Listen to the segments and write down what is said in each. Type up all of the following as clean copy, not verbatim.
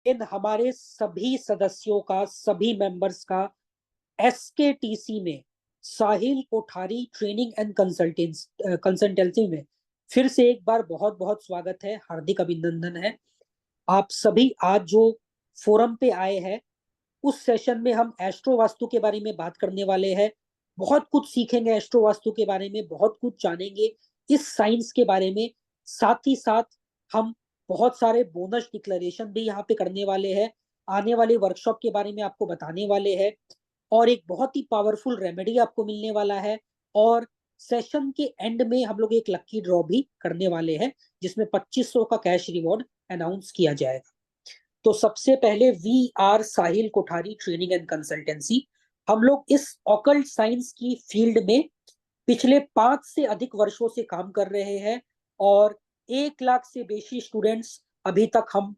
इन हमारे सभी सदस्यों का, सभी मेंबर्स का एसकेटीसी में, साहिल कोठारी ट्रेनिंग एंड कंसल्टेंसी में फिर से एक बार बहुत बहुत स्वागत है, हार्दिक अभिनंदन है। आप सभी आज जो फोरम पे आए हैं, उस सेशन में हम एस्ट्रो वास्तु के बारे में बात करने वाले हैं। बहुत कुछ सीखेंगे एस्ट्रो वास्तु के बारे में, बहुत कुछ जानेंगे इस साइंस के बारे में। साथ ही साथ हम बहुत सारे बोनस डिक्लेरेशन भी यहाँ पे करने वाले हैं, आने वाले वर्कशॉप के बारे में आपको बताने वाले हैं, और एक बहुत ही पावरफुल रेमेडी आपको मिलने वाला है। और सेशन के एंड में हम लोग एक लक्की ड्रॉ भी करने वाले हैं, जिसमें 2500 का कैश रिवॉर्ड अनाउंस किया जाएगा। तो सबसे पहले we are Sahil Kothari training and consultancy. हम लोग इस ऑकल्ट साइंस की फील्ड में पिछले 5 से अधिक वर्षों से काम कर रहे हैं, और 1 लाख से बेशी स्टूडेंट्स अभी तक हम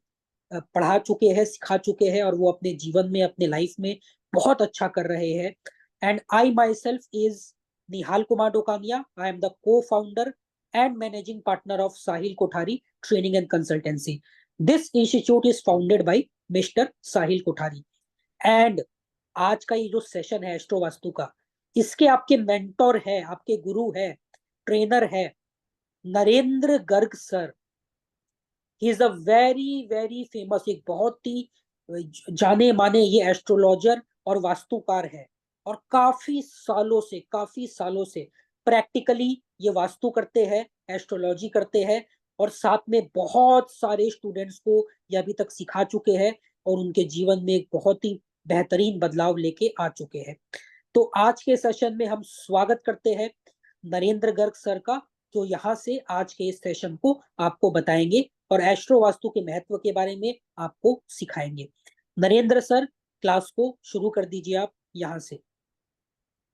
पढ़ा चुके हैं, सिखा चुके हैं, और वो अपने जीवन में, अपने लाइफ में बहुत अच्छा कर रहे हैं। And I myself is Nihal Kumar Dokania. I am the co-founder and managing partner of Sahil Kothari training and consultancy. This institute is founded by mister Sahil Kothari. And आज का ये जो सेशन है एस्ट्रो वास्तु का, इसके आपके मेंटोर है, आपके गुरु है, ट्रेनर है Narendra Garg sir. He is a very very famous, एक बहुत ही जाने माने ये एस्ट्रोलॉजर और वास्तुकार है, और काफी सालों से प्रैक्टिकली ये वास्तु करते हैं, एस्ट्रोलॉजी करते हैं, और साथ में बहुत सारे स्टूडेंट्स को ये अभी तक सिखा चुके हैं, और उनके जीवन में एक बहुत ही बेहतरीन बदलाव लेके आ चुके हैं। तो आज के सेशन में हम स्वागत करते हैं नरेंद्र गर्ग सर का, जो यहाँ से आज के इस सेशन को आपको बताएंगे और एस्ट्रो वास्तु के महत्व के बारे में आपको सिखाएंगे। नरेंद्र सर, क्लास को शुरू कर दीजिए आप यहाँ से।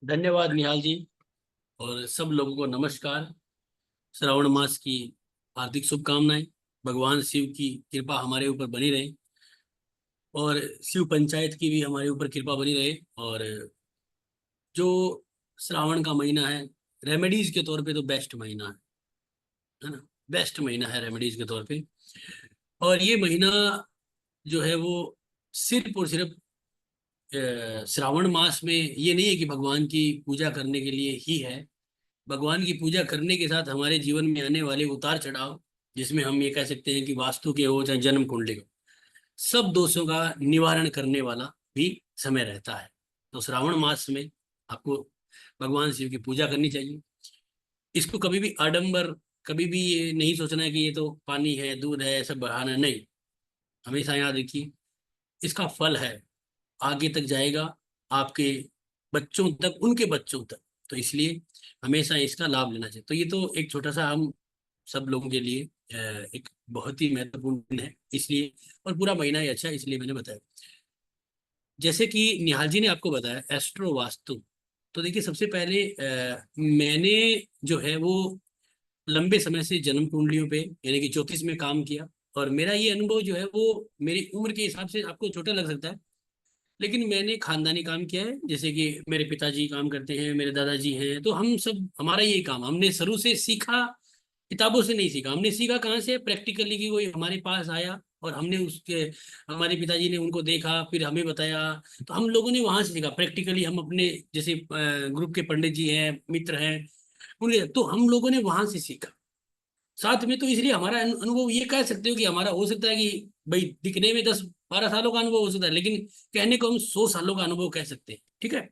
धन्यवाद निहाल जी, और सब लोगों को नमस्कार। श्रावण मास की हार्दिक शुभकामनाएं। भगवान शिव की कृपा हमारे ऊपर बनी रहे, और शिव पंचायत की भी हमारे ऊपर कृपा बनी रहे। और जो श्रावण का महीना है, रेमेडीज के तौर पे तो बेस्ट महीना है ना। बेस्ट महीना है रेमेडीज के तौर पे। और ये महीना जो है वो सिर्फ और सिर्फ श्रावण मास में ये नहीं है कि भगवान की पूजा करने के लिए ही है। भगवान की पूजा करने के साथ हमारे जीवन में आने वाले उतार चढ़ाव, जिसमें हम ये कह सकते हैं कि वास्तु के हो चाहे जन्म कुंडली हो, सब दोषों का निवारण करने वाला भी समय रहता है। तो श्रावण मास में आपको भगवान शिव की पूजा करनी चाहिए। इसको कभी भी आडंबर, कभी भी ये नहीं सोचना है कि ये तो पानी है, दूध है, सब बहाना नहीं। हमेशा याद रखिए, इसका फल है, आगे तक जाएगा, आपके बच्चों तक, उनके बच्चों तक। तो इसलिए हमेशा इसका लाभ लेना चाहिए। तो ये तो एक छोटा सा हम सब लोगों के लिए एक बहुत ही महत्वपूर्ण दिन है, इसलिए। और पूरा महीना ही अच्छा है, इसलिए मैंने बताया। जैसे कि निहाल जी ने आपको बताया एस्ट्रो वास्तु, तो देखिए सबसे पहले मैंने जो है वो लंबे समय से जन्म कुंडलियों पे यानी कि ज्योतिष में काम किया। और मेरा ये अनुभव जो है वो मेरी उम्र के हिसाब से आपको छोटा लग सकता है, लेकिन मैंने खानदानी काम किया है। जैसे कि मेरे पिताजी काम करते हैं, मेरे दादाजी हैं, तो हम सब, हमारा यही काम, हमने शुरू से सीखा। किताबों से नहीं सीखा, हमने सीखा कहाँ से? प्रैक्टिकली, कि कोई हमारे पास आया और हमने उसके, हमारे पिताजी ने उनको देखा, फिर हमें बताया, तो हम लोगों ने वहां से सीखा प्रैक्टिकली। हम अपने जैसे ग्रुप के पंडित जी हैं, मित्र हैं, उनके, तो हम लोगों ने वहां से सीखा साथ में। तो इसलिए हमारा अनुभव ये कह सकते हो कि हमारा हो सकता है कि भाई दिखने में 10-12 सालों का अनुभव हो सकता है, लेकिन कहने को हम 100 सालों का अनुभव कह सकते हैं। ठीक है।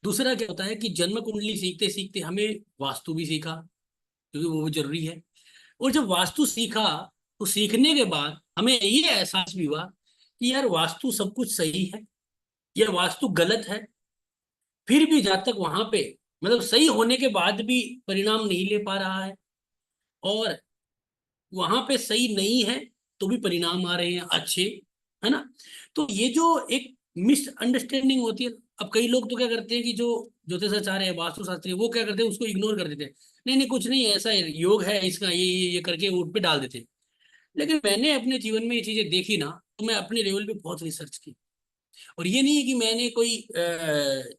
दूसरा क्या होता है कि जन्म कुंडली सीखते सीखते हमें वास्तु भी सीखा, क्योंकि वो जरूरी है। और जब वास्तु सीखा, तो सीखने के बाद हमें ये एहसास भी हुआ कि यार वास्तु सब कुछ सही है, या वास्तु गलत है। फिर भी जब तक वहां पे, मतलब सही होने के बाद भी परिणाम नहीं ले पा रहा है, और वहां पे सही नहीं है तो भी परिणाम आ रहे हैं अच्छे, है ना। तो ये जो एक मिसअंडरस्टैंडिंग होती है, अब कई लोग तो क्या करते हैं कि जो ज्योतिषाचार्य है, वास्तुशास्त्री है, वो क्या करते हैं, उसको इग्नोर कर देते हैं। नहीं नहीं, कुछ नहीं है, ऐसा है, योग है इसका, ये करके उठ पे डाल देते हैं। लेकिन मैंने अपने जीवन में ये चीजें देखी ना, तो मैं अपने लेवल पे बहुत रिसर्च की। और ये नहीं है कि मैंने कोई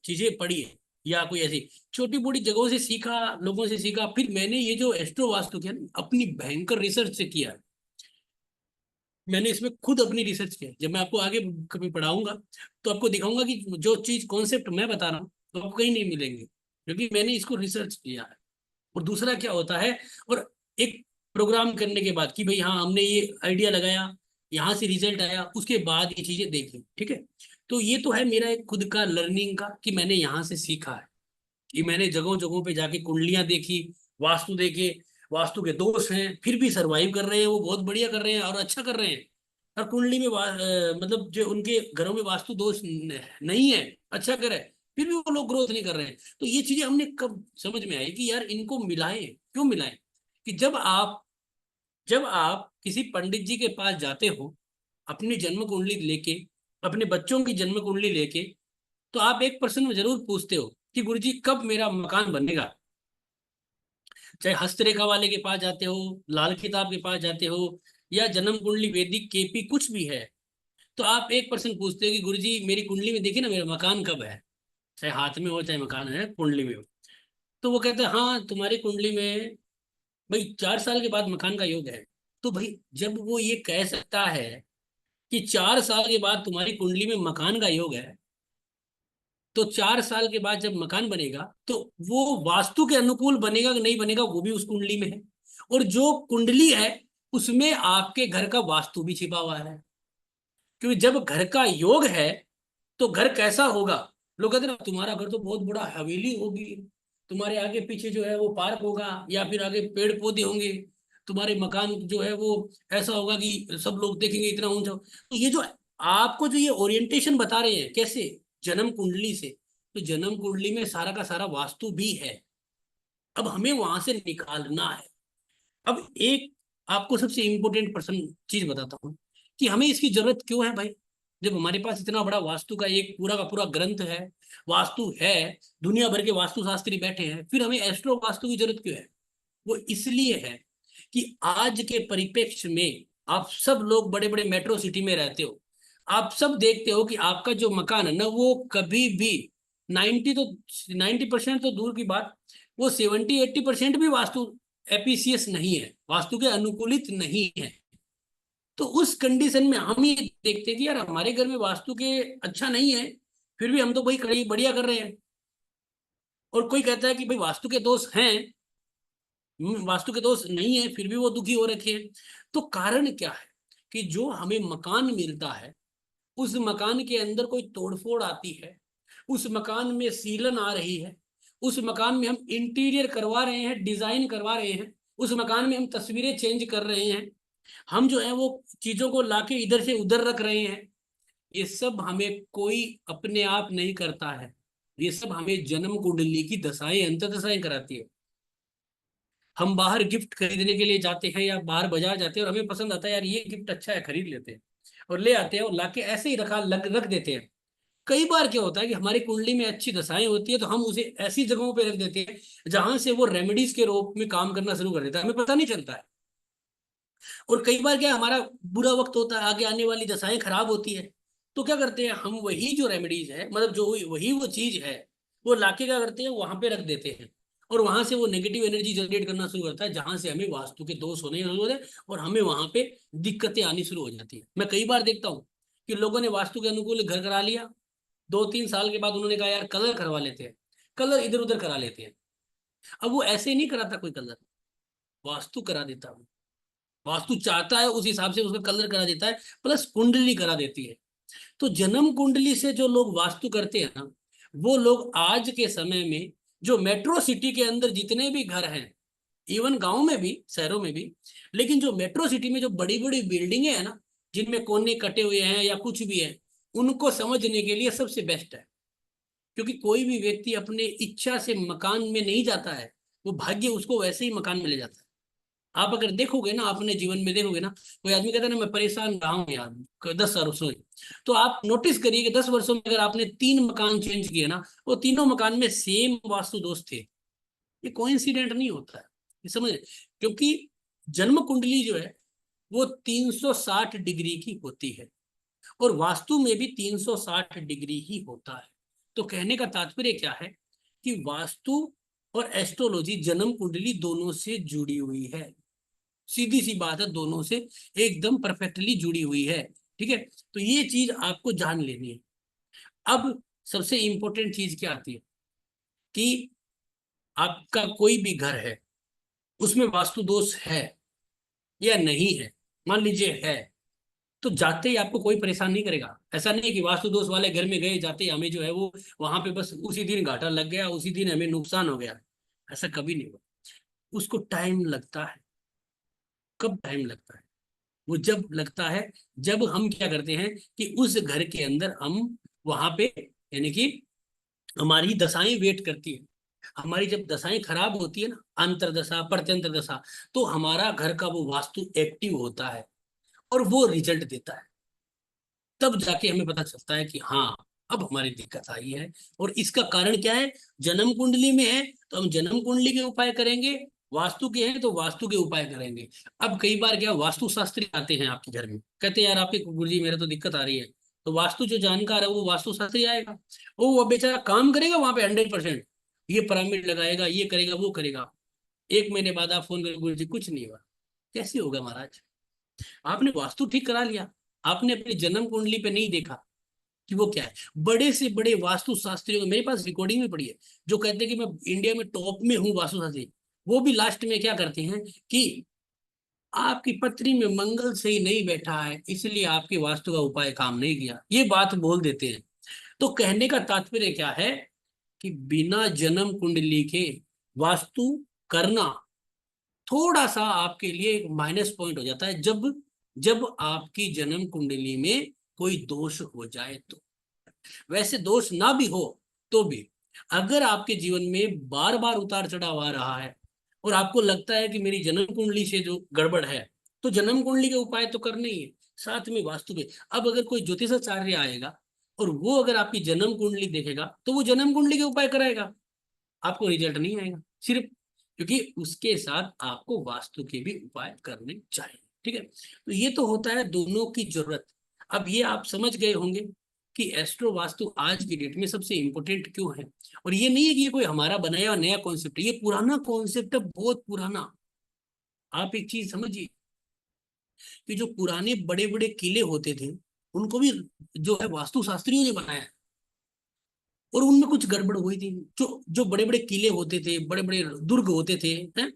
चीजें पढ़ी है या कोई ऐसी छोटी मोटी जगहों से सीखा, लोगों से सीखा, फिर मैंने ये जो एस्ट्रो वास्तु किया ना, अपनी भयंकर रिसर्च से किया। मैंने इसमें खुद अपनी रिसर्च किया। जब मैं आपको आगे कभी पढ़ाऊंगा तो आपको दिखाऊंगा कि जो चीज कॉन्सेप्ट मैं बता रहा हूँ तो आपको कहीं नहीं मिलेंगे, क्योंकि मैंने इसको रिसर्च किया है। और दूसरा क्या होता है, और एक प्रोग्राम करने के बाद कि भाई हाँ हमने ये आइडिया लगाया, यहाँ से रिजल्ट आया, उसके बाद ये चीजें देखी, ठीक है। तो ये तो है मेरा एक खुद का लर्निंग का, कि मैंने यहाँ से सीखा है, कि मैंने जगहों जगहों पे जाके कुंडलियां देखी, वास्तु देखे, वास्तु के दोष हैं फिर भी सरवाइव कर रहे हैं, वो बहुत बढ़िया कर रहे हैं और अच्छा कर रहे हैं। और कुंडली में मतलब जो उनके घरों में वास्तु दोष नहीं है, अच्छा करे, फिर भी वो लोग ग्रोथ नहीं कर रहे हैं। तो ये चीजें हमने कब समझ में आई कि यार इनको मिलाएं, क्यों मिलाएं, कि जब आप किसी पंडित जी के पास जाते हो अपनी जन्म कुंडली लेके, अपने बच्चों की जन्म कुंडली लेके, तो आप एक प्रश्न जरूर पूछते हो कि गुरुजी कब मेरा मकान बनेगा। चाहे हस्तरेखा वाले के पास जाते हो, लाल किताब के पास जाते हो, या जन्म कुंडली वैदिक केपी कुछ भी है, तो आप एक प्रश्न पूछते हो कि गुरुजी मेरी कुंडली में देखिए ना मेरा मकान कब है, चाहे हाथ में हो चाहे मकान है कुंडली में हो। तो वो कहते हैं हाँ तुम्हारी कुंडली में भाई 4 साल के बाद मकान का योग है। तो भाई जब वो ये कह सकता है कि 4 साल के बाद तुम्हारी कुंडली में मकान का योग है, तो 4 साल के बाद जब मकान बनेगा तो वो वास्तु के अनुकूल बनेगा कि नहीं बनेगा वो भी उस कुंडली में है। और जो कुंडली है उसमें आपके घर का वास्तु भी छिपा हुआ है, क्योंकि जब घर का योग है तो घर कैसा होगा। लोग कहते हैं ना तुम्हारा घर तो बहुत बड़ा हवेली होगी, तुम्हारे आगे पीछे जो है वो पार्क होगा या फिर आगे पेड़ पौधे होंगे, तुम्हारे मकान जो है वो ऐसा होगा कि सब लोग देखेंगे इतना ऊंचा। तो ये जो आपको जो ये ओरिएंटेशन बता रहे हैं कैसे, जन्म कुंडली से, तो जन्म कुंडली में सारा का सारा वास्तु भी है। अब हमें वहां से निकालना है। अब एक आपको सबसे इंपॉर्टेंट पर्सन चीज बताता हूँ कि हमें इसकी जरूरत क्यों है भाई। जब हमारे पास इतना बड़ा वास्तु का एक पूरा का पूरा ग्रंथ है, वास्तु है, दुनिया भर के वास्तुशास्त्री बैठे हैं, फिर हमें एस्ट्रो वास्तु की जरूरत क्यों है। वो इसलिए है कि आज के परिप्रेक्ष्य में आप सब लोग बड़े बड़े मेट्रो सिटी में रहते हो, आप सब देखते हो कि आपका जो मकान है ना वो कभी भी 90% तो दूर की बात, वो 70-80% भी वास्तु एपीसीएस नहीं है, वास्तु के अनुकूलित नहीं है। तो उस कंडीशन में हम ये देखते हैं कि यार हमारे घर में वास्तु के अच्छा नहीं है, फिर भी हम तो भाई कड़ी बढ़िया कर रहे हैं। और कोई कहता है कि भाई वास्तु के दोष हैं, वास्तु के दोष नहीं है, फिर भी वो दुखी हो रखे हैं। तो कारण क्या है कि जो हमें मकान मिलता है उस मकान के अंदर कोई तोड़फोड़ आती है, उस मकान में सीलन आ रही है, उस मकान में हम इंटीरियर करवा रहे हैं, डिजाइन करवा रहे हैं, उस मकान में हम तस्वीरें चेंज कर रहे हैं, हम जो है वो चीजों को लाके इधर से उधर रख रहे हैं। ये सब हमें कोई अपने आप नहीं करता है, ये सब हमें जन्म कुंडली की दशाएं अंतर दशाएं कराती है। हम बाहर गिफ्ट खरीदने के लिए जाते हैं या बाहर बाजार जाते हैं और हमें पसंद आता है यार ये गिफ्ट अच्छा है, खरीद लेते हैं और ले आते हैं और लाके ऐसे ही रख देते हैं। कई बार क्या होता है कि हमारी कुंडली में अच्छी दशाएं होती है तो हम उसे ऐसी जगहों पे रख देते हैं जहां से वो रेमेडीज के रूप में काम करना शुरू कर देता है, हमें पता नहीं चलता है। और कई बार क्या है, हमारा बुरा वक्त होता है, आगे आने वाली दशाएं खराब होती है, तो क्या करते हैं हम वही जो रेमेडीज है, मतलब जो वही वो चीज है, वो लाके क्या करते हैं वहां पे रख देते हैं। और वहां से वो नेगेटिव एनर्जी जनरेट करना शुरू करता है जहां से हमें वास्तु के दोष होने शुरू होते हैं और हमें वहां पे दिक्कतें आनी शुरू हो जाती है। मैं कई बार देखता हूँ कि लोगों ने वास्तु के अनुकूल घर करा लिया, 2-3 साल के बाद उन्होंने कहा यार कलर करवा लेते हैं, कलर इधर उधर करा लेते हैं। अब वो ऐसे नहीं कराता कोई कलर, वास्तु करा देता है, वास्तु चाहता है उस हिसाब से उसका कलर करा देता है, प्लस कुंडली करा देती है। तो जन्म कुंडली से जो लोग वास्तु करते हैं ना, वो लोग आज के समय में जो मेट्रो सिटी के अंदर जितने भी घर हैं, इवन गांव में भी शहरों में भी, लेकिन जो मेट्रो सिटी में जो बड़ी बड़ी बिल्डिंगे हैं ना जिनमें कोने कटे हुए हैं या कुछ भी है, उनको समझने के लिए सबसे बेस्ट है। क्योंकि कोई भी व्यक्ति अपने इच्छा से मकान में नहीं जाता है, वो भाग्य उसको वैसे ही मकान में ले जाता है। आप अगर देखोगे ना, अपने जीवन में देखोगे ना, कोई आदमी कहता है ना मैं परेशान रहा हूँ यार 10 वर्षों से, तो आप नोटिस करिए कि 10 वर्षों में अगर आपने 3 मकान चेंज किए ना, वो तीनों मकान में सेम वास्तु दोष थे। ये कोइंसिडेंट नहीं होता है, ये समझ। क्योंकि जन्म कुंडली जो है वो 360 डिग्री की होती है और वास्तु में भी 360 डिग्री ही होता है। तो कहने का तात्पर्य क्या है कि वास्तु और एस्ट्रोलॉजी जन्म कुंडली दोनों से जुड़ी हुई है। सीधी सी बात है, दोनों से एकदम परफेक्टली जुड़ी हुई है। ठीक है, तो ये चीज आपको जान लेनी है। अब सबसे इंपॉर्टेंट चीज क्या आती है कि आपका कोई भी घर है, उसमें वास्तु दोष है या नहीं है, मान लीजिए है, तो जाते ही आपको कोई परेशान नहीं करेगा। ऐसा नहीं है कि वास्तु दोष वाले घर में गए, जाते ही हमें जो है वो वहां पे बस उसी दिन घाटा लग गया, उसी दिन हमें नुकसान हो गया। ऐसा कभी नहीं हुआ। उसको टाइम लगता है। कब टाइम लगता है? वो जब लगता है जब हम क्या करते हैं कि उस घर के अंदर हम वहां पे, यानी कि हमारी दशाएं वेट करती है। हमारी जब दशाएं खराब होती है ना, अंतरदशा प्रत्यंतर दशा, तो हमारा घर का वो वास्तु एक्टिव होता है और वो रिजल्ट देता है। तब जाके हमें पता चलता है कि हाँ, अब हमारी दिक्कत आई है। और इसका कारण क्या है? जन्म कुंडली में है तो हम जन्म कुंडली के उपाय करेंगे, वास्तु के हैं तो वास्तु के उपाय करेंगे। अब कई बार क्या, वास्तु शास्त्री आते हैं आपके घर में, कहते हैं यार आपके गुरुजी मेरे तो दिक्कत आ रही है, तो वास्तु जो जानकार है वो वास्तु शास्त्री आएगा, वो बेचारा काम करेगा वहां पे 100%, ये पिरामिड लगाएगा, ये करेगा, वो करेगा। 1 महीने बाद आप फोन करें, गुरुजी कुछ नहीं हुआ। कैसे होगा महाराज? आपने वास्तु ठीक करा लिया, आपने अपनी जन्म कुंडली पे नहीं देखा कि वो क्या है। बड़े से बड़े वास्तु शास्त्रियों, मेरे पास रिकॉर्डिंग में पड़ी है, जो कहते हैं कि मैं इंडिया में टॉप में हूँ वास्तु शास्त्री। वो भी लास्ट में क्या करते हैं कि आपकी पत्री में मंगल सही नहीं बैठा है, इसलिए आपके वास्तु का उपाय काम नहीं किया, ये बात बोल देते हैं। तो कहने का तात्पर्य क्या है कि बिना जन्म कुंडली के वास्तु करना थोड़ा सा आपके लिए एक माइनस पॉइंट हो जाता है, जब जब आपकी जन्म कुंडली में कोई दोष हो जाए तो। वैसे दोष ना भी हो तो भी, अगर आपके जीवन में बार बार उतार चढ़ाव आ रहा है और आपको लगता है कि मेरी जन्म कुंडली से जो गड़बड़ है, तो जन्म कुंडली के उपाय तो करने ही है, साथ में वास्तु के। अब अगर कोई ज्योतिषाचार्य आएगा और वो अगर आपकी जन्म कुंडली देखेगा तो वो जन्म कुंडली के उपाय कराएगा, आपको रिजल्ट नहीं आएगा, सिर्फ क्योंकि उसके साथ आपको वास्तु के भी उपाय करने चाहिए। ठीक है, तो ये तो होता है दोनों की जरूरत। अब ये आप समझ गए होंगे कि एस्ट्रो वास्तु आज की डेट में सबसे इंपॉर्टेंट क्यों है। और ये नहीं है कि ये कोई हमारा बनाया हुआ नया कॉन्सेप्ट है, ये पुराना कॉन्सेप्ट है, बहुत पुराना। आप एक चीज समझिए कि जो पुराने बड़े बड़े किले होते थे, उनको भी जो है वास्तु शास्त्रियों ने बनाया है, और उनमें कुछ गड़बड़ हुई थी। जो जो बड़े बड़े किले होते थे, बड़े बड़े दुर्ग होते थे, हैं,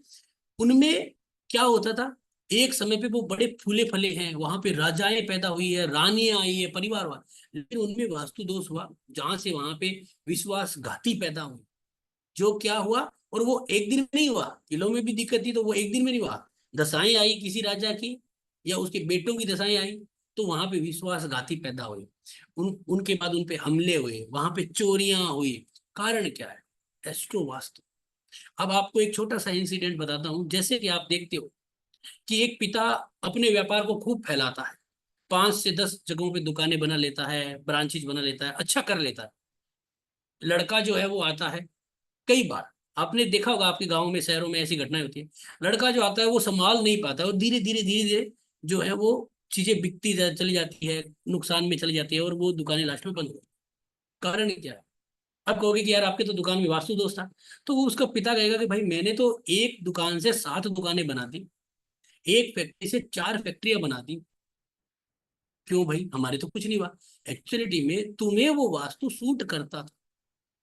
उनमें क्या होता था, एक समय पे वो बड़े फूले फले हैं, वहां पे राजाएं पैदा हुई है, रानियां आई है, परिवार हुआ, लेकिन उनमें वास्तु दोष हुआ, जहां से वहां पे विश्वासघाती पैदा हुई। जो क्या हुआ, और वो एक दिन में नहीं हुआ, किलो में भी दिक्कत थी तो वो एक दिन में नहीं हुआ। दशाएं आई किसी राजा की या उसके बेटों की दशाएं आई, तो वहां पे विश्वासघाती पैदा हुए, उनके बाद उन पे हमले हुए, वहां पे चोरियां हुई। कारण क्या है? एस्ट्रो वास्तु। अब आपको एक छोटा सा इंसिडेंट बताता हूँ। जैसे कि आप देखते हो कि एक पिता अपने व्यापार को खूब फैलाता है, 5 से 10 जगहों पे दुकानें बना लेता है, ब्रांचेज बना लेता है, अच्छा कर लेता है। लड़का जो है वो आता है, कई बार आपने देखा होगा, आपके गांव में शहरों में ऐसी घटनाएं होती है। लड़का जो आता है वो संभाल नहीं पाता है, और धीरे धीरे धीरे धीरे जो है वो चीजें बिकती चली जाती है, नुकसान में चली जाती है, और वो दुकानें लास्ट में बंद हो जाती है। कारण क्या है? आप कहोगे कि यार आपके तो दुकान में वास्तु दोष था। तो वो उसका पिता कहेगा कि भाई मैंने तो एक दुकान से 7 दुकानें बना दी, एक फैक्ट्री से 4 फैक्ट्रियां बना दी, क्यों भाई, हमारे तो कुछ नहीं हुआ। एक्चुअलिटी में तुम्हें वो वास्तु सूट करता था।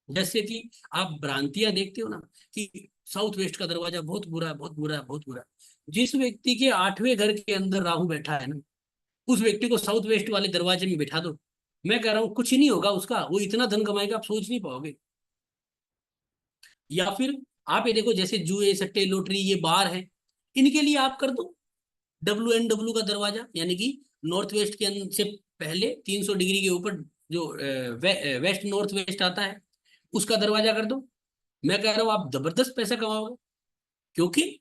जैसे कि आप भ्रांतियां देखते हो ना, कि साउथ वेस्ट का दरवाजा बहुत बुरा है, बहुत बुरा है, बहुत बुरा है। जिस व्यक्ति के 8वें घर के अंदर राहु बैठा है ना, उस व्यक्ति को साउथ वेस्ट वाले दरवाजे में बैठा दो, मैं कह रहा हूँ कुछ नहीं होगा उसका, वो इतना धन कमाएगा आप सोच नहीं पाओगे। या फिर आप ये देखो, जैसे जुए सट्टे लॉटरी ये बार है, इनके लिए आप कर दो WNW का दरवाजा, यानी कि नॉर्थ वेस्ट के से पहले 300 डिग्री के ऊपर जो वेस्ट नॉर्थ वेस्ट आता है, उसका दरवाजा कर दो। मैं कह रहा हूँ आप जबरदस्त पैसा कमाओगे, क्योंकि,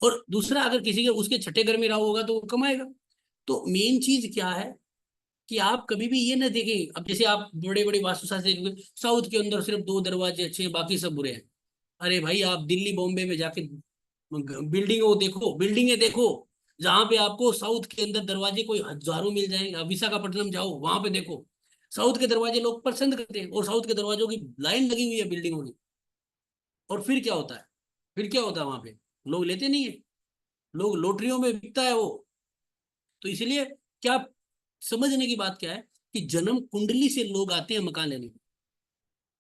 और दूसरा अगर किसी के उसके छठे घर में राहु होगा तो वो कमाएगा। तो मेन चीज क्या है कि आप कभी भी ये ना देखें, अब जैसे आप बड़े बड़े वास्तुशास्त्री देखोगे, साउथ के अंदर सिर्फ 2 दरवाजे अच्छे हैं, बाकी सब बुरे हैं। अरे भाई आप दिल्ली बॉम्बे में जाके बिल्डिंगों देखो, बिल्डिंगें देखो, जहां पे आपको साउथ के अंदर दरवाजे कोई हजारों मिल जाएंगे। आप विशाखापट्टनम जाओ, वहां पे देखो, साउथ के दरवाजे लोग पसंद करते हैं, और साउथ के दरवाजों की लाइन लगी हुई है बिल्डिंगों की। और फिर क्या होता है? फिर क्या होता है वहां पे? लोग लेते नहीं है। लोग लॉटरियों में बिकता है वो। तो इसलिए क्या समझने की बात क्या है कि जन्म कुंडली से लोग आते हैं मकान लेने के,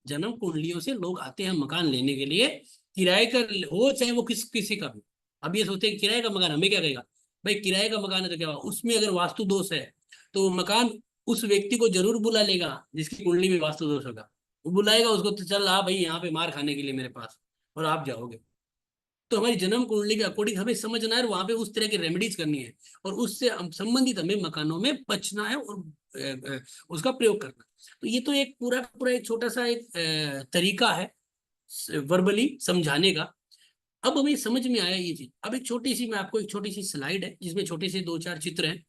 जन्म कुंडलियों से लोग आते हैं मकान लेने के लिए, किराए का हो चाहे वो किसी का भी। अब ये सोचते हैं कि किराए का मकान हमें क्या कहेगा, भाई किराए का मकान है तो क्या हुआ, उसमें अगर वास्तु दोष है तो वो मकान उस व्यक्ति को जरूर बुला लेगा जिसकी कुंडली में वास्तु दोष होगा। वो बुलाएगा उसको, तो चल आ भाई यहाँ पे मार खाने के लिए मेरे पास, और आप जाओगे। तो हमारी जन्म कुंडली के अकॉर्डिंग हमें समझना है और वहां पे उस तरह की रेमेडीज करनी है, और उससे संबंधित हमें मकानों में बचना है और उसका प्रयोग करना है। तो ये तो एक पूरा का पूरा एक छोटा सा एक तरीका है वर्बली समझाने का। अब हमें समझ में आया ये चीज। अब एक छोटी सी, मैं आपको एक छोटी सी स्लाइड है जिसमें छोटे से दो चार चित्र हैं,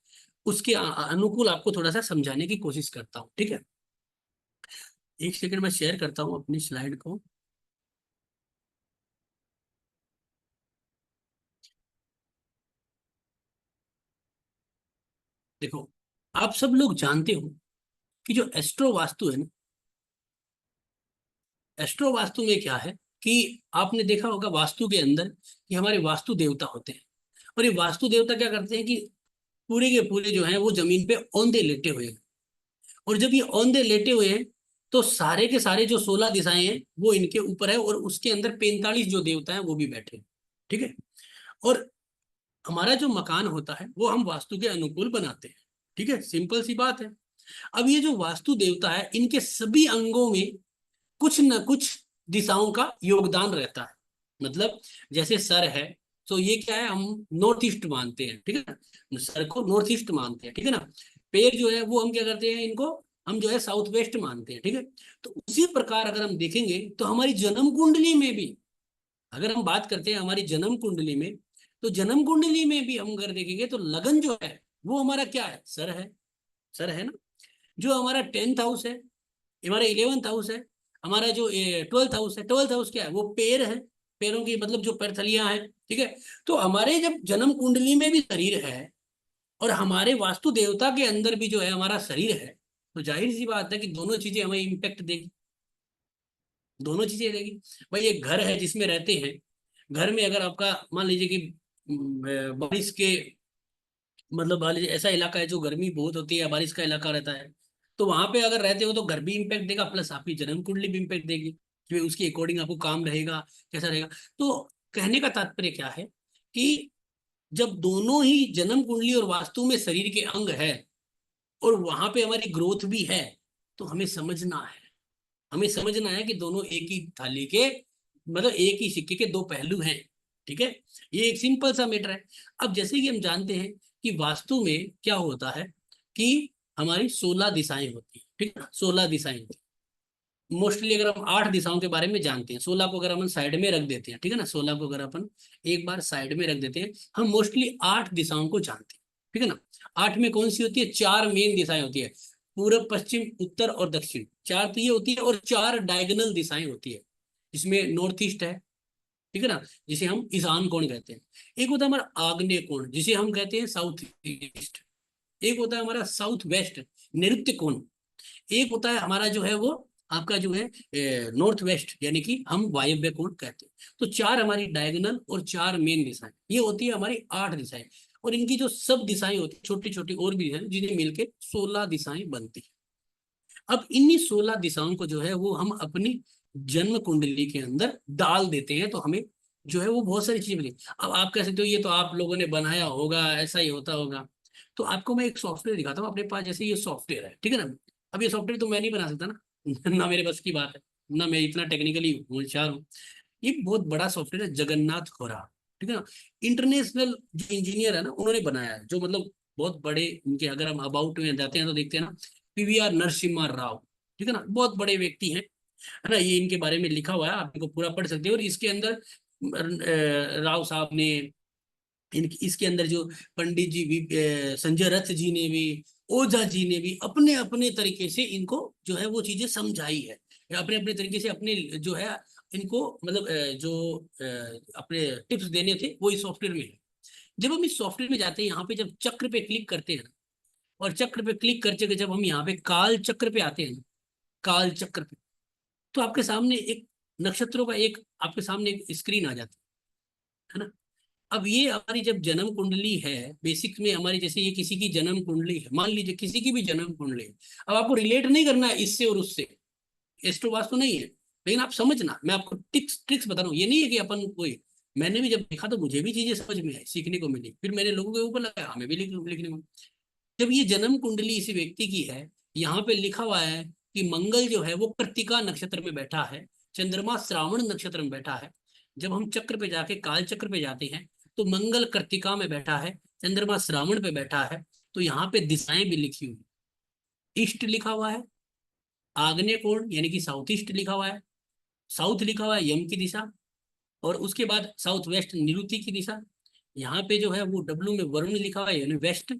उसके अनुकूल आपको थोड़ा सा समझाने की कोशिश करता हूँ, ठीक है। एक सेकंड में शेयर करता हूँ अपनी स्लाइड को। देखो, आप सब लोग जानते हो कि जो एस्ट्रो वास्तु है ना, एस्ट्रो वास्तु में क्या है कि आपने देखा होगा वास्तु के अंदर कि हमारे वास्तु देवता होते हैं, और ये वास्तु देवता क्या करते हैं कि पूरे के पूरे जो है वो जमीन पे औंधे लेटे हुए हैं। और जब ये औंधे लेटे हुए हैं तो सारे के सारे जो 16 दिशाएं हैं वो इनके ऊपर है, और उसके अंदर 45 जो देवता हैं वो भी बैठे हैं, ठीक है। और हमारा जो मकान होता है वो हम वास्तु के अनुकूल बनाते हैं, ठीक है, सिंपल सी बात है। अब ये जो वास्तु देवता है इनके सभी अंगों में कुछ न कुछ दिशाओं का योगदान रहता है। मतलब जैसे सर है, तो ये क्या है, हम नॉर्थ ईस्ट मानते हैं, ठीक है ना, सर को नॉर्थ ईस्ट मानते हैं, ठीक है ना। पैर जो है वो हम क्या करते हैं, इनको हम जो है साउथ वेस्ट मानते हैं, ठीक है। तो उसी प्रकार अगर हम देखेंगे तो हमारी जन्म कुंडली में भी, अगर हम बात करते हैं हमारी जन्म कुंडली में, तो जन्म कुंडली में भी हम अगर देखेंगे तो लगन जो है वो हमारा क्या है, सर है, सर है ना। जो हमारा 10th हाउस है, हमारा 11th हाउस है, हमारा जो 12th हाउस है, 12th हाउस क्या है, वो पैर है, पैरों की मतलब जो पैरथलियां हैं, ठीक है। तो हमारे जब जन्म कुंडली में भी शरीर है और हमारे वास्तु देवता के अंदर भी जो है हमारा शरीर है, तो जाहिर सी बात है कि दोनों चीजें हमें इम्पेक्ट देगी, दोनों चीजें देगी। भाई एक घर है जिसमें रहते हैं, घर में अगर आपका मान लीजिए कि बारिश के मतलब मान लीजिए ऐसा इलाका है जो गर्मी बहुत होती है, बारिश का इलाका रहता है, तो वहां पे अगर रहते हो तो घर भी इम्पैक्ट देगा, प्लस आपकी जन्म कुंडली भी इम्पैक्ट देगी कि उसके अकॉर्डिंग आपको काम रहेगा, कैसा रहेगा। तो कहने का तात्पर्य क्या है कि जब दोनों ही जन्म कुंडली और वास्तु में शरीर के अंग है और वहां पे हमारी ग्रोथ भी है, तो हमें समझना है, हमें समझना है कि दोनों एक ही थाली के मतलब एक ही सिक्के के दो पहलू हैं, ठीक है। ये एक सिंपल सा मैटर है। अब जैसे कि हम जानते हैं कि वास्तु में क्या होता है कि हमारी 16 दिशाएं होती है, ठीक है ना, 16 दिशाएं होती है। मोस्टली अगर हम 8 दिशाओं के बारे में जानते हैं, 16 को अगर हम साइड में रख देते हैं, ठीक है ना, 16 को अगर अपन एक बार साइड में रख देते हैं, हम मोस्टली 8 दिशाओं को जानते हैं, ठीक है ना। 8 में कौन सी होती है, 4 मेन दिशाएं होती है, पूरब पश्चिम उत्तर और दक्षिण, 4 तो ये होती है, और 4 डायगोनल दिशाएं होती है, जिसमें नॉर्थ ईस्ट है, ठीक है ना, जिसे हम ईशान कोण कहते हैं। एक होता है हमारा आग्नेय कोण जिसे हम कहते हैं साउथ ईस्ट। एक होता है हमारा साउथ वेस्ट, नैऋत्य कोण। एक होता है हमारा जो है वो आपका जो है नॉर्थ वेस्ट, यानी कि हम वायव्य कोण कहते हैं। तो 4 हमारी डायगोनल और 4 मेन दिशाएं, ये होती है हमारी 8 दिशाएं। और इनकी जो सब दिशाएं होती है छोटी छोटी और भी है, जिन्हें मिलके 16 दिशाएं बनती है। अब इन्हीं 16 दिशाओं को जो है वो हम अपनी जन्म कुंडली के अंदर डाल देते हैं, तो हमें जो है वो बहुत सारी चीजें मिली। अब आप कह सकते हो ये तो आप लोगों ने बनाया होगा, ऐसा ही होता होगा। तो आपको मैं एक सॉफ्टवेयर दिखाता हूँ अपने पास, जैसे ये सॉफ्टवेयर है, ठीक है ना। अब ये सॉफ्टवेयर तो मैं नहीं बना सकता ना ना मेरे बस की बात है, ना मैं इतना टेक्निकली होशियार हूँ। ये बहुत बड़ा सॉफ्टवेयर है, जगन्नाथ होरा, ठीक है ना। इंटरनेशनल जो इंजीनियर है ना उन्होंने बनाया है, जो मतलब बहुत बड़े उनके, अगर हम अबाउट में जाते हैं तो देखते हैं ना, पीवीआर नरसिम्हा राव, ठीक है ना, बहुत बड़े व्यक्ति हैं, है ना। ये इनके बारे में लिखा हुआ है, आप इनको पूरा पढ़ सकते हो। और इसके अंदर राव साहब ने इसके अंदर जो पंडित जी भी, संजय रथ जी ने भी, ओझा जी ने भी अपने अपने तरीके से इनको जो है वो चीजें समझाई है, या अपने अपने तरीके से अपने जो है इनको मतलब जो अपने टिप्स देने थे वो इस सॉफ्टवेयर में है। जब हम इस सॉफ्टवेयर में जाते हैं, यहाँ पे जब चक्र पे क्लिक करते हैं ना, और चक्र पे क्लिक करते के जब हम यहाँ पे काल चक्र पे आते हैं ना, काल चक्र पे, तो आपके सामने एक नक्षत्रों का एक आपके सामने एक स्क्रीन आ जाती है ना। अब ये हमारी जब जन्म कुंडली है, बेसिक में हमारी, जैसे ये किसी की जन्म कुंडली है, मान लीजिए किसी की भी जन्म कुंडली है, अब आपको रिलेट नहीं करना है इससे और उससे, एस्ट्रो वास्तु नहीं है, लेकिन आप समझना, मैं आपको ट्रिक्स ट्रिक्स बता रहा हूँ। ये नहीं है कि अपन कोई, मैंने भी जब देखा तो मुझे भी चीजें समझ में आई, सीखने को मिली, फिर मैंने लोगों के ऊपर लगाया, हमें भी लिखने को। जब ये जन्म कुंडली इसी व्यक्ति की है, यहाँ पे लिखा हुआ है कि मंगल जो है वो कृत्तिका नक्षत्र में बैठा है, चंद्रमा श्रावण नक्षत्र में बैठा है। जब हम चक्र पे जाके काल चक्र पे जाते हैं तो मंगल कृत्तिका में बैठा है, चंद्रमा श्रावण पे बैठा है। तो यहाँ पे दिशाएं भी लिखी हुई, ईस्ट लिखा हुआ है, आग्नेय कोण यानी कि साउथ ईस्ट लिखा हुआ है, साउथ लिखा हुआ है यम की दिशा, और उसके बाद साउथ वेस्ट निरुति की दिशा। यहाँ पे जो है वो डब्लू में वरुण लिखा हुआ है यानी वेस्ट,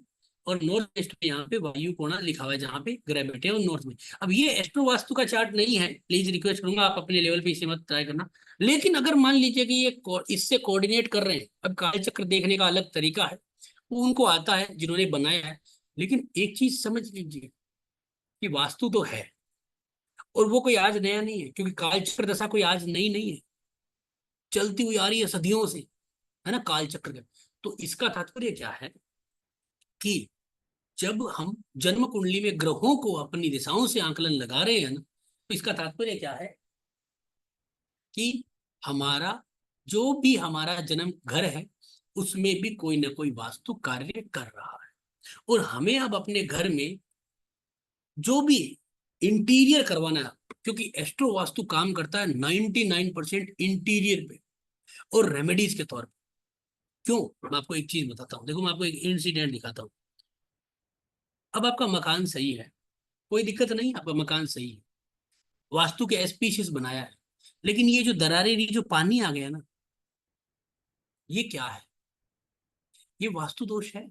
और नॉर्थ वेस्ट में यहाँ पे वायु कोणा लिखा हुआ है जहाँ पे ग्रह बैठे हैं और नॉर्थ में। अब ये एस्ट्रो वास्तु का चार्ट नहीं है, प्लीज रिक्वेस्ट करूंगा आप अपने लेवल पे इसे मत ट्राई करना। लेकिन अगर मान लीजिए कि ये इससे कोऑर्डिनेट कर रहे हैं, अब काल चक्र देखने का अलग तरीका है, वो उनको आता है जिन्होंने बनाया है। लेकिन एक चीज समझ लीजिए कि वास्तु तो है, और वो कोई आज नया नहीं है, क्योंकि काल चक्र दशा कोई आज नई नहीं है, चलती हुई आ रही है सदियों से, है ना, काल चक्र का। तो इसका तात्पर्य क्या है कि जब हम जन्म कुंडली में ग्रहों को अपनी दिशाओं से आंकलन लगा रहे हैं ना, तो इसका तात्पर्य क्या है कि हमारा जो भी हमारा जन्म घर है उसमें भी कोई ना कोई वास्तु कार्य कर रहा है। और हमें अब अपने घर में जो भी इंटीरियर करवाना है, क्योंकि एस्ट्रो वास्तु काम करता है 99% इंटीरियर पे और रेमेडीज के तौर पे। क्यों, मैं आपको एक चीज बताता हूँ, देखो मैं आपको एक इंसिडेंट दिखाता हूँ। अब आपका मकान सही है, कोई दिक्कत नहीं, आपका मकान सही है, वास्तु के एस्पीशियस बनाया है, लेकिन ये जो दरारें, ये जो पानी आ गया ना, ये क्या है, ये वास्तु दोष है।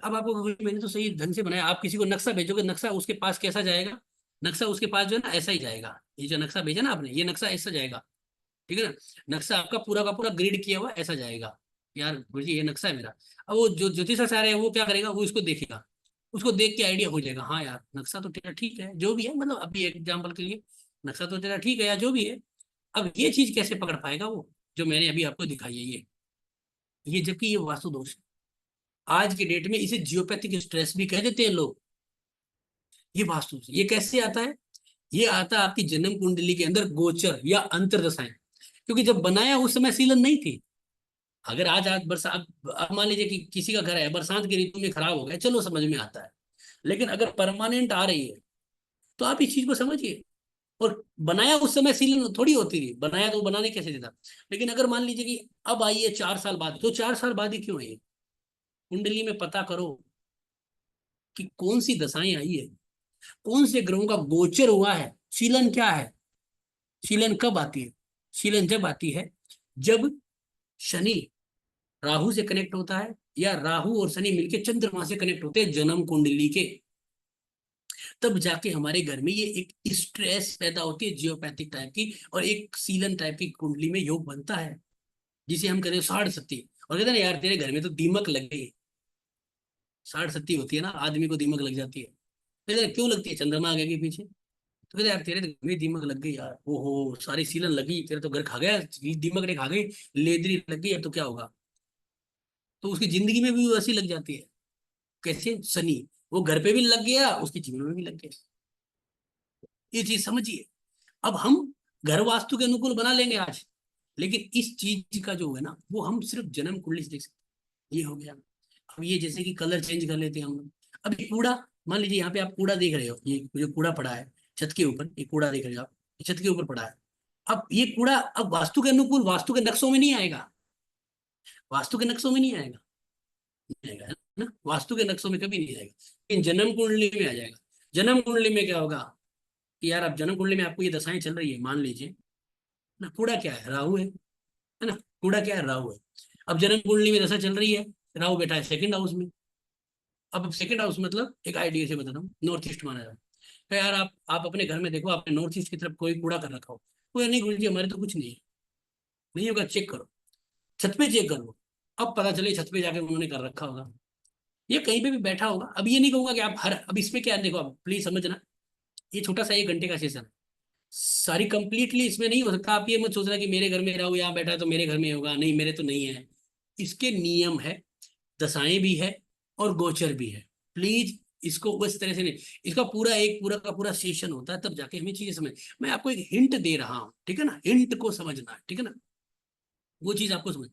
अब आपको कहोगे, मैंने तो सही ढंग से बनाया, आप किसी को नक्शा भेजोगे, नक्शा उसके पास कैसा जाएगा, नक्शा उसके पास जो है ना ऐसा ही जाएगा, ये जो नक्शा भेजा ना आपने, ये नक्शा ऐसा जाएगा, ठीक है ना, नक्शा आपका पूरा का पूरा ग्रिड किया हुआ ऐसा जाएगा, यार गुरुजी ये नक्शा है मेरा। अब वो जो ज्योतिषाचार्य है वो क्या करेगा, वो इसको देखेगा, उसको देख के आइडिया हो जाएगा, हाँ यार नक्शा तो तेरा ठीक है जो भी है, मतलब अभी एग्जाम्पल के लिए नक्शा तो तेरा ठीक है यार जो भी है। अब ये चीज कैसे पकड़ पाएगा वो, जो मैंने अभी आपको दिखाई है ये जबकि ये वास्तु दोष है। आज के डेट में इसे जियोपैथिक स्ट्रेस भी कह देते हैं लोग। ये वास्तु से ये कैसे आता है, ये आता है आपकी जन्म कुंडली के अंदर गोचर या अंतर्दशाएं, क्योंकि जब बनाया उस समय सीलन नहीं थी। अगर आज बरसात, अब मान लीजिए कि किसी का घर है बरसात की ऋतु में खराब हो गया, चलो समझ में आता है, लेकिन अगर परमानेंट आ रही है तो आप इस चीज को समझिए। और बनाया उस समय सीलन थोड़ी होती थी, बनाया तो बनाने कैसे देता। लेकिन अगर मान लीजिए कि अब आई है 4 साल बाद, तो 4 साल बाद ही क्यों आई है, कुंडली में पता करो कि कौन सी दशाएं आई है, कौन से ग्रहों का गोचर हुआ है। शीलन क्या है, शीलन कब आती है, शीलन जब आती है जब शनि राहु से कनेक्ट होता है, या राहु और शनि मिलकर चंद्रमा से कनेक्ट होते हैं जन्म कुंडली के, तब जाके हमारे घर में ये एक स्ट्रेस पैदा होती है जियोपैथिक टाइप की, और एक सीलन टाइप की कुंडली में योग बनता है, जिसे हम कहते हैं साढ़ सती। और कहते हैं ना यार तेरे घर में तो दीमक लग गई, साढ़ सती होती है ना, आदमी को दीमक लग जाती है, कहते हैं क्यों लगती है, चंद्रमा आ गया के पीछे, तो कहते हैं यार तेरे तो घर में दीमक लग गई यार, ओहो सारी सीलन लगी, तेरे तो घर खा गया, दीमक ने खा गई, लेदरी लग गई, अब तो क्या होगा। तो उसकी जिंदगी में भी वैसी लग जाती है। कैसे, शनि वो घर पे भी लग गया, उसकी जीवन में भी लग गया, ये चीज समझिए। अब हम घर वास्तु के अनुकूल बना लेंगे आज, लेकिन इस चीज का जो है ना वो हम सिर्फ जन्म कुंडली से देख सकते हैं। ये हो गया। अब ये जैसे कि कलर चेंज कर लेते हैं हम लोग। अब ये कूड़ा, मान लीजिए यहाँ पे आप कूड़ा देख रहे हो, ये जो कूड़ा पड़ा है छत के ऊपर, ये कूड़ा देख रहे हो आप, ये छत के ऊपर पड़ा है। अब ये कूड़ा अब वास्तु के अनुकूल, वास्तु के नक्शों में नहीं आएगा, वास्तु के नक्शों में नहीं आएगा, नहीं आएगा, है ना, वास्तु के नक्शों में कभी नहीं आएगा, लेकिन जन्म कुंडली में आ जाएगा। जन्म कुंडली में क्या होगा कि यार अब जन्म कुंडली में आपको ये दशाएं चल रही है, मान लीजिए ना, कूड़ा क्या है, राहु है ना, कूड़ा क्या है, राहु है। अब जन्म कुंडली में दशा चल रही है, राहु बैठा है सेकंड हाउस में। अब सेकंड हाउस मतलब एक आइडिया से बता रहा हूँ, नॉर्थ ईस्ट माना जाता है। तो यार आप अपने घर में देखो, आपने नॉर्थ ईस्ट की तरफ कोई कूड़ा कर रखा हो, कोई नहीं गुरु जी हमारे तो कुछ नहीं है, नहीं होगा, चेक करो, छत पे चेक करो, अब पता चले छत पे जाके उन्होंने कर रखा होगा, ये कहीं पे भी बैठा होगा। अब ये नहीं कहूंगा कि आप हर, अब इसमें क्या है, देखो आप प्लीज समझना, ये छोटा सा 1 घंटे का सेशन है, सारी कंप्लीटली इसमें नहीं हो सकता। आप ये मत सोचना कि मेरे घर में रहूं यहाँ बैठा है तो मेरे घर में होगा, नहीं मेरे तो नहीं है, इसके नियम है, दशाएं भी है और गोचर भी है। प्लीज इसको बस तरह से नहीं, इसका पूरा एक पूरा का पूरा सेशन होता है, तब जाके हमें चीजें समझ। मैं आपको एक हिंट दे रहा हूँ, ठीक है ना, हिंट को समझना है, ठीक है ना, वो चीज आपको समझ।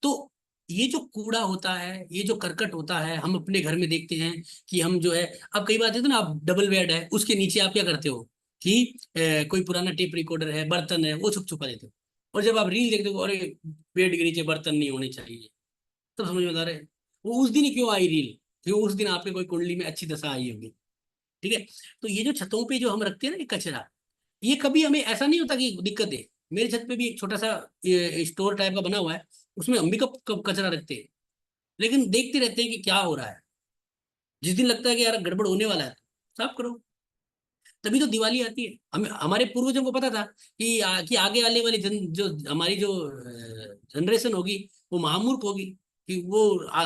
तो ये जो कूड़ा होता है, ये जो करकट होता है, हम अपने घर में देखते हैं कि हम जो है, अब कई बार देखते हैं ना, आप डबल बेड है, उसके नीचे आप क्या करते हो कि कोई पुराना टेप रिकॉर्डर है, बर्तन है, वो छुप छुपा देते हो। और जब आप रील देखते हो, अरे बेड के नीचे बर्तन नहीं होने चाहिए, तब समझ में आ रहा है वो उस दिन ही क्यों आई रील, क्यों उस दिन आपके कोई कुंडली में अच्छी दशा आई होगी। ठीक है। तो ये जो छतों पे जो हम रखते हैं ना ये कचरा, ये कभी हमें ऐसा नहीं होता कि दिक्कत है। मेरे छत पे भी एक छोटा सा स्टोर टाइप का बना हुआ है, उसमें हम भी कब कचरा रखते हैं, लेकिन देखते रहते हैं कि क्या हो रहा है। जिस दिन लगता है कि यार गड़बड़ होने वाला है, तो साफ करो। तभी तो दिवाली आती है। हमें हमारे पूर्वजों को पता था कि आगे आने वाली जो हमारी जो जनरेशन होगी, वो महामूर्ख होगी, कि वो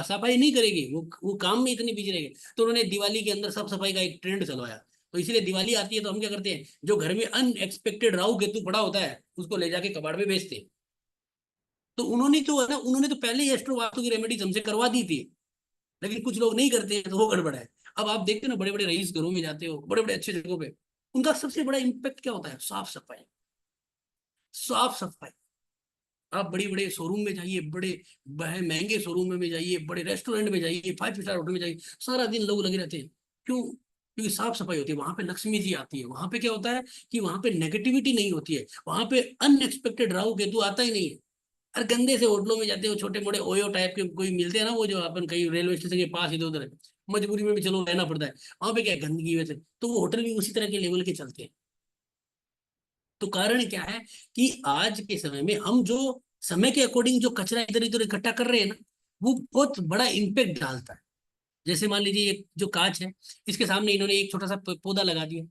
सफाई नहीं करेगी, वो काम में इतनी बिजी रहेगी। तो उन्होंने दिवाली के अंदर सब सफाई का एक ट्रेंड चलवाया। तो इसीलिए दिवाली आती है तो हम क्या करते हैं, जो घर में अनएक्सपेक्टेड राहु केतु पड़ा होता है, उसको ले जाके कबाड़ में बेचते हैं। तो उन्होंने जो है ना, उन्होंने तो पहले ही एस्ट्रो वास्तु की रेमेडीज हमसे करवा दी थी, लेकिन कुछ लोग नहीं करते हैं, तो वो गड़बड़ है। अब आप देखते हो ना, बड़े बड़े रईस घरों में जाते हो, बड़े बड़े अच्छे जगहों पे, उनका सबसे बड़ा इम्पैक्ट क्या होता है? साफ सफाई। साफ सफाई। आप बड़ी बड़े शोरूम में जाइए, बड़े महंगे शोरूम में जाइए, बड़े रेस्टोरेंट में जाइए, 5 स्टार होटल में जाइए, सारा दिन लोग लगे रहते हैं। क्यों? क्योंकि साफ सफाई होती है, वहां पे लक्ष्मी जी आती है। वहां पे क्या होता है कि वहां पे नेगेटिविटी नहीं होती है, वहां पे अनएक्सपेक्टेड राहु केतु आता ही नहीं है। और गंदे से होटलों में जाते हो, छोटे मोटे ओयो टाइप के कोई मिलते हैं ना, वो जो अपन कहीं रेलवे स्टेशन के पास इधर उधर है, मजबूरी में भी चलो रहना पड़ता है, वहां पे क्या है, गंदगी वैसे, तो वो होटल भी उसी तरह के लेवल के चलते हैं। तो कारण क्या है कि आज के समय में हम जो समय के अकॉर्डिंग जो कचरा इधर इधर इकट्ठा कर रहे हैं ना, वो बहुत बड़ा इम्पेक्ट डालता है। जैसे मान लीजिए एक जो कांच है, इसके सामने इन्होंने एक छोटा सा पौधा लगा दिया,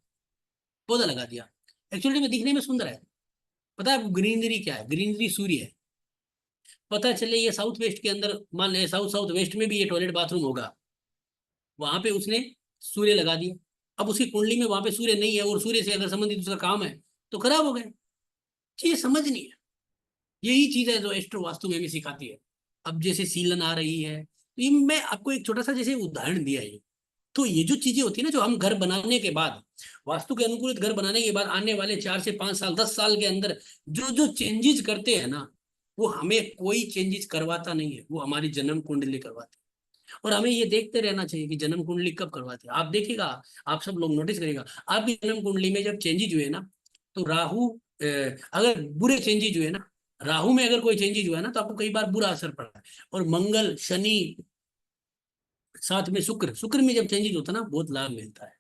पौधा लगा दिया, एक्चुअली में दिखने में सुंदर है। पता है आपको ग्रीनरी क्या है? ग्रीनरी सूर्य है। पता चले ये साउथ वेस्ट के अंदर, मान ले साउथ साउथ वेस्ट में भी ये टॉयलेट बाथरूम होगा, वहां पे उसने सूर्य लगा दिया। अब उसकी कुंडली में वहां पे सूर्य नहीं है, और सूर्य से अगर संबंधित उसका काम है, तो खराब हो गया। चीज समझनी है। यही चीज है जो एस्ट्रो वास्तु में भी सिखाती है। अब जैसे सीलन आ रही है, तो ये मैं आपको एक छोटा सा जैसे उदाहरण दिया है। तो ये जो चीजें होती है ना, जो हम घर बनाने के बाद, वास्तु के अनुकूलित घर बनाने के बाद आने वाले 4 से 5 साल 10 साल के अंदर जो जो चेंजेस करते हैं ना, वो हमें कोई चेंजेस करवाता नहीं है, वो हमारी जन्म कुंडली करवाती है। और हमें ये देखते रहना चाहिए कि जन्म कुंडली कब करवाती है। आप देखिएगा, आप सब लोग नोटिस करिएगा, आपकी जन्म कुंडली में जब चेंजेस हुए ना, तो राहु अगर बुरे चेंजेस हुए ना, राहु में अगर कोई चेंजेस हुआ है ना, तो आपको कई बार बुरा असर पड़ा है। और मंगल शनि साथ में शुक्र, शुक्र में जब चेंजेस होता है ना, बहुत लाभ मिलता है।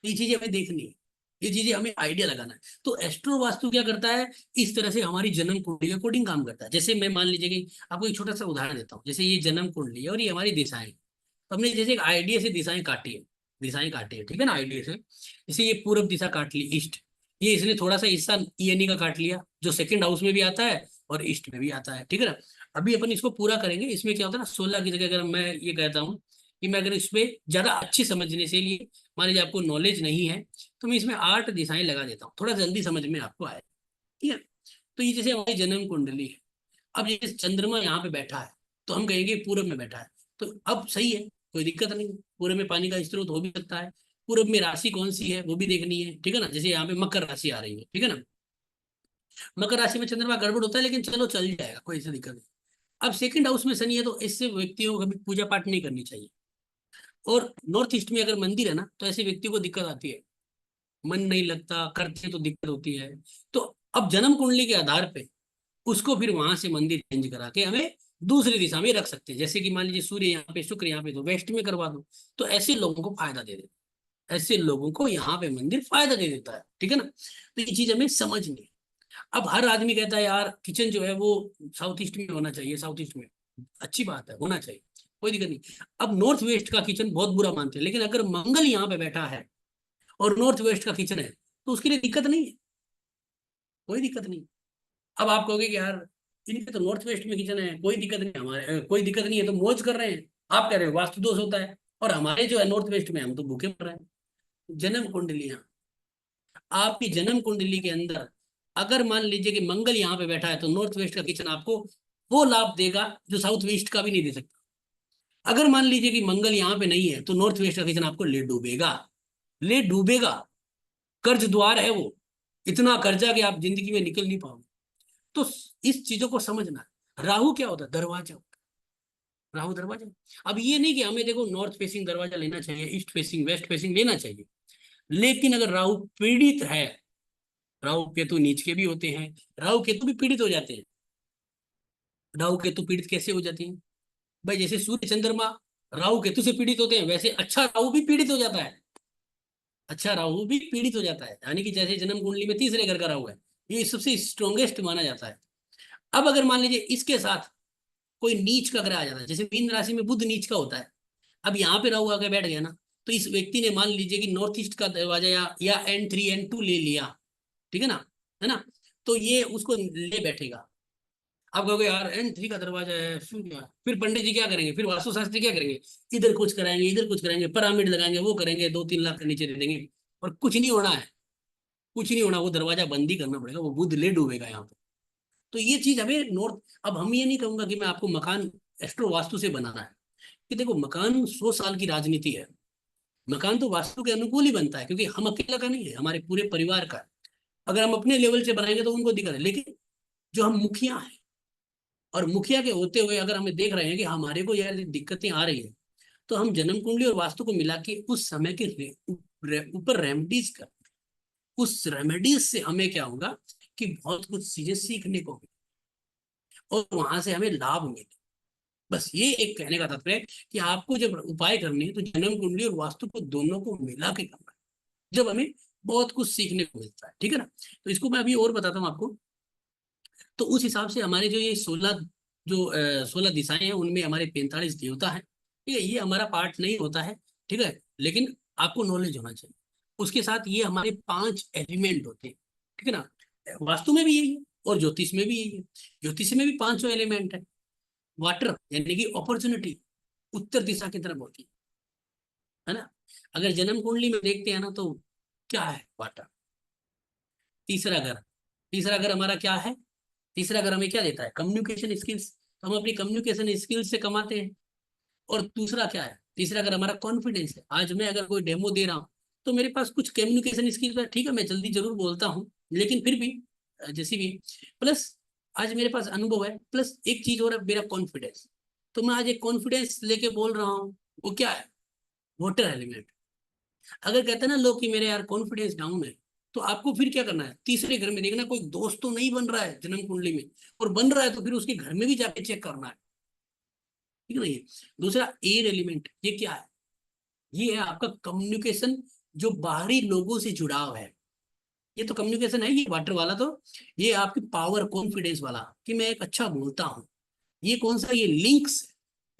ये चीजें हमें देखनी है, ये चीजें हमें आइडिया लगाना है। तो एस्ट्रो वास्तु क्या करता है, इस तरह से हमारी जन्म कुंडली के अकॉर्डिंग काम करता है। जैसे मैं मान लीजिए कि आपको एक छोटा सा उदाहरण देता हूँ, जैसे ये जन्म कुंडली है और ये हमारी दिशाएं, तो हमने जैसे एक आइडिया से दिशाएं काटी है, दिशाएं काटी है, ठीक है ना, आइडिया से। जैसे ये पूर्व दिशा काट ली, ईस्ट, ये इसने थोड़ा सा हिस्सा ईएनई का काट लिया, जो सेकंड हाउस में भी आता है और ईस्ट में भी आता है, ठीक है ना। अभी अपन इसको पूरा करेंगे। इसमें क्या होता है ना, 16 की जगह अगर मैं ये कहता हूँ कि मैं अगर इसमें ज्यादा अच्छी समझने से लिए, मान लीजिए आपको नॉलेज नहीं है, तो मैं इसमें 8 दिशाएं लगा देता हूँ, थोड़ा जल्दी समझ में आपको आए, ठीक है। तो ये जैसे हमारी जन्म कुंडली है। अब जैसे चंद्रमा यहाँ पे बैठा है, तो हम कहेंगे पूरब में बैठा है, तो अब सही है, कोई दिक्कत नहीं। पूरब में पानी का स्रोत हो भी सकता है। पूरब में राशि कौन सी है वो भी देखनी है, ठीक है ना। जैसे यहाँ पे मकर राशि आ रही है, ठीक है ना, मकर राशि में चंद्रमा गड़बड़ होता है, लेकिन चलो चल जाएगा, कोई ऐसी दिक्कत नहीं। अब सेकंड हाउस में शनि है, तो इससे व्यक्तियों को कभी पूजा पाठ नहीं करनी चाहिए। और नॉर्थ ईस्ट में अगर मंदिर है ना, तो ऐसे व्यक्ति को दिक्कत आती है, मन नहीं लगता, करते तो दिक्कत होती है। तो अब जन्म कुंडली के आधार पे उसको फिर वहां से मंदिर चेंज करा के हमें दूसरी दिशा में रख सकते हैं। जैसे कि मान लीजिए सूर्य यहाँ पे, शुक्र यहाँ पे, तो वेस्ट में करवा दो, तो ऐसे लोगों को फायदा दे देता है। ऐसे लोगों को यहाँ पे मंदिर फायदा दे देता है, ठीक है ना। तो ये चीज हमें समझनी है। अब हर आदमी कहता है यार किचन जो है वो साउथ ईस्ट में होना चाहिए, साउथ ईस्ट में, अच्छी बात है, होना चाहिए, कोई दिक्कत नहीं। अब नॉर्थ वेस्ट का किचन बहुत बुरा मानते हैं, लेकिन अगर मंगल यहाँ पे बैठा है और नॉर्थ वेस्ट का किचन है, तो उसके लिए दिक्कत नहीं है, कोई दिक्कत नहीं। अब आप कहोगे कि यार इनके तो नॉर्थ वेस्ट में किचन है, कोई दिक्कत नहीं, हमारे कोई दिक्कत नहीं है, तो मौज कर रहे हैं। आप कह रहे हो वास्तु दोष होता है, और हमारे जो है नॉर्थ वेस्ट में, हम तो भूखे मर रहे हैं। जन्म कुंडलियां, आपकी जन्म कुंडली के अंदर अगर मान लीजिए कि मंगल यहाँ पे बैठा है, तो नॉर्थ वेस्ट का किचन आपको वो लाभ देगा जो साउथ वेस्ट का भी नहीं दे सकता। अगर मान लीजिए कि मंगल यहाँ पे नहीं है तो नॉर्थ वेस्ट का किचन आपको ले डूबेगा, ले डूबेगा। कर्ज द्वार है वो, इतना कर्जा कि आप जिंदगी में निकल नहीं पाओगे। तो इस चीजों को समझना है। राहु क्या होता है? दरवाजा होता है। राहु दरवाजा। अब ये नहीं कि हमें देखो नॉर्थ फेसिंग दरवाजा लेना चाहिए, ईस्ट फेसिंग, वेस्ट फेसिंग लेना चाहिए, लेकिन अगर राहु पीड़ित है, राहु केतु नीच के भी होते हैं, राहु केतु भी पीड़ित हो जाते हैं। राहु केतु पीड़ित कैसे हो जाते हैं भाई? जैसे सूर्य चंद्रमा राहु केतु से पीड़ित होते हैं, वैसे अच्छा राहु भी पीड़ित हो जाता है। अच्छा राहु भी पीड़ित हो जाता है, यानी कि जैसे जन्म कुंडली में तीसरे घर का राहु है, ये सबसे स्ट्रॉन्गेस्ट माना जाता है। अब अगर मान लीजिए इसके साथ कोई नीच का ग्रह आ जाता है, जैसे मीन राशि में बुध नीच का होता है, अब यहाँ पे राहु आके बैठ गया ना, तो इस व्यक्ति ने मान लीजिए कि नॉर्थ ईस्ट का दरवाजा या N3 N2 ले लिया, ठीक है ना, है ना, तो ये उसको ले बैठेगा। आप कहोगे यार N3 का दरवाजा है, फिर पंडित जी क्या करेंगे, फिर वास्तुशास्त्री क्या करेंगे, इधर कुछ कराएंगे, इधर कुछ कराएंगे, पिरामिड लगाएंगे, वो करेंगे, 2-3 लाख का नीचे दे देंगे, और कुछ नहीं होना है, कुछ नहीं होना, वो दरवाजा बंद ही करना पड़ेगा, वो बुध ले डूबेगा यहाँ पे। तो ये चीज हमें नोट, अब हम ये नहीं कहूंगा कि मैं आपको मकान एस्ट्रो वास्तु से बनाना है, कि देखो मकान 100 साल की राजनीति है। मकान तो वास्तु के अनुकूल ही बनता है, क्योंकि हम अकेला का नहीं है, हमारे पूरे परिवार का है। अगर हम अपने लेवल से बनाएंगे तो उनको दिक्कत है, लेकिन जो हम मुखिया हैं, और मुखिया के होते हुए अगर हमें देख रहे हैं कि हमारे को यार दिक्कतें आ रही है, तो हम जन्म कुंडली और वास्तु को मिला के उस समय के ऊपर रेमेडीज कर, उस रेमेडीज से हमें क्या होगा कि बहुत कुछ चीजें सीखने को मिले और वहां से हमें लाभ मिले। बस ये एक कहने का तात्पर्य है कि आपको जब उपाय करनी है तो जन्म कुंडली और वास्तु को दोनों को मिला के करना है, जब हमें बहुत कुछ सीखने को मिलता है, ठीक है ना। तो इसको मैं अभी और बताता हूँ आपको। तो उस हिसाब से हमारे जो ये 16 दिशाएं हैं, उनमें हमारे 45 देवता हैं, ठीक है। ये हमारा पार्ट नहीं होता है, ठीक है, लेकिन आपको नॉलेज होना चाहिए। उसके साथ ये हमारे 5 एलिमेंट होते हैं, ठीक है ना। वास्तु में भी यही है और ज्योतिष में भी यही है। ज्योतिष में भी 5 एलिमेंट है। वाटर यानी कि अपॉर्चुनिटी उत्तर दिशा की तरफ होती है ना। अगर जन्म कुंडली में देखते हैं ना, तो क्या है वाटर? तीसरा घर। तीसरा घर हमारा क्या है? तीसरा घर हमें क्या देता है? Communication skills. तो हम अपनी कम्युनिकेशन स्किल्स से कमाते हैं। और दूसरा क्या है? तीसरा घर हमारा कॉन्फिडेंस है। आज मैं अगर कोई डेमो दे रहा हूँ तो मेरे पास कुछ कम्युनिकेशन स्किल्स है, ठीक है, मैं जल्दी जरूर बोलता हूँ, लेकिन फिर भी जैसी भी, प्लस आज मेरे पास अनुभव है, प्लस एक चीज और है, मेरा कॉन्फिडेंस। तो मैं आज एक कॉन्फिडेंस लेके बोल रहा हूँ, वो क्या है? Water element. अगर कहते हैं ना लोग कि मेरे यार कॉन्फिडेंस डाउन है, तो आपको फिर क्या करना है? तीसरे घर में देखना कोई दोस्त तो नहीं बन रहा है जन्म कुंडली में, और बन रहा है तो फिर उसके घर में भी जाके चेक करना है, ठीक है ना। ये दूसरा एयर एलिमेंट, ये क्या है? ये है आपका कम्युनिकेशन, जो बाहरी लोगों से जुड़ाव है। ये तो कम्युनिकेशन है ये वाटर वाला। तो ये आपकी पावर, कॉन्फिडेंस वाला, कि मैं एक अच्छा बोलता हूँ। ये कौन सा? ये लिंक्स,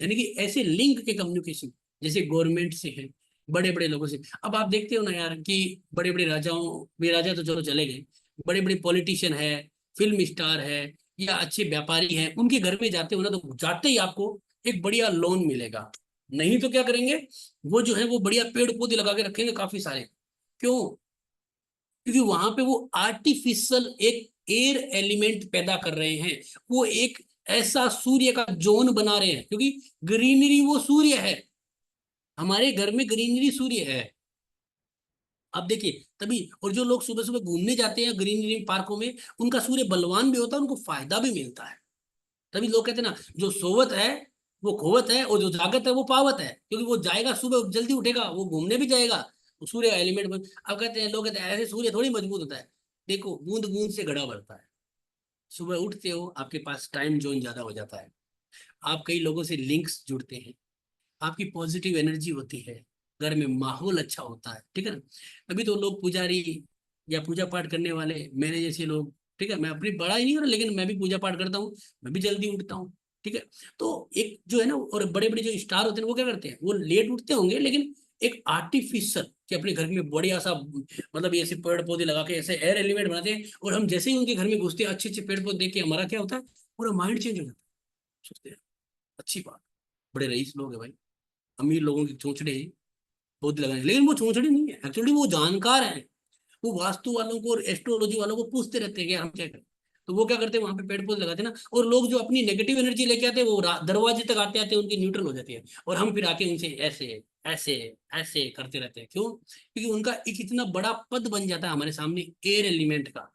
यानी कि ऐसे लिंक के कम्युनिकेशन, जैसे गवर्नमेंट से है, बड़े बड़े लोगों से। अब आप देखते हो ना यार कि बड़े बड़े राजाओं, वे राजा तो चलो चले गए, बड़े बड़े पॉलिटिशियन है, फिल्म स्टार है, या अच्छे व्यापारी हैं, उनके घर में जाते हो ना, तो जाते ही आपको एक बढ़िया लोन मिलेगा। नहीं तो क्या करेंगे, वो जो है वो बढ़िया पेड़ पौधे लगा के रखेंगे काफी सारे। क्यों? क्योंकि वहां पे वो आर्टिफिशियल एक एयर एलिमेंट पैदा कर रहे हैं। वो एक ऐसा सूर्य का जोन बना रहे हैं, क्योंकि ग्रीनरी वो सूर्य है। हमारे घर में ग्रीनरी सूर्य है। आप देखिए तभी, और जो लोग सुबह सुबह घूमने जाते हैं ग्रीनरी पार्कों में, उनका सूर्य बलवान भी होता है, उनको फायदा भी मिलता है। तभी लोग कहते हैं ना, जो सोवत है वो खोवत है, और जो जागत है वो पावत है, क्योंकि वो जाएगा सुबह जल्दी उठेगा, वो घूमने भी जाएगा, तो सूर्य एलिमेंट बन। अब कहते हैं, लोग कहते हैं ऐसे सूर्य थोड़ी मजबूत होता है। देखो बूंद बूंद से घड़ा भरता है। सुबह उठते हो, आपके पास टाइम जोन ज्यादा हो जाता है, आप कई लोगों से लिंक्स जुड़ते हैं, आपकी पॉजिटिव एनर्जी होती है, घर में माहौल अच्छा होता है, ठीक है ना। अभी तो लोग पुजारी या पूजा पाठ करने वाले मेरे जैसे लोग, ठीक है, मैं अपनी बड़ा ही नहीं हो रहा, लेकिन मैं भी पूजा पाठ करता हूँ, मैं भी जल्दी उठता हूँ, ठीक है। तो एक जो है ना, और बड़े बड़े जो स्टार होते हैं वो क्या करते हैं, वो लेट उठते होंगे, लेकिन एक आर्टिफिशियल कि अपने घर में बढ़िया सा, मतलब ऐसे पेड़ पौधे लगा के ऐसे एयर एलिमेंट बनाते हैं, और हम जैसे ही उनके घर में घुसते हैं, अच्छे अच्छे पेड़ पौधे देख के हमारा क्या होता है, पूरा माइंड चेंज हो जाता है। सोचते हैं अच्छी बात, बड़े रईस लोग हैं भाई, अमीर लोगों की चोंचड़े पौधे लगाने, लेकिन वो चोंचड़े नहीं है, एक्चुअली वो जानकार हैं। वो वास्तु वालों को और एस्ट्रोलॉजी वालों को पूछते रहते हैं कि हम क्या करें। तो वो क्या करते हैं, वहां पे पेड़ पौधे लगाते हैं ना, और लोग जो अपनी नेगेटिव एनर्जी लेके आते हैं वो दरवाजे तक आते आते उनकी न्यूट्रल हो जाती है, और हम फिर आके उनसे ऐसे ऐसे ऐसे करते रहते हैं। क्यों? क्योंकि उनका एक इतना बड़ा पद बन जाता है हमारे सामने एयर एलिमेंट का।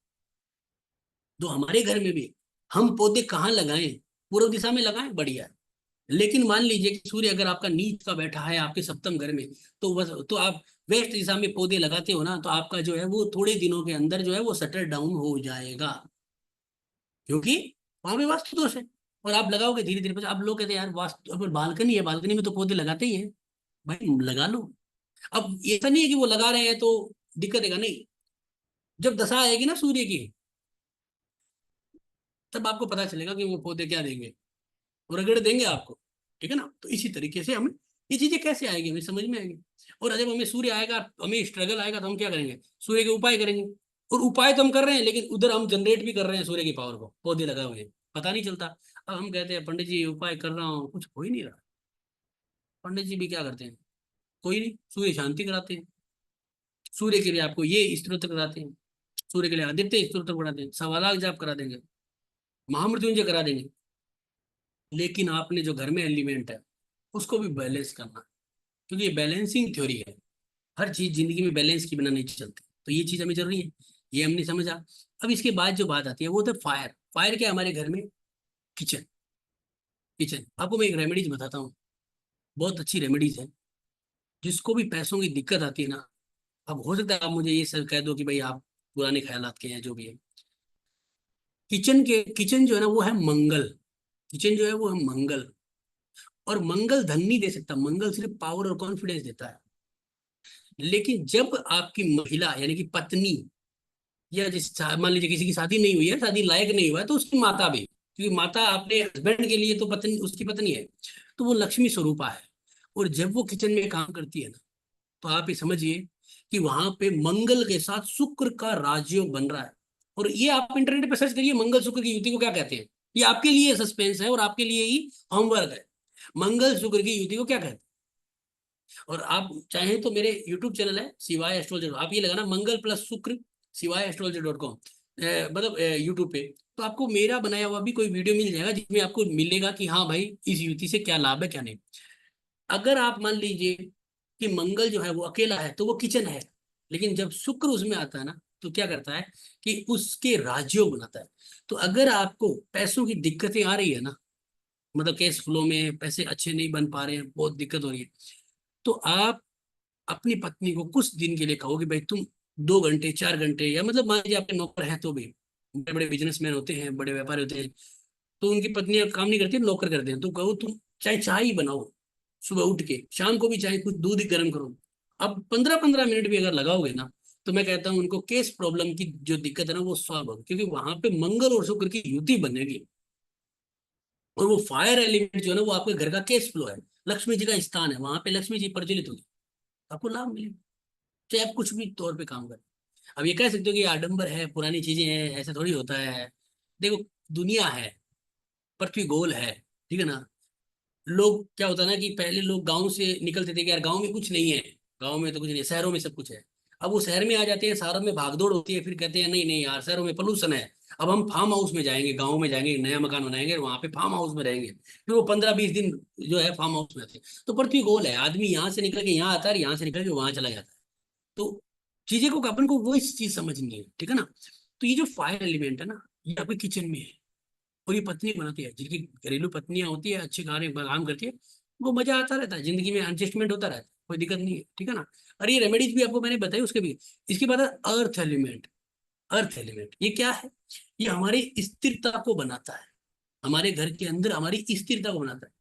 तो हमारे घर में भी हम पौधे कहाँ लगाएं? पूर्व दिशा में लगाएं, बढ़िया है। लेकिन मान लीजिए कि सूर्य अगर आपका नीच का बैठा है आपके सप्तम घर में, तो बस तो आप वेस्ट दिशा में पौधे लगाते हो ना, तो आपका जो है वो थोड़े दिनों के अंदर जो है वो शटर डाउन हो जाएगा, क्योंकि वहां पे वास्तु दोष है। और आप लगाओगे धीरे धीरे, अब लोग कहते हैं यार वास्तु, अब बालकनी है, बालकनी में तो पौधे लगाते ही हैं। भाई लगा लो। अब ऐसा नहीं है कि वो लगा रहे हैं तो दिक्कत है, नहीं। जब दशा आएगी ना सूर्य की, तब आपको पता चलेगा कि वो पौधे क्या देंगे, और रगड़ देंगे आपको। ठीक है ना? तो इसी तरीके से हमें ये चीजें कैसे आएगी, हमें समझ में आएगी। और जब हमें सूर्य आएगा, हमें स्ट्रगल आएगा, तो हम क्या करेंगे? सूर्य के उपाय करेंगे। और उपाय तो हम कर रहे हैं, लेकिन उधर हम जनरेट भी कर रहे हैं सूर्य की पावर को, पौधे लगाए हुए हैं, पता नहीं चलता। अब हम कहते हैं पंडित जी उपाय कर रहा हूँ, कुछ हो ही नहीं रहा। पंडित जी भी क्या करते हैं? कोई नहीं, सूर्य शांति कराते हैं। सूर्य के लिए आपको ये स्तोत्र कराते हैं, सूर्य के लिए आदित्य स्तोत्र कराते हैं, 1.25 लाख जाप करा देंगे, महामृत्युंजय करा देंगे। लेकिन आपने जो घर में एलिमेंट है उसको भी बैलेंस करना है, क्योंकि ये बैलेंसिंग थ्योरी है। हर चीज जिंदगी में बैलेंस की बिना नहीं चलती, तो ये चीज हमें जरूरी है। ये हमने समझा। अब इसके बाद जो बात आती है वो तो फायर। फायर क्या हमारे घर में? किचन। किचन आपको मैं एक रेमेडीज बताता हूँ, बहुत अच्छी रेमेडीज है। जिसको भी पैसों की दिक्कत आती है ना, अब हो सकता है आप मुझे ये सब कह दो कि भाई आप पुराने ख्यालात के हैं, जो भी है। किचन जो है ना वो है मंगल। किचन जो है वो है मंगल। और मंगल धन नहीं दे सकता, मंगल सिर्फ पावर और कॉन्फिडेंस देता है। लेकिन जब आपकी महिला यानी कि पत्नी, या जिस मान लीजिए किसी की शादी नहीं हुई है, शादी लायक नहीं हुआ है, तो उसकी माता भी, क्योंकि माता अपने हस्बैंड के लिए तो पत्नी, उसकी पत्नी है, तो वो लक्ष्मी स्वरूपा है। और जब वो किचन में काम करती है ना, तो आप ये समझिए कि वहां पे मंगल के साथ शुक्र का राजयोग बन रहा है। और ये आप इंटरनेट पे सर्च करिए मंगल शुक्र की युति को क्या कहते हैं। ये आपके लिए सस्पेंस है और आपके लिए ही होमवर्क है। मंगल शुक्र की युति को क्या कहते हैं? और आप चाहें तो मेरे यूट्यूब चैनल है शिवाय एस्ट्रोलॉजर, आप ये लगाना मंगल प्लस शुक्र शिवाय एस्ट्रोलॉजर.com, मतलब यूट्यूब पे। तो आपको मेरा बनाया हुआ भी कोई वीडियो मिल जाएगा, जिसमें आपको मिलेगा कि हाँ भाई इस युति से क्या लाभ है क्या नहीं। अगर आप मान लीजिए कि मंगल जो है वो अकेला है तो वो किचन है, लेकिन जब शुक्र उसमें आता है ना, तो क्या करता है कि उसके राज्यों बनाता है। तो अगर आपको पैसों की दिक्कतें आ रही है ना, मतलब कैश फ्लो में पैसे अच्छे नहीं बन पा रहे हैं, बहुत दिक्कत हो रही है, तो आप अपनी पत्नी को कुछ दिन के लिए कहो कि भाई तुम 2 घंटे 4 घंटे, या मतलब मान लीजिए आपके नौकर हैं तो भी, बड़े बड़े बिजनेसमैन होते हैं, बड़े व्यापारी होते हैं, तो उनकी पत्नी काम नहीं करती, नौकर करते हैं, तो कहो तुम चाहे चाय ही बनाओ सुबह उठ के, शाम को भी चाहे कुछ दूध ही गर्म करो। अब 15-15 मिनट भी अगर लगाओगे ना, तो मैं कहता हूँ उनको केस प्रॉब्लम की जो दिक्कत है ना वो सॉल्व होगी, क्योंकि वहां पे मंगल और शुक्र की युति बनेगी। और वो फायर एलिमेंट जो है ना वो आपके घर का केस फ्लो है, लक्ष्मी जी का स्थान है, वहां पे लक्ष्मी जी प्रज्वलित होगी, आपको लाभ मिलेगा, चाहे आप कुछ भी तौर पे काम करें। अब ये कह सकते हो कि ये आडंबर है, पुरानी चीजें हैं, ऐसा थोड़ी होता है। देखो, दुनिया है, पृथ्वी गोल है, ठीक है ना? लोग क्या होता है ना कि पहले लोग गांव से निकलते थे कि यार गांव में कुछ नहीं है, गांव में तो कुछ नहीं है, शहरों में सब कुछ है। अब वो शहर में आ जाते हैं, शहरों में भागदौड़ होती है, फिर कहते हैं नहीं नहीं यार शहरों में पोल्यूशन है, अब हम फार्म हाउस में जाएंगे, गाँव में जाएंगे, एक नया मकान बनाएंगे, वहां पे फार्म हाउस में रहेंगे, फिर वो 15-20 दिन जो है फार्म हाउस में रहते हैं। तो पृथ्वी गोल है, आदमी यहाँ से निकल के यहाँ आता है, यहाँ से निकल के वहां चला जाता है। तो चीजें को अपन को वो इस चीज समझनी है, ठीक है ना? तो ये जो फायर एलिमेंट है ना, ये आपके किचन में है, और ये पत्नी बनाती है, जिनकी घरेलू पत्नियां होती है, अच्छे कार्य काम करती है, वो मजा आता रहता है, जिंदगी में एडजस्टमेंट होता रहता है, कोई दिक्कत नहीं है, ठीक है ना? और ये रेमेडीज भी आपको मैंने बताई उसके भी। इसके बाद अर्थ एलिमेंट। अर्थ एलिमेंट ये क्या है? ये हमारी स्थिरता को बनाता है, हमारे घर के अंदर हमारी स्थिरता को बनाता है।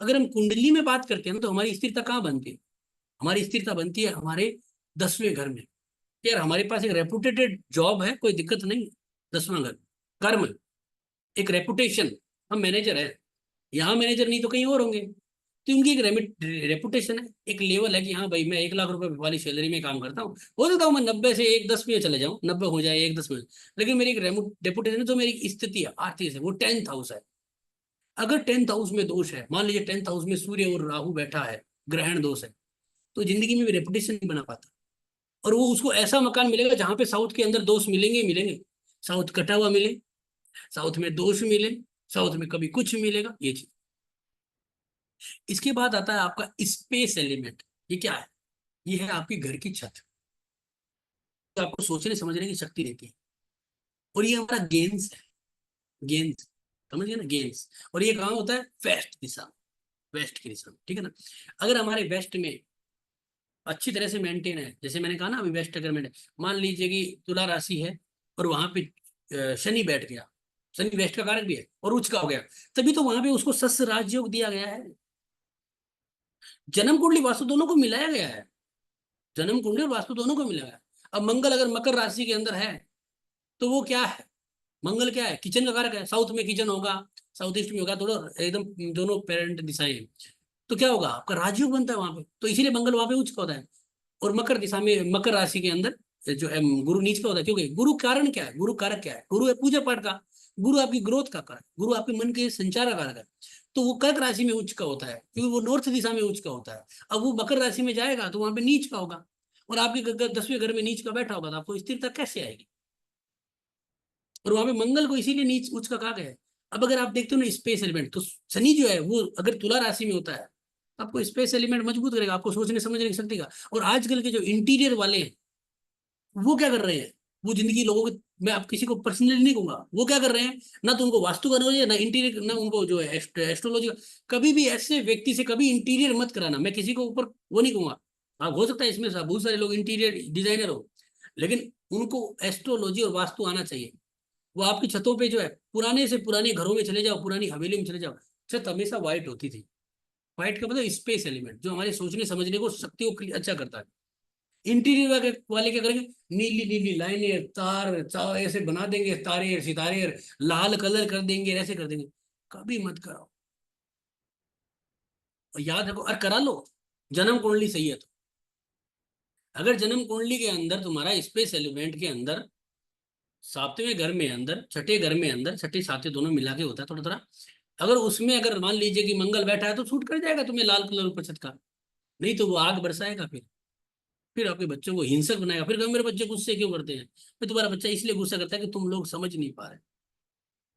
अगर हम कुंडली में बात करते हैं ना, तो हमारी स्थिरता कहाँ बनती है? हमारी स्थिरता बनती है हमारे 10वें घर में। यार हमारे पास एक रेपुटेटेड जॉब है, कोई दिक्कत नहीं, 10वां घर कर्म, एक रेपुटेशन, हम मैनेजर है, यहाँ मैनेजर नहीं तो कहीं और होंगे, तो उनकी एक रेपुटेशन है, एक लेवल है कि हाँ भाई मैं 1 लाख रुपए वाली सैलरी में काम करता हूँ, हो सकता हूँ मैं 90 से 1-10 में चले जाऊँ, 90 हो जाए 1-10 में, लेकिन मेरी एक रेपुटेशन है, जो मेरी स्थिति है आर्थिक है वो 10th हाउस है। अगर 10th हाउस में दोष है, मान लीजिए 10th हाउस में सूर्य और राहु बैठा है, ग्रहण दोष है, तो जिंदगी में भी रेपुटेशन नहीं बना पाता। और वो उसको ऐसा मकान मिलेगा जहां पे साउथ के अंदर दोष मिलेंगे ही मिलेंगे, साउथ कटा हुआ मिले, साउथ में दोष मिले, साउथ में कभी कुछ मिलेगा, ये चीज। इसके बाद आता है आपका स्पेस एलिमेंट। ये क्या है? ये है आपकी घर की छत, जो आपको सोचने समझने की शक्ति देती है। और ये हमारा गेंस है, गेंस, समझिए ना, गेंस। और ये कहाँ होता है? वेस्ट दिशा, वेस्ट की दिशा में, ठीक है ना। अगर हमारे वेस्ट में अच्छी तरह से मेंटेन है, जैसे मैंने कहा ना अभी, वेस्ट अगर मेंटेन, मान लीजिए कि तुला राशि है और वहां पे शनि बैठ गया, शनि वेस्ट का कारक भी है और उच्च का हो गया, तभी तो वहां पे उसको सस राजयोग दिया गया है। जन्म कुंडली वास्तु दोनों को मिलाया गया है, जन्म कुंडली और वास्तु दोनों को मिलाया गया है। अब मंगल अगर मकर राशि के अंदर है तो वो क्या है? मंगल क्या है? किचन का कारक है, साउथ में किचन होगा, साउथ ईस्ट में होगा, थोड़ा एकदम दोनों पेरेंट दिशाएं हैं। तो क्या होगा? आपका राजयोग बनता है वहां पे, तो इसीलिए मंगल वहां पे उच्च का होता है। और मकर दिशा में, मकर राशि के अंदर जो है गुरु नीच का होता है, क्योंकि गुरु कारण क्या है? गुरु कारक क्या है? गुरु है पूजा पाठ का, गुरु आपकी ग्रोथ का कारक, गुरु आपके मन के संचार का कारक है। तो वो कर्क राशि में उच्च का होता है, क्योंकि वो नॉर्थ दिशा में उच्च का होता है। अब वो मकर राशि में जाएगा तो वहां पे नीच का होगा, और आपके 10वें घर में नीच का बैठा होगा, तो आपको स्थिरता कैसे आएगी? और वहां पे मंगल को इसीलिए नीच उच्च का कहा गया है। अब अगर आप देखते हो ना स्पेस एलिमेंट, तो शनि जो है वो अगर तुला राशि में होता है, आपको स्पेस एलिमेंट मजबूत करेगा, आपको सोचने समझने की शक्ति का। और आजकल के जो इंटीरियर वाले हैं, वो क्या कर रहे हैं? वो जिंदगी लोगों के, मैं आप किसी को पर्सनली नहीं कहूंगा, वो क्या कर रहे हैं, ना तो उनको वास्तु का नॉलेज है, ना इंटीरियर, ना उनको जो है एस्ट्रोलॉजी का। कभी भी ऐसे व्यक्ति से कभी इंटीरियर मत कराना, मैं किसी को ऊपर वो नहीं कहूंगा। आप हो सकता है इसमें बहुत सारे लोग इंटीरियर डिजाइनर हो, लेकिन उनको एस्ट्रोलॉजी और वास्तु आना चाहिए। वो आपकी छतों पे जो है, पुराने से पुराने घरों में चले जाओ, पुरानी हवेली में चले जाओ, छत हमेशा व्हाइट होती थी। व्हाइट का मतलब स्पेस एलिमेंट, जो हमारे सोचने समझने को शक्ति को अच्छा करता है। इंटीरियर वाले क्या करेंगे? नीली नीली लाइनें, तार चार ऐसे बना देंगे, तारे सितारे, लाल कलर कर देंगे, ऐसे कर देंगे। कभी मत कराओ, और याद रखो, और करा लो जन्म कुंडली सही है तो। अगर जन्म कुंडली के अंदर तुम्हारा स्पेस एलिमेंट के अंदर, सातवें घर में अंदर, छठे घर में अंदर, छठे सातवें दोनों मिला के होता है थोड़ा थोड़ा, अगर उसमें अगर मान लीजिए कि मंगल बैठा है तो सूट कर जाएगा तुम्हें लाल कलर ऊपर छत का। नहीं तो वो आग बरसाएगा, फिर आपके बच्चों को हिंसक बनाएगा, फिर कहेंगे, मेरे बच्चे गुस्से क्यों करते हैं? फिर तुम्हारा बच्चा इसलिए गुस्सा करता है कि तुम लोग समझ नहीं पा रहे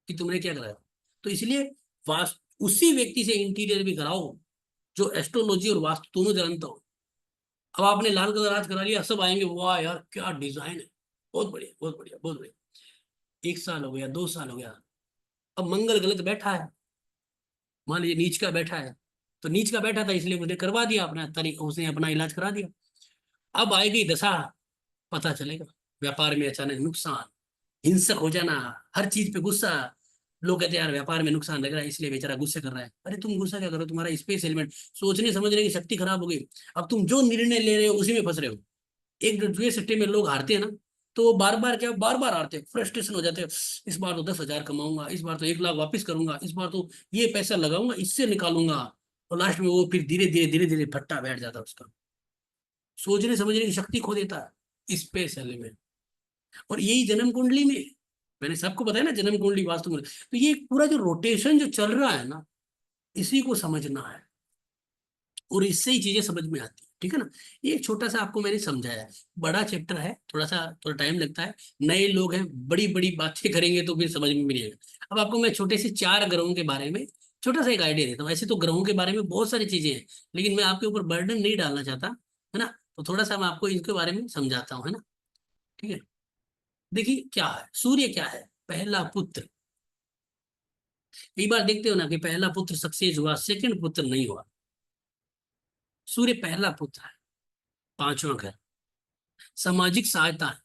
कि तुमने क्या कराया। तो इसलिए वास्तु उसी व्यक्ति से इंटीरियर भी कराओ जो एस्ट्रोलॉजी और वास्तु दोनों जानता हो। अब आपने लाल कलर आज करा लिया, सब आएंगे, वाह यार क्या डिजाइन है, बहुत बढ़िया बहुत बढ़िया बहुत बढ़िया। 1 साल हो गया, 2 साल हो गया, अब मंगल गलत बैठा है, मान लीजिए नीच का बैठा है, तो नीच का बैठा था इसलिए उसने करवा दिया अपना तरीका, उसने अपना इलाज करा दिया। अब आएगी दशा, पता चलेगा व्यापार में अचानक नुकसान, हिंसक हो जाना, हर चीज पे गुस्सा। लोग कहते हैं यार व्यापार में नुकसान लग रहा है इसलिए बेचारा गुस्से कर रहा है। अरे तुम गुस्सा क्या करो, तुम्हारा स्पेस एलिमेंट, सोचने समझने की शक्ति खराब हो गई। अब तुम जो निर्णय ले रहे हो उसी में फंस रहे हो। एक जुए सट्टे में लोग हारते हैं ना, तो वो बार बार क्या, बार बार हारते हैं, फ्रस्ट्रेशन हो जाते हैं। इस बार तो 10,000 कमाऊंगा, इस बार तो 1 लाख वापस करूंगा, इस बार तो ये पैसा लगाऊंगा, इससे निकालूंगा। और लास्ट में वो फिर धीरे धीरे भट्टा बैठ जाता है उसका, सोचने समझने की शक्ति खो देता है स्पेस एलिमेंट। और यही जन्म कुंडली में, मैंने सबको बताया ना जन्म कुंडली वास्तु में, तो ये पूरा जो रोटेशन जो चल रहा है ना, इसी को समझना है, और इससे ही चीजें समझ में आती है, ठीक है ना। ये एक छोटा सा आपको मैंने समझाया है, बड़ा चैप्टर है, थोड़ा टाइम लगता है, नए लोग हैं, बड़ी बड़ी बातें करेंगे तो फिर समझ में भी नहीं आएगा। अब आपको मैं छोटे से 4 ग्रहों के बारे में छोटा सा एक आइडिया देता हूँ। ऐसे तो ग्रहों के बारे में बहुत सारी चीजें हैं, लेकिन मैं आपके ऊपर बर्डन नहीं डालना चाहता, है ना। तो थोड़ा सा मैं आपको इनके बारे में समझाता हूँ, है ना। ठीक है, देखिए क्या है, सूर्य क्या है? पहला पुत्र। कई बार देखते हो ना कि पहला पुत्र सक्सेस हुआ, सेकंड पुत्र नहीं हुआ। सूर्य पहला पुत्र है, 5वां घर, सामाजिक सहायता है।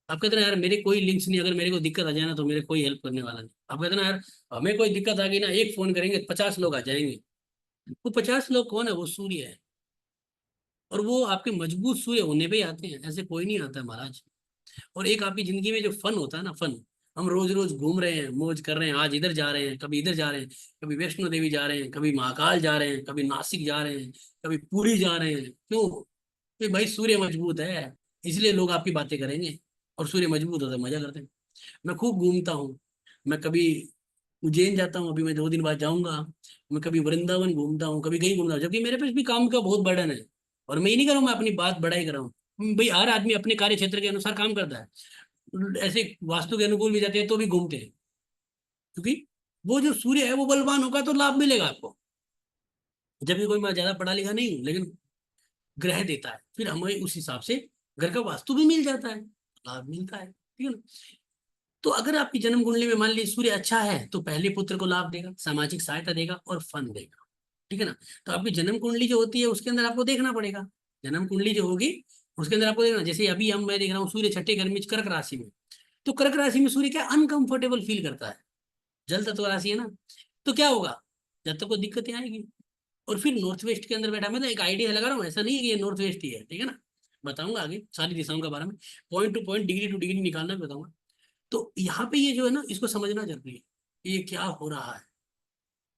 आप कहते ना यार मेरे कोई लिंक्स नहीं, अगर मेरे को दिक्कत आ जाए ना तो मेरे कोई हेल्प करने वाला नहीं। आप कहते ना यार हमें कोई दिक्कत आ गई ना, एक फोन करेंगे 50 लोग आ जाएंगे। वो 50 लोग कौन है? वो सूर्य है। और वो आपके मजबूत सूर्य होने पे ही आते हैं, ऐसे कोई नहीं आता है महाराज। और एक आपकी जिंदगी में जो फन होता है ना, फन, हम रोज रोज घूम रहे हैं, मौज कर रहे हैं, आज इधर जा रहे हैं, कभी इधर जा रहे हैं, कभी वैष्णो देवी जा रहे हैं, कभी महाकाल जा रहे हैं, कभी नासिक जा रहे हैं, कभी पुरी जा रहे हैं। क्यों? कि भाई सूर्य मजबूत है, इसलिए लोग आपकी बातें करेंगे। और सूर्य मजबूत होता है, मजा करते हैं। मैं खूब घूमता हूँ, मैं कभी उज्जैन जाता हूँ, अभी मैं 2 दिन बाद जाऊंगा। मैं कभी वृंदावन घूमता हूँ, कभी कहीं घूमता हूँ, जबकि मेरे पास भी काम का बहुत बर्डन है। और मैं ये नहीं कर रहा हूँ, मैं अपनी बात बढ़ाई कर रहा हूँ भाई, हर आदमी अपने कार्य क्षेत्र के अनुसार काम करता है। ऐसे वास्तु के अनुकूल भी जाते हैं तो भी घूमते हैं। क्योंकि वो जो सूर्य है वो बलवान होगा तो लाभ मिलेगा आपको। जब भी कोई, मैं ज्यादा पढ़ा लिखा नहीं हूँ लेकिन ग्रह देता है, फिर हमें उस हिसाब से घर का वास्तु भी मिल जाता है, लाभ मिलता है, ठीक है ना। तो अगर आपकी जन्म कुंडली में मान लीजिए सूर्य अच्छा है तो पहले पुत्र को लाभ देगा, सामाजिक सहायता देगा और फन देगा, ठीक है ना। तो आपकी जन्म कुंडली जो होती है उसके अंदर आपको देखना पड़ेगा, जन्म कुंडली जो होगी उसके अंदर आपको देखना, जैसे अभी मैं देख रहा हूँ सूर्य छठे घर में कर्क राशि में, तो कर्क राशि में सूर्य क्या अनकंफर्टेबल फील करता है, जल तत्व राशि है ना, तो क्या होगा, जब तक को दिक्कतें आएगी। और फिर नॉर्थ वेस्ट के अंदर बैठा, मैं तो एक आइडिया लगा रहा हूँ, ऐसा नहीं है कि ये नॉर्थ वेस्ट ही है, ठीक है ना, बताऊंगा आगे सारी दिशाओं के बारे में, point two point degree two degree निकालना भी बताऊंगा। तो यहाँ पे ये जो है ना इसको समझना जरूरी है कि ये क्या हो रहा है,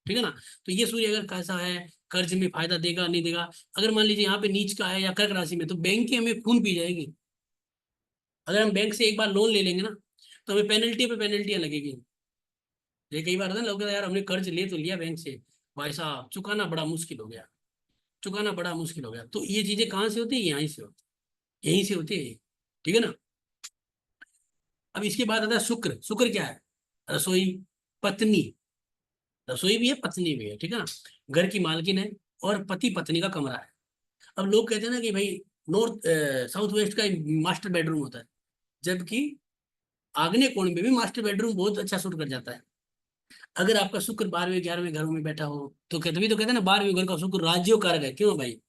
ठीक है ना। तो ये सूर्य अगर कैसा है, कर्ज में फायदा देगा नहीं देगा, अगर मान लीजिए यहाँ पे नीच का है या कर्क राशि में, तो बैंक की हमें खून पी जाएगी। अगर हम बैंक से एक बार लोन ले लेंगे ना तो हमें पेनल्टी पे पेनल्टियां लगेगी। ये कई बार होता है ना, लोग कहते हैं, यार हमने कर्ज ले तो लिया बैंक से, भाई साहब चुकाना बड़ा मुश्किल हो गया, चुकाना बड़ा मुश्किल हो गया। तो ये चीजें कहाँ से होती है, यहीं से होती है, यहीं से होती है, ठीक है ना। अब इसके बाद आता है शुक्र। शुक्र क्या है, रसोई, पत्नी, रसोई भी है पत्नी भी है, ठीक है ना, घर की मालकिन है और पति पत्नी का कमरा है। अब लोग कहते हैं ना कि भाई नॉर्थ साउथ वेस्ट का मास्टर बेडरूम होता है, जबकि आग्नेय कोण में भी मास्टर बेडरूम बहुत अच्छा सूट कर जाता है। अगर आपका शुक्र 12वें 11वें घरों में बैठा हो तो कहते भी, तो कहते हैं ना 12वें घर का शुक्र राज्यों कारक है, क्यों भाई,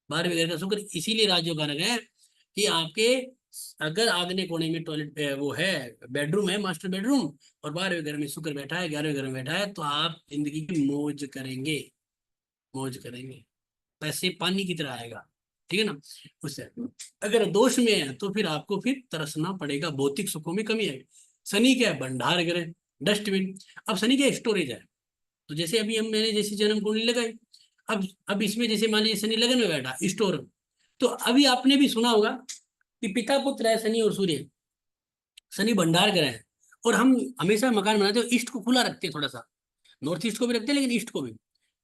12वें घर का शुक्र इसीलिए राज्यों कारक है कि आपके, अगर आग्नेय कोने में टॉयलेट वो है, बेडरूम है मास्टर बेडरूम, और 12वें घर में शुक्र बैठा है, 11वें घर में बैठा है, तो आप जिंदगी की मौज करेंगे, मौज करेंगे, पैसे पानी की तरह आएगा, ठीक है ना। उससे अगर दोष में है तो फिर आपको फिर तरसना पड़ेगा, भौतिक सुखों में कमी आएगी। शनि क्या है, भंडार ग्रह, डस्टबिन। अब शनि क्या स्टोरेज है, तो जैसे अभी हम, मैंने जैसे जन्म कुंडली लगाई, अब इसमें जैसे मान लीजिए शनि लगन में बैठा स्टोर, तो अभी आपने भी सुना होगा कि पिता पुत्र है शनि और सूर्य, शनि भंडार ग्रह है। और हम हमेशा मकान बनाते हो ईस्ट को खुला रखते हैं थोड़ा सा, नॉर्थ ईस्ट को भी रखते हैं लेकिन ईस्ट को भी,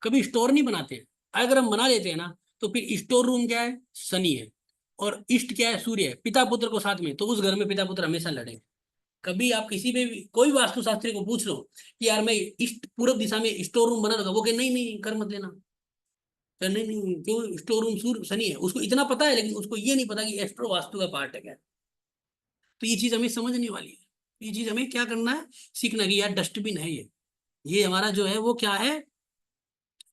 कभी स्टोर नहीं बनाते हैं। अगर हम बना लेते हैं ना तो फिर स्टोर रूम क्या है, शनि है, और ईस्ट क्या है, सूर्य है, पिता पुत्र को साथ में, तो उस घर में पिता पुत्र हमेशा लड़ेंगे। कभी आप किसी भी कोई वास्तुशास्त्री को पूछ लो कि यार मैं ईस्ट पूर्व दिशा में स्टोर रूम बना लूंगा, वो कहे नहीं नहीं कर मत लेना, कहे नहीं नहीं, क्यों, स्टोर रूम सूर्य शनि है, उसको इतना पता है लेकिन उसको ये नहीं पता कि एस्ट्रो वास्तु का पार्ट है क्या। तो ये चीज हमें समझने वाली है, ये चीज हमें क्या करना है, सीखना कि यार डस्टबिन है ये हमारा जो है वो क्या है,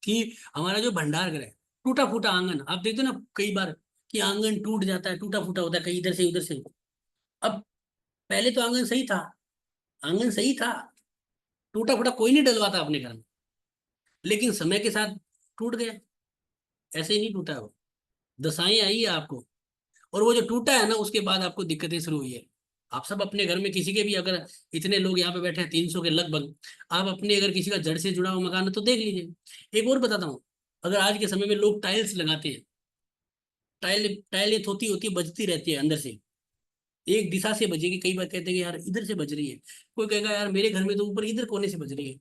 कि हमारा जो भंडार घर है, टूटा फूटा आंगन, आप देखते हो ना कई बार कि आंगन टूट जाता है, टूटा फूटा होता है कहीं इधर से उधर से। अब पहले तो आंगन सही था, आंगन सही था, टूटा फूटा कोई नहीं डलवाता अपने घर में, लेकिन समय के साथ टूट गया, ऐसे ही नहीं टूटा है वो, दशाएं आई है आपको। और वो जो टूटा है ना उसके बाद आपको दिक्कतें शुरू हुई है। आप सब अपने घर में किसी के भी, अगर इतने लोग यहाँ पे बैठे हैं 300 के लगभग, आप अपने अगर किसी का जड़ से जुड़ा हुआ मकान है तो देख लीजिए। एक और बताता हूँ, अगर आज के समय में लोग टाइल्स लगाते हैं, टाइल टाइल ये होती होती बजती रहती है अंदर से, एक दिशा से बजेगी, कई बार कहते हैं कि यार इधर से बज रही है, कोई कहेगा यार मेरे घर में तो ऊपर इधर कोने से बज रही है,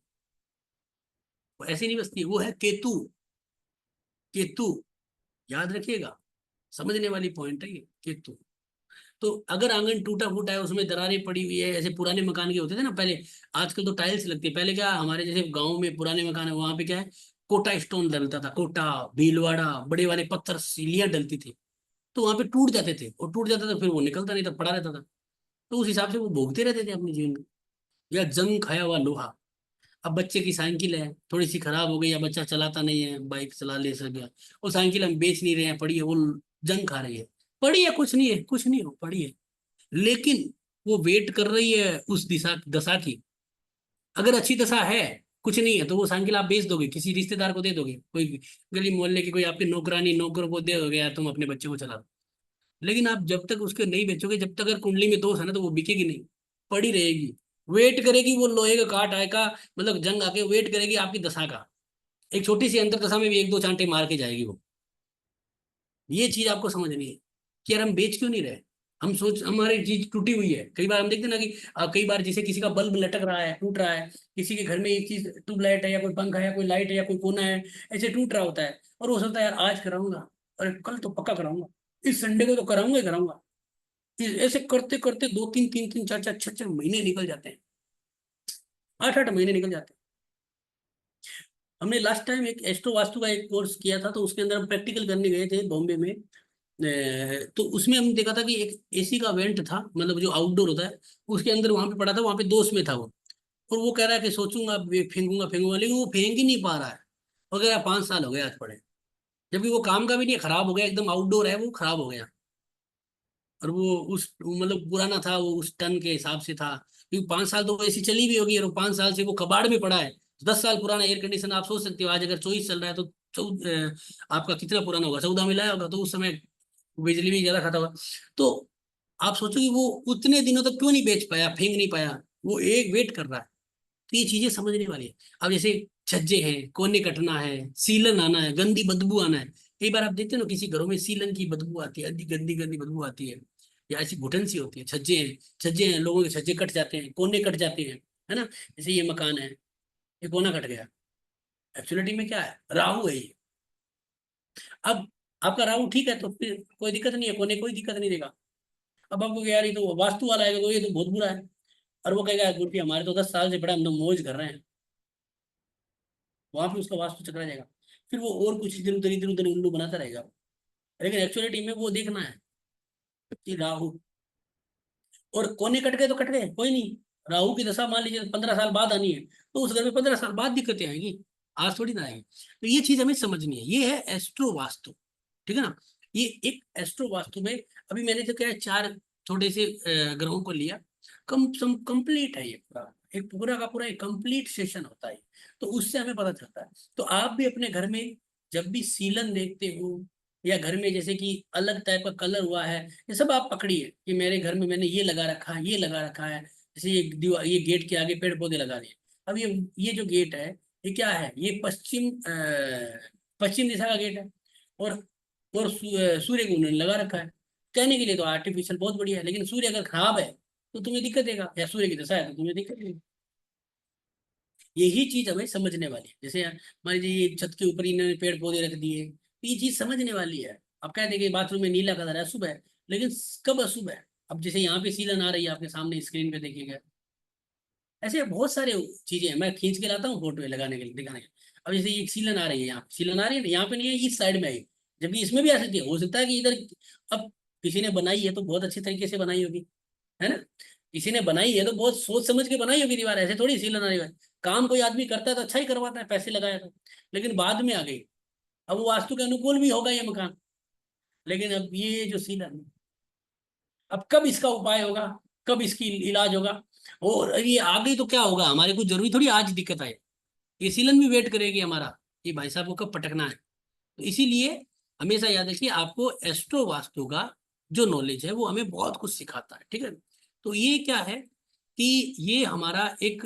वो ऐसे नहीं बजती है, वो है केतु, केतु, याद रखिएगा, समझने वाली पॉइंट है ये केतु। तो अगर आंगन टूटा फूटा है, उसमें दरारें पड़ी हुई है, ऐसे पुराने मकान के होते थे ना पहले, आजकल तो टाइल्स लगती है, पहले क्या हमारे जैसे गांव में पुराने मकान है वहां पे क्या है, कोटा स्टोन डलता था, कोटा भीलवाड़ा बड़े वाले पत्थर सीलियां डलती थी, तो वहां पे टूट जाते थे, और टूट जाता था फिर वो निकलता नहीं था, पड़ा रहता था, तो उस हिसाब से वो भोगते रहते थे अपने जीवन में। या जंग खाया हुआ लोहा, अब बच्चे की साइकिल है थोड़ी सी खराब हो गई, या बच्चा चलाता नहीं है, बाइक चला ले सक गया, वो साइकिल हम बेच नहीं रहे हैं, पड़ी है वो, जंग खा रही है, पड़ी है, कुछ नहीं है, कुछ नहीं हो पड़ी है, लेकिन वो वेट कर रही है उस दिशा दशा की। अगर अच्छी दशा है, कुछ नहीं है, तो वो साइकिल आप बेच दोगे, किसी रिश्तेदार को दे दोगे, कोई गली मोहल्ले की कोई आपकी नौकरानी नौकर को दे दोगे, या तुम अपने बच्चे को चला दो। लेकिन आप जब तक उसके नहीं बेचोगे, जब तक अगर कुंडली में दोष है ना, तो वो बिकेगी नहीं, पड़ी रहेगी, वेट करेगी, वो लोहे का काट आएगा, मतलब जंग आके वेट करेगी आपकी दशा का, एक छोटी सी अंतर दशा में भी एक दो चांटे मार के जाएगी वो। ये चीज आपको समझनी है कि यार हम बेच क्यों नहीं रहे, हम सोच हमारी चीज टूटी हुई है, कई बार हम देखते हैं ना कि कई बार जैसे किसी का बल्ब लटक रहा है, टूट रहा है, किसी के घर में एक चीज ट्यूबलाइट है या कोई पंखा है या कोई लाइट है या कोई कोना है, ऐसे टूट रहा होता है, और वो सोचता है यार आज कराऊंगा, और कल तो पक्का कराऊंगा, इस संडे को तो कराऊंगा ही कराऊंगा। ऐसे करते करते दो तीन तीन तीन चार चार छह छह महीने निकल जाते हैं, 8-8 महीने निकल जाते हैं। हमने लास्ट टाइम एक एस्ट्रो वास्तु का एक कोर्स किया था, तो उसके अंदर हम प्रैक्टिकल करने गए थे बॉम्बे में। तो उसमें हमने देखा था कि एक एसी का वेंट था, मतलब जो आउटडोर होता है, उसके अंदर वहां पे पड़ा था, वहां पे दोस्त में था वो। और वो कह रहा है कि सोचूंगा फेंकूंगा फेंकूंगा, लेकिन वो फेंक ही नहीं पा रहा है। और कह रहा है 5 साल हो गए आज पड़े, जबकि वो काम का भी नहीं है, खराब हो गया एकदम, आउटडोर है वो, खराब हो गया। और वो उस मतलब पुराना था, वो उस टन के हिसाब से था, क्योंकि 5 साल तो वो ऐसी चली भी होगी, और 5 साल से वो कबाड़ में पड़ा है। 10 साल पुराना एयर कंडीशन, आप सोच सकते हो आज अगर 24 चल रहा है तो आपका कितना पुराना होगा, 14 में लाया होगा, तो उस समय बिजली भी ज्यादा खाता होगा। तो आप सोचो कि वो उतने दिनों तक क्यों नहीं बेच पाया, फेंक नहीं पाया, वो एक वेट कर रहा है। तो ये चीजें समझने वाली है। अब जैसे छज्जे हैं, कोने कटना है, सीलन आना है, गंदी बदबू आना है। कई बार आप देखते हो ना, किसी घरों में सीलन की बदबू आती है, गंदी गंदी बदबू आती है, या ऐसी घुटन सी होती है। छज्जे हैं, लोगों के छज्जे कट जाते हैं, कोने कट जाते हैं, है ना। जैसे ये मकान है, ये कोना कट गया, एक्चुअलिटी में क्या है, राहु है ये। अब आपका राहु ठीक है तो फिर कोई दिक्कत नहीं है, कोने कोई दिक्कत नहीं देगा। अब आपको यार ये तो वास्तु वाला है, तो ये तो बहुत बुरा है। और वो कहेगा गुरुजी हमारे तो 10 साल से बड़ा हम तो मौज कर रहे हैं, वहां पे उसका वास्तु चकरा जाएगा। फिर वो और कुछ इधर उधर उल्लू बनाता रहेगा। लेकिन एक्चुअलिटी में वो देखना है कि राहु और कोने कट गए तो कट गए, कोई नहीं। राहु की दशा मान लीजिए 15 साल बाद आनी है, तो उस घर में 15 साल बाद दिक्कतें आएंगी, आज थोड़ी ना आएंगी। तो ये चीज हमें समझनी है, ये है एस्ट्रो वास्तु, ठीक है ना। ये एक एस्ट्रो वास्तु में, अभी मैंने तो क्या है, 4 छोटे से ग्रहों को लिया, कम सम कंप्लीट है ये पूरा, एक पूरा का पूरा एक कंप्लीट सेशन होता है। तो उससे हमें पता चलता है। तो आप भी अपने घर में जब भी सीलन देखते हो, या घर में जैसे कि अलग टाइप का कलर हुआ है, ये सब आप पकड़िए कि मेरे घर में मैंने ये लगा रखा है, ये लगा रखा है। जैसे ये दीवार, ये गेट के आगे पेड़ पौधे लगा दिए। अब ये जो गेट है, ये क्या है, ये पश्चिम दिशा का गेट है। और सूर्य को उन्होंने लगा रखा है। कहने के लिए तो आर्टिफिशियल बहुत बढ़िया है, लेकिन सूर्य अगर खराब है तो तुम्हें दिक्कत देगा, या सूर्य की दशा है तो तुम्हें दिक्कत देगी। यही चीज हमें समझने वाली है। जैसे मान लीजिए ये छत के ऊपर इन्होंने पेड़ पौधे रख दिए, तो ये चीज समझने वाली है। अब क्या देखिए, बाथरूम में नीला कलर है, अशुभ है, लेकिन कब अशुभ है। अब जैसे यहाँ पे सीलन आ रही है आपके सामने स्क्रीन पे देखिएगा, ऐसे बहुत सारे चीजें हैं, मैं खींच के लाता हूँ फोटो लगाने के लिए, दिखाने के लिए। अब जैसे ये सीलन आ रही है, यहाँ सीलन आ रही है ना, यहाँ पे नहीं है, इस साइड में आई, जबकि इसमें भी आ सकती है, हो सकता है कि इधर। अब किसी ने बनाई है तो बहुत अच्छी तरीके से बनाई होगी, है ना। किसी ने बनाई है तो बहुत सोच समझ के बनाई होगी दीवार, ऐसे थोड़ी सीलन आ रही है। काम कोई आदमी करता है तो अच्छा ही करवाता है, पैसे लगाया तो। लेकिन बाद में आ गई, अब वो वास्तु के अनुकूल भी होगा ये मकान, लेकिन अब ये जो सीलन, अब कब इसका उपाय होगा, कब इसकी इलाज होगा। और ये आ गई तो क्या होगा, हमारे को जरूरी थोड़ी आज दिक्कत आए, ये सीलन भी वेट करेगी हमारा, कि भाई साहब को कब पटकना है। तो इसीलिए हमेशा याद रखिए, आपको एस्ट्रो वास्तु का जो नॉलेज है वो हमें बहुत कुछ सिखाता है, ठीक है। तो ये क्या है कि ये हमारा एक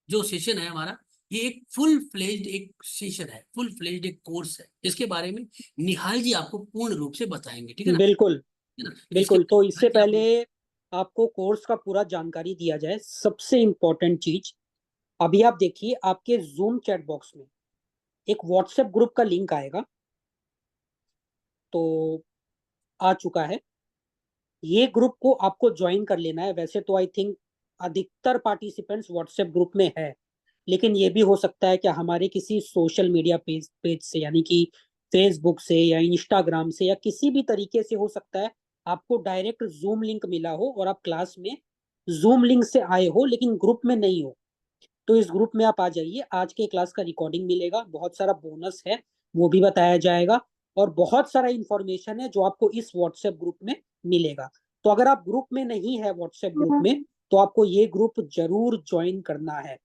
जो सेशन है हमारा, ये एक फुल फ्लेज्ड एक सेशन है, फुल फ्लेज्ड एक कोर्स है, इसके बारे में निहाल जी आपको पूर्ण रूप से बताएंगे, ठीक है ना। बिल्कुल है ना, तो इसके बिल्कुल। तो इससे निहाल जी पहले आपको। आपको कोर्स का पूरा जानकारी दिया जाए, सबसे इम्पोर्टेंट चीज, अभी आप देखिए आपके जूम चैट बॉक्स में एक व्हाट्सएप ग्रुप का लिंक आएगा, तो आ चुका है। ये ग्रुप को आपको ज्वाइन कर लेना है। वैसे तो आई थिंक अधिकतर पार्टिसिपेंट्स व्हाट्सएप ग्रुप में है, लेकिन ये भी हो सकता है कि हमारे किसी सोशल मीडिया पेज से, यानी कि फेसबुक से या इंस्टाग्राम से या किसी भी तरीके से हो सकता है आपको डायरेक्ट जूम लिंक मिला हो और आप क्लास में जूम लिंक से आए हो लेकिन ग्रुप में नहीं हो। तो इस ग्रुप में आप आ जाइए, आज के क्लास का रिकॉर्डिंग मिलेगा, बहुत सारा बोनस है वो भी बताया जाएगा, और बहुत सारा इंफॉर्मेशन है जो आपको इस व्हाट्सएप ग्रुप में मिलेगा। तो अगर आप ग्रुप में नहीं है व्हाट्सएप ग्रुप में, तो आपको ये ग्रुप जरूर ज्वाइन करना है।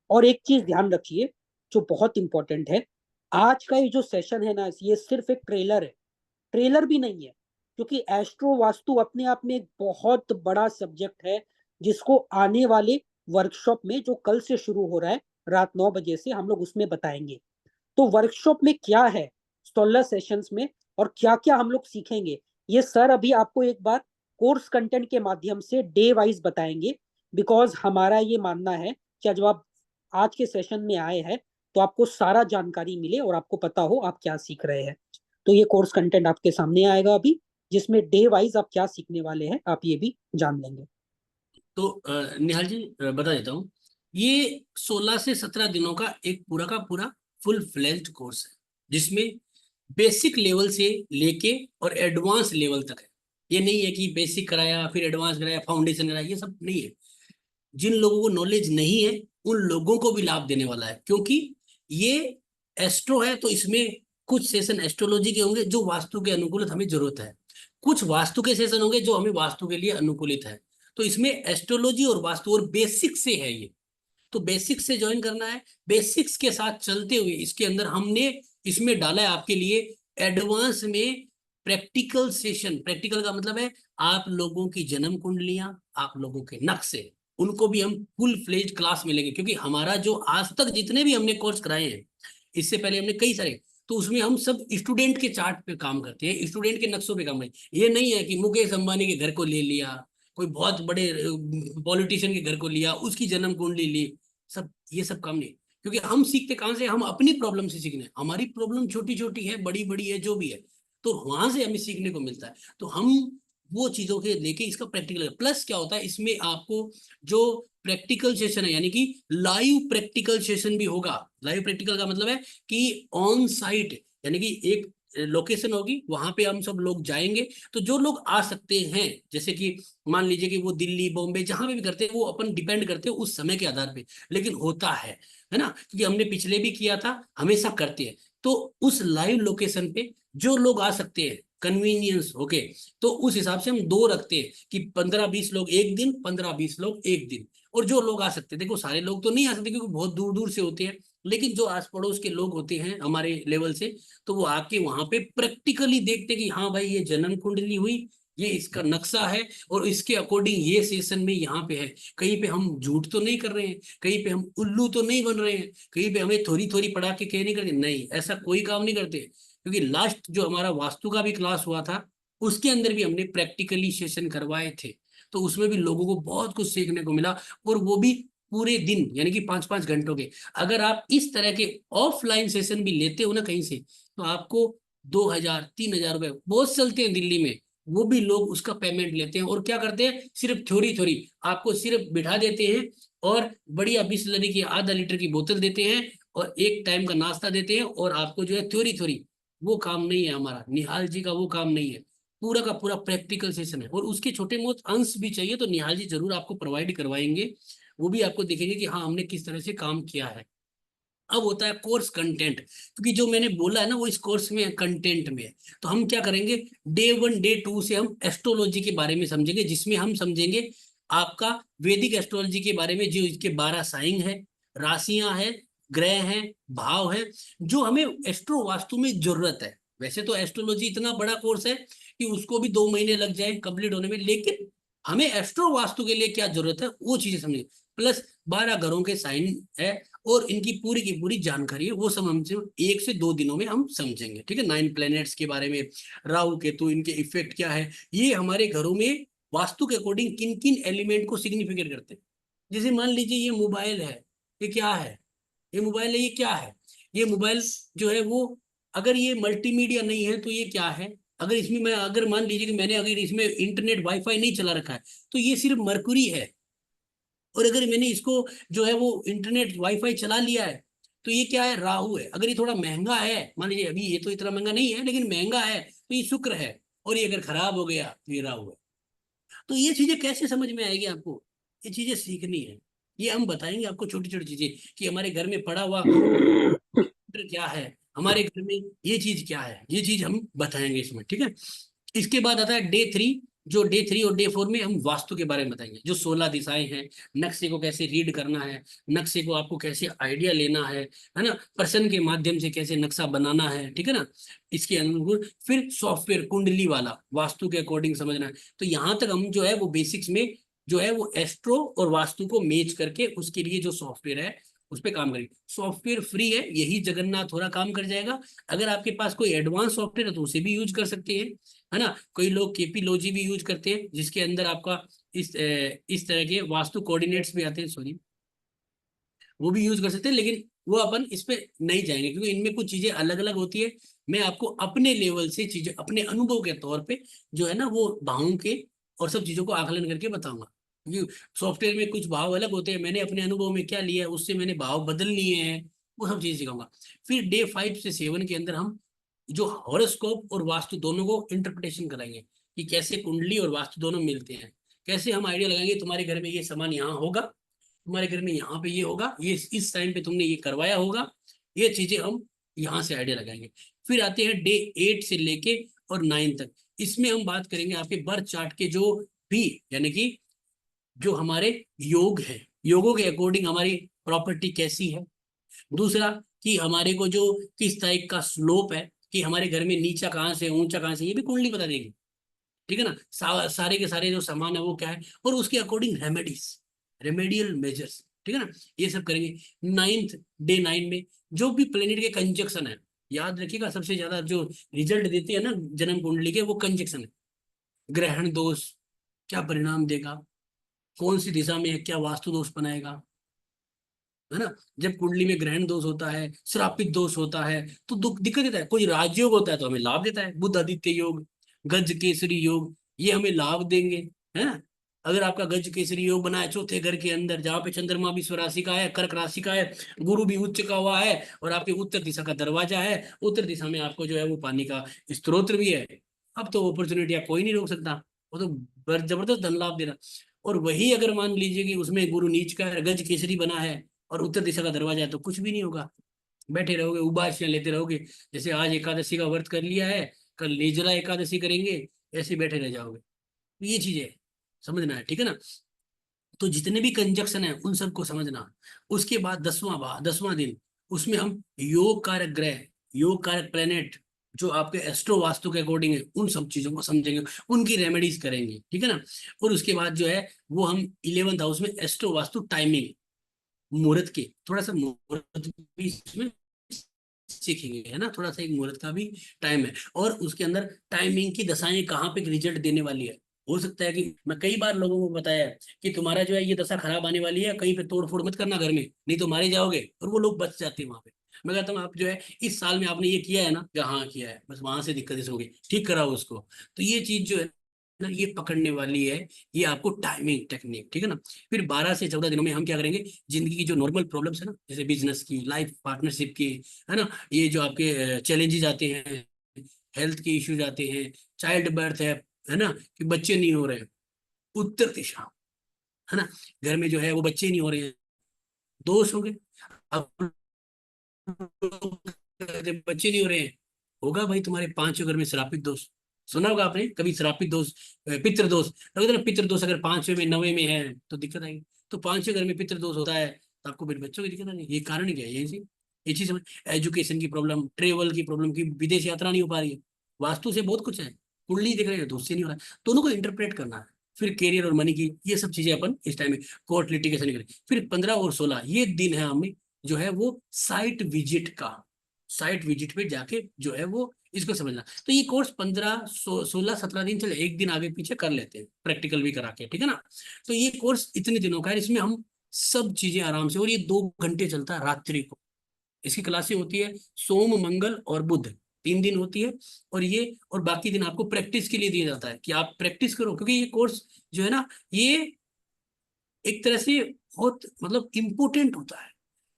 और एक चीज ध्यान रखिए जो बहुत इंपॉर्टेंट है, आज का ये जो सेशन है ना, ये सिर्फ एक ट्रेलर है, ट्रेलर भी नहीं है, क्योंकि एस्ट्रो वास्तु अपने आप में एक बहुत बड़ा सब्जेक्ट है, जिसको आने वाले वर्कशॉप में जो कल से शुरू हो रहा है रात 9 बजे से, हम लोग उसमें बताएंगे। तो वर्कशॉप में क्या है 16 सेशंस में, और क्या क्या हम लोग सीखेंगे, ये सर अभी आपको एक बार कोर्स कंटेंट के माध्यम से डे वाइज बताएंगे। बिकॉज हमारा ये मानना है कि जब आप आज के सेशन में आए हैं तो आपको सारा जानकारी मिले और आपको पता हो आप क्या सीख रहे हैं। तो ये कोर्स कंटेंट आपके सामने आएगा अभी, जिसमें डे वाइज आप क्या सीखने वाले हैं आप ये भी जान लेंगे। तो निहाल जी बता देता हूँ। ये 16 से 17 दिनों का एक पूरा का पूरा फुल फ्लेज्ड कोर्स है, जिसमें बेसिक लेवल से लेके और एडवांस लेवल तक है। ये नहीं है कि बेसिक कराया फिर एडवांस कराया फाउंडेशन कराया, ये सब नहीं है। जिन लोगों को नॉलेज नहीं है उन लोगों को भी लाभ देने वाला है, क्योंकि ये एस्ट्रो है तो इसमें कुछ सेशन एस्ट्रोलॉजी के होंगे जो वास्तु के अनुकूलित हमें जरूरत है, कुछ वास्तु के सेशन होंगे जो हमें वास्तु के लिए अनुकूलित है। तो इसमें एस्ट्रोलॉजी और वास्तु और बेसिक से है ये, तो बेसिक से ज्वाइन करना है। बेसिक्स के साथ चलते हुए इसके अंदर हमने इसमें डाला है आपके लिए एडवांस में प्रैक्टिकल सेशन। प्रैक्टिकल का मतलब है आप लोगों की जन्म कुंडलियां, आप लोगों के नक्शे, उनको भी हम फुल फ्लेज क्लास में लेंगे। क्योंकि हमारा जो आज तक जितने भी हमने कोर्स कराए हैं, इससे पहले हमने कई सारे, तो उसमें हम सब स्टूडेंट के चार्ट पे काम करते हैं, स्टूडेंट के नक्शों पे काम करते हैं। ये नहीं है कि मुकेश अंबानी के घर को ले लिया, कोई बहुत बड़े पॉलिटिशियन के घर को लिया, उसकी जन्म कुंडली ली, सब ये सब काम नहीं। क्योंकि हम सीखते कहाँ से, हम अपनी प्रॉब्लम से सीखने, हमारी प्रॉब्लम छोटी छोटी है बड़ी बड़ी है जो भी है, तो वहां से हमें सीखने को मिलता है। तो हम वो चीजों के लेके इसका प्रैक्टिकल प्लस क्या होता है, इसमें आपको जो प्रैक्टिकल सेशन है यानी कि लाइव प्रैक्टिकल सेशन भी होगा। लाइव प्रैक्टिकल का मतलब है कि ऑन साइट, यानी कि एक लोकेशन होगी, वहां पे हम सब लोग जाएंगे। तो जो लोग आ सकते हैं, जैसे कि मान लीजिए कि वो दिल्ली बॉम्बे जहां पे भी करते हैं, वो अपन डिपेंड करते हैं उस समय के आधार पे, लेकिन होता है ना, क्योंकि हमने पिछले भी किया था, हमेशा करते हैं। तो उस लाइव लोकेशन पे जो लोग आ सकते हैं कन्वीनियंस होके, तो उस हिसाब से हम दो रखते हैं कि 15-20 लोग एक दिन, 15-20 लोग एक दिन। और जो लोग आ सकते हैं, देखो सारे लोग तो नहीं आ सकते क्योंकि बहुत दूर दूर से होते हैं, लेकिन जो आस पड़ोस के लोग होते हैं हमारे लेवल से, तो वो आके वहां पे प्रैक्टिकली देखते कि हाँ भाई ये जन्म कुंडली हुई, ये इसका नक्शा है, और इसके अकॉर्डिंग ये सेशन में यहाँ पे है। कहीं पे हम झूठ तो नहीं कर रहे हैं, कहीं पे हम उल्लू तो नहीं बन रहे हैं, कहीं पे हमें थोड़ी थोड़ी पढ़ा के कह नहीं करते, नहीं ऐसा कोई काम नहीं करते। क्योंकि लास्ट जो हमारा वास्तु का भी क्लास हुआ था, उसके अंदर भी हमने प्रैक्टिकली सेशन करवाए थे, तो उसमें भी लोगों को बहुत कुछ सीखने को मिला, और वो भी पूरे दिन, यानी कि 5-5 घंटों के। अगर आप इस तरह के ऑफलाइन सेशन भी लेते हो ना कहीं से, तो आपको 2,000-3,000 रुपए बहुत चलते हैं दिल्ली में, वो भी लोग उसका पेमेंट लेते हैं। और क्या करते हैं, सिर्फ थ्योरी थ्योरी आपको सिर्फ बिठा देते हैं, और बढ़िया बिस्लरी की आधा लीटर की बोतल देते हैं, और एक टाइम का नाश्ता देते हैं, और आपको जो है थ्योरी थ्योरी, वो काम नहीं है हमारा, निहाल जी का वो काम नहीं है। पूरा का पूरा प्रैक्टिकल सेशन है, और उसके छोटे मोटे अंश भी चाहिए तो निहाल जी जरूर आपको प्रोवाइड करवाएंगे। वो भी आपको देखेंगे कि हाँ हमने किस तरह से काम किया है। अब होता है कोर्स कंटेंट, क्योंकि जो मैंने बोला है ना वो इस कोर्स में कंटेंट में है। तो हम क्या करेंगे, डे 1 डे 2 से हम एस्ट्रोलॉजी के बारे में समझेंगे, जिसमें हम समझेंगे आपका वैदिक एस्ट्रोलॉजी के बारे में, जो इसके 12 साइन है, राशियां हैं, ग्रह हैं, भाव है, जो हमें एस्ट्रो वास्तु में जरूरत है। वैसे तो एस्ट्रोलॉजी इतना बड़ा कोर्स है कि उसको भी 2 महीने लग जाए कंप्लीट होने में, लेकिन हमें एस्ट्रो वास्तु के लिए क्या जरूरत है वो चीजें समझेंगे। प्लस 12 ग्रहों के साइन है, और इनकी पूरी की पूरी जानकारी है, वो सब हमसे 1 से 2 दिनों में हम समझेंगे। ठीक है, 9 प्लैनेट्स के बारे में, राहु केतु इनके इफेक्ट क्या है, ये हमारे घरों में वास्तु के अकॉर्डिंग किन किन एलिमेंट को सिग्निफिकेट करते हैं। जैसे मान लीजिए ये मोबाइल है, ये क्या है, ये मोबाइल है, ये क्या है, ये मोबाइल जो है वो, अगर ये मल्टीमीडिया नहीं है तो ये क्या है। अगर इसमें मैं, अगर मान लीजिए कि मैंने अगर इसमें इंटरनेट वाईफाई नहीं चला रखा है, तो ये सिर्फ मरकुरी है। और अगर मैंने इसको जो है वो इंटरनेट वाईफाई चला लिया है, तो ये क्या है, राहु है। अगर ये थोड़ा महंगा है, मान लीजिए अभी ये तो इतना महंगा नहीं है लेकिन महंगा है, तो ये शुक्र है। और ये अगर खराब हो गया तो ये राहु है। तो ये चीजें कैसे समझ में आएगी आपको, ये चीजें सीखनी है। ये हम बताएंगे आपको छोटी छोटी चीजें, कि हमारे घर में पड़ा हुआ क्या है, हमारे घर में ये चीज क्या है, ये चीज हम बताएंगे इसमें। ठीक है, इसके बाद आता है डे 3। जो डे 3 और डे 4 में हम वास्तु के बारे में बताएंगे, जो 16 दिशाएं हैं, नक्शे को कैसे रीड करना है, नक्शे को आपको कैसे आइडिया लेना है ना, पर्सन के माध्यम से कैसे नक्शा बनाना है, ठीक है ना, इसके अनुकूल। फिर सॉफ्टवेयर कुंडली वाला वास्तु के अकॉर्डिंग समझना है। तो यहाँ तक हम जो है वो बेसिक्स में जो है वो एस्ट्रो और वास्तु को मैच करके उसके लिए जो सॉफ्टवेयर है उस पर काम करेंगे। सॉफ्टवेयर फ्री है, यही जगन्नाथ थोड़ा काम कर जाएगा। अगर आपके पास कोई एडवांस सॉफ्टवेयर है तो उसे भी यूज कर सकते हैं, है ना। कोई लोग केपीलॉजी भी यूज करते हैं, जिसके अंदर आपका इस तरह के वास्तु कोऑर्डिनेट्स भी आते हैं, सॉरी, वो भी यूज कर सकते हैं। लेकिन वो अपन इस पे नहीं जाएंगे क्योंकि इनमें कुछ चीजें अलग अलग होती है। मैं आपको अपने लेवल से चीजें, अपने अनुभव के तौर पे जो है ना वो भावों के और सब चीजों को आकलन करके बताऊंगा। क्योंकि सॉफ्टवेयर में कुछ भाव अलग होते हैं, मैंने अपने अनुभव में क्या लिया है उससे मैंने भाव बदल लिए हैं, वो सब चीजें सिखाऊंगा। फिर डे 5 से 7 के अंदर हम जो हॉरोस्कोप और वास्तु दोनों को इंटरप्रिटेशन कराएंगे कि कैसे कुंडली और वास्तु दोनों मिलते हैं, कैसे हम आइडिया लगाएंगे तुम्हारे घर में ये सामान यहाँ होगा, तुम्हारे घर में यहाँ पे ये होगा, ये इस टाइम पे तुमने ये करवाया होगा, ये चीजें हम यहाँ से आइडिया लगाएंगे। फिर आते हैं डे 8 से लेके और 9 तक, इसमें हम बात करेंगे आपके बर्थ चार्ट के जो भी, यानी कि जो हमारे योग है, योगों के अकॉर्डिंग हमारी प्रॉपर्टी कैसी है। दूसरा कि हमारे को जो किस टाइप का स्लोप है, कि हमारे घर में नीचा कहाँ से ऊंचा कहाँ से, ये भी कुंडली बता देगी, ठीक है ना। सारे के सारे जो सामान है वो क्या है, और उसके अकॉर्डिंग रेमेडीज, रेमेडियल मेजर्स, ठीक है ना, ये सब करेंगे। डे 9 में जो भी प्लेनेट के कंजक्शन है, याद रखिएगा सबसे ज्यादा जो रिजल्ट देते हैं ना जन्म कुंडली के, वो कंजक्शन है। ग्रहण दोष क्या परिणाम देगा, कौन सी दिशा में क्या वास्तु दोष बनाएगा, है ना। जब कुंडली में ग्रहण दोष होता है, श्रापित दोष होता है, तो दुख दिक्कत देता है। कोई राजयोग होता है तो हमें लाभ देता है, बुध आदित्य योग, गज केसरी योग, ये हमें लाभ देंगे, है ना। अगर आपका गज केसरी योग बना है चौथे घर के अंदर, जहाँ पे चंद्रमा भी स्वराशि का है, कर्क राशि का है, गुरु भी उच्च का हुआ है, और आपके उत्तर दिशा का दरवाजा है, उत्तर दिशा में आपको जो है वो पानी का स्त्रोत्र भी है, अब तो अपॉर्चुनिटी कोई नहीं रोक सकता, वो तो जबरदस्त धन लाभ दे रहा। और वही अगर मान लीजिए कि उसमें गुरु नीच का है, गज केसरी बना है और उत्तर दिशा का दरवाजा है, तो कुछ भी नहीं होगा, बैठे रहोगे, उबासियां लेते रहोगे। जैसे आज एकादशी का व्रत कर लिया है, कल निर्जला एकादशी करेंगे, ऐसे बैठे रह जाओगे। तो ये चीजें समझना है, ठीक है ना। तो जितने भी कंजक्शन है उन सबको समझना। उसके बाद 10वां दिन, उसमें हम योग कारक ग्रह, योग कारक प्लेनेट जो आपके एस्ट्रो वास्तु के अकॉर्डिंग है, उन सब चीजों को समझेंगे, उनकी रेमेडीज करेंगे, ठीक है ना। और उसके बाद जो है वो हम 11th हाउस में एस्ट्रो वास्तु टाइमिंग, मुहूर्त के थोड़ा सा मुहूर्त भी इसमें सीखेंगे, है ना, थोड़ा सा एक मुहूर्त का भी टाइम है, और उसके अंदर टाइमिंग की दशाएं कहाँ पे रिजल्ट देने वाली है। हो सकता है कि मैं कई बार लोगों को बताया है कि तुम्हारा जो है ये दशा खराब आने वाली है, कहीं पे तोड़ फोड़ मत करना घर में, नहीं तो मारे जाओगे, और वो लोग बच जाते हैं वहां पे। मैं कहता हूँ आप जो है इस साल में आपने ये किया है ना, हाँ किया है, बस वहां से दिक्कत होगी, ठीक कराओ उसको। तो ये चीज जो है ना, ये पकड़ने वाली है, ये आपको टाइमिंग टेक्निक, ठीक है ना। फिर 12 से 14 दिनों में हम क्या करेंगे, जिंदगी की जो नॉर्मल प्रॉब्लम्स है ना, जैसे बिजनेस की, लाइफ पार्टनरशिप की, है ना, ये जो आपके चैलेंजेस आते हैं, हेल्थ के इश्यूज आते हैं, चाइल्ड बर्थ है ना, कि बच्चे नहीं हो रहे हैं, उत्तर दिशा, है ना, घर में जो है वो बच्चे नहीं हो रहे हैं, दोष हो गए। अब बच्चे नहीं हो रहे हैं, होगा भाई तुम्हारे 5वें घर में श्रापित दोष, सुना होगा आपने कभी श्रापित दोष, पितृ दोष, अगर पितृ दोष अगर 5वें में 9वें में है तो दिक्कत आएगी। तो 5वें घर में पितृ दोष होता है तो आपको फिर बच्चों की दिक्कत आएगी। ये कारण क्या है, ये चीज समझ, एजुकेशन की प्रॉब्लम, ट्रेवल की प्रॉब्लम, की विदेश यात्रा नहीं हो पा रही है, वास्तु से बहुत कुछ है, कुंडली देख रहे हैं तो उससे नहीं हो रहा है, दोनों को इंटरप्रेट करना है। फिर कैरियर और मनी की ये सब चीजें अपन इस टाइम में कोर्ट लिटिगेशन करें। फिर 15 और 16 ये दिन है हमें जो है वो साइट विजिट का, साइट विजिट पे जाके जो है वो इसको समझना। तो ये कोर्स 15 16 17 दिन चले, एक दिन आगे पीछे कर लेते हैं प्रैक्टिकल भी करा के, ठीक है ना। तो ये कोर्स इतने दिनों का है, इसमें हम सब चीजें आराम से, और ये 2 घंटे चलता है रात्रि को, इसकी क्लासें होती है सोम मंगल और बुध, 3 दिन होती है। और ये और बाकी दिन आपको प्रैक्टिस के लिए दिया जाता है कि आप प्रैक्टिस करो, क्योंकि ये कोर्स जो है ना, ये एक तरह से बहुत मतलब इम्पोर्टेंट होता है,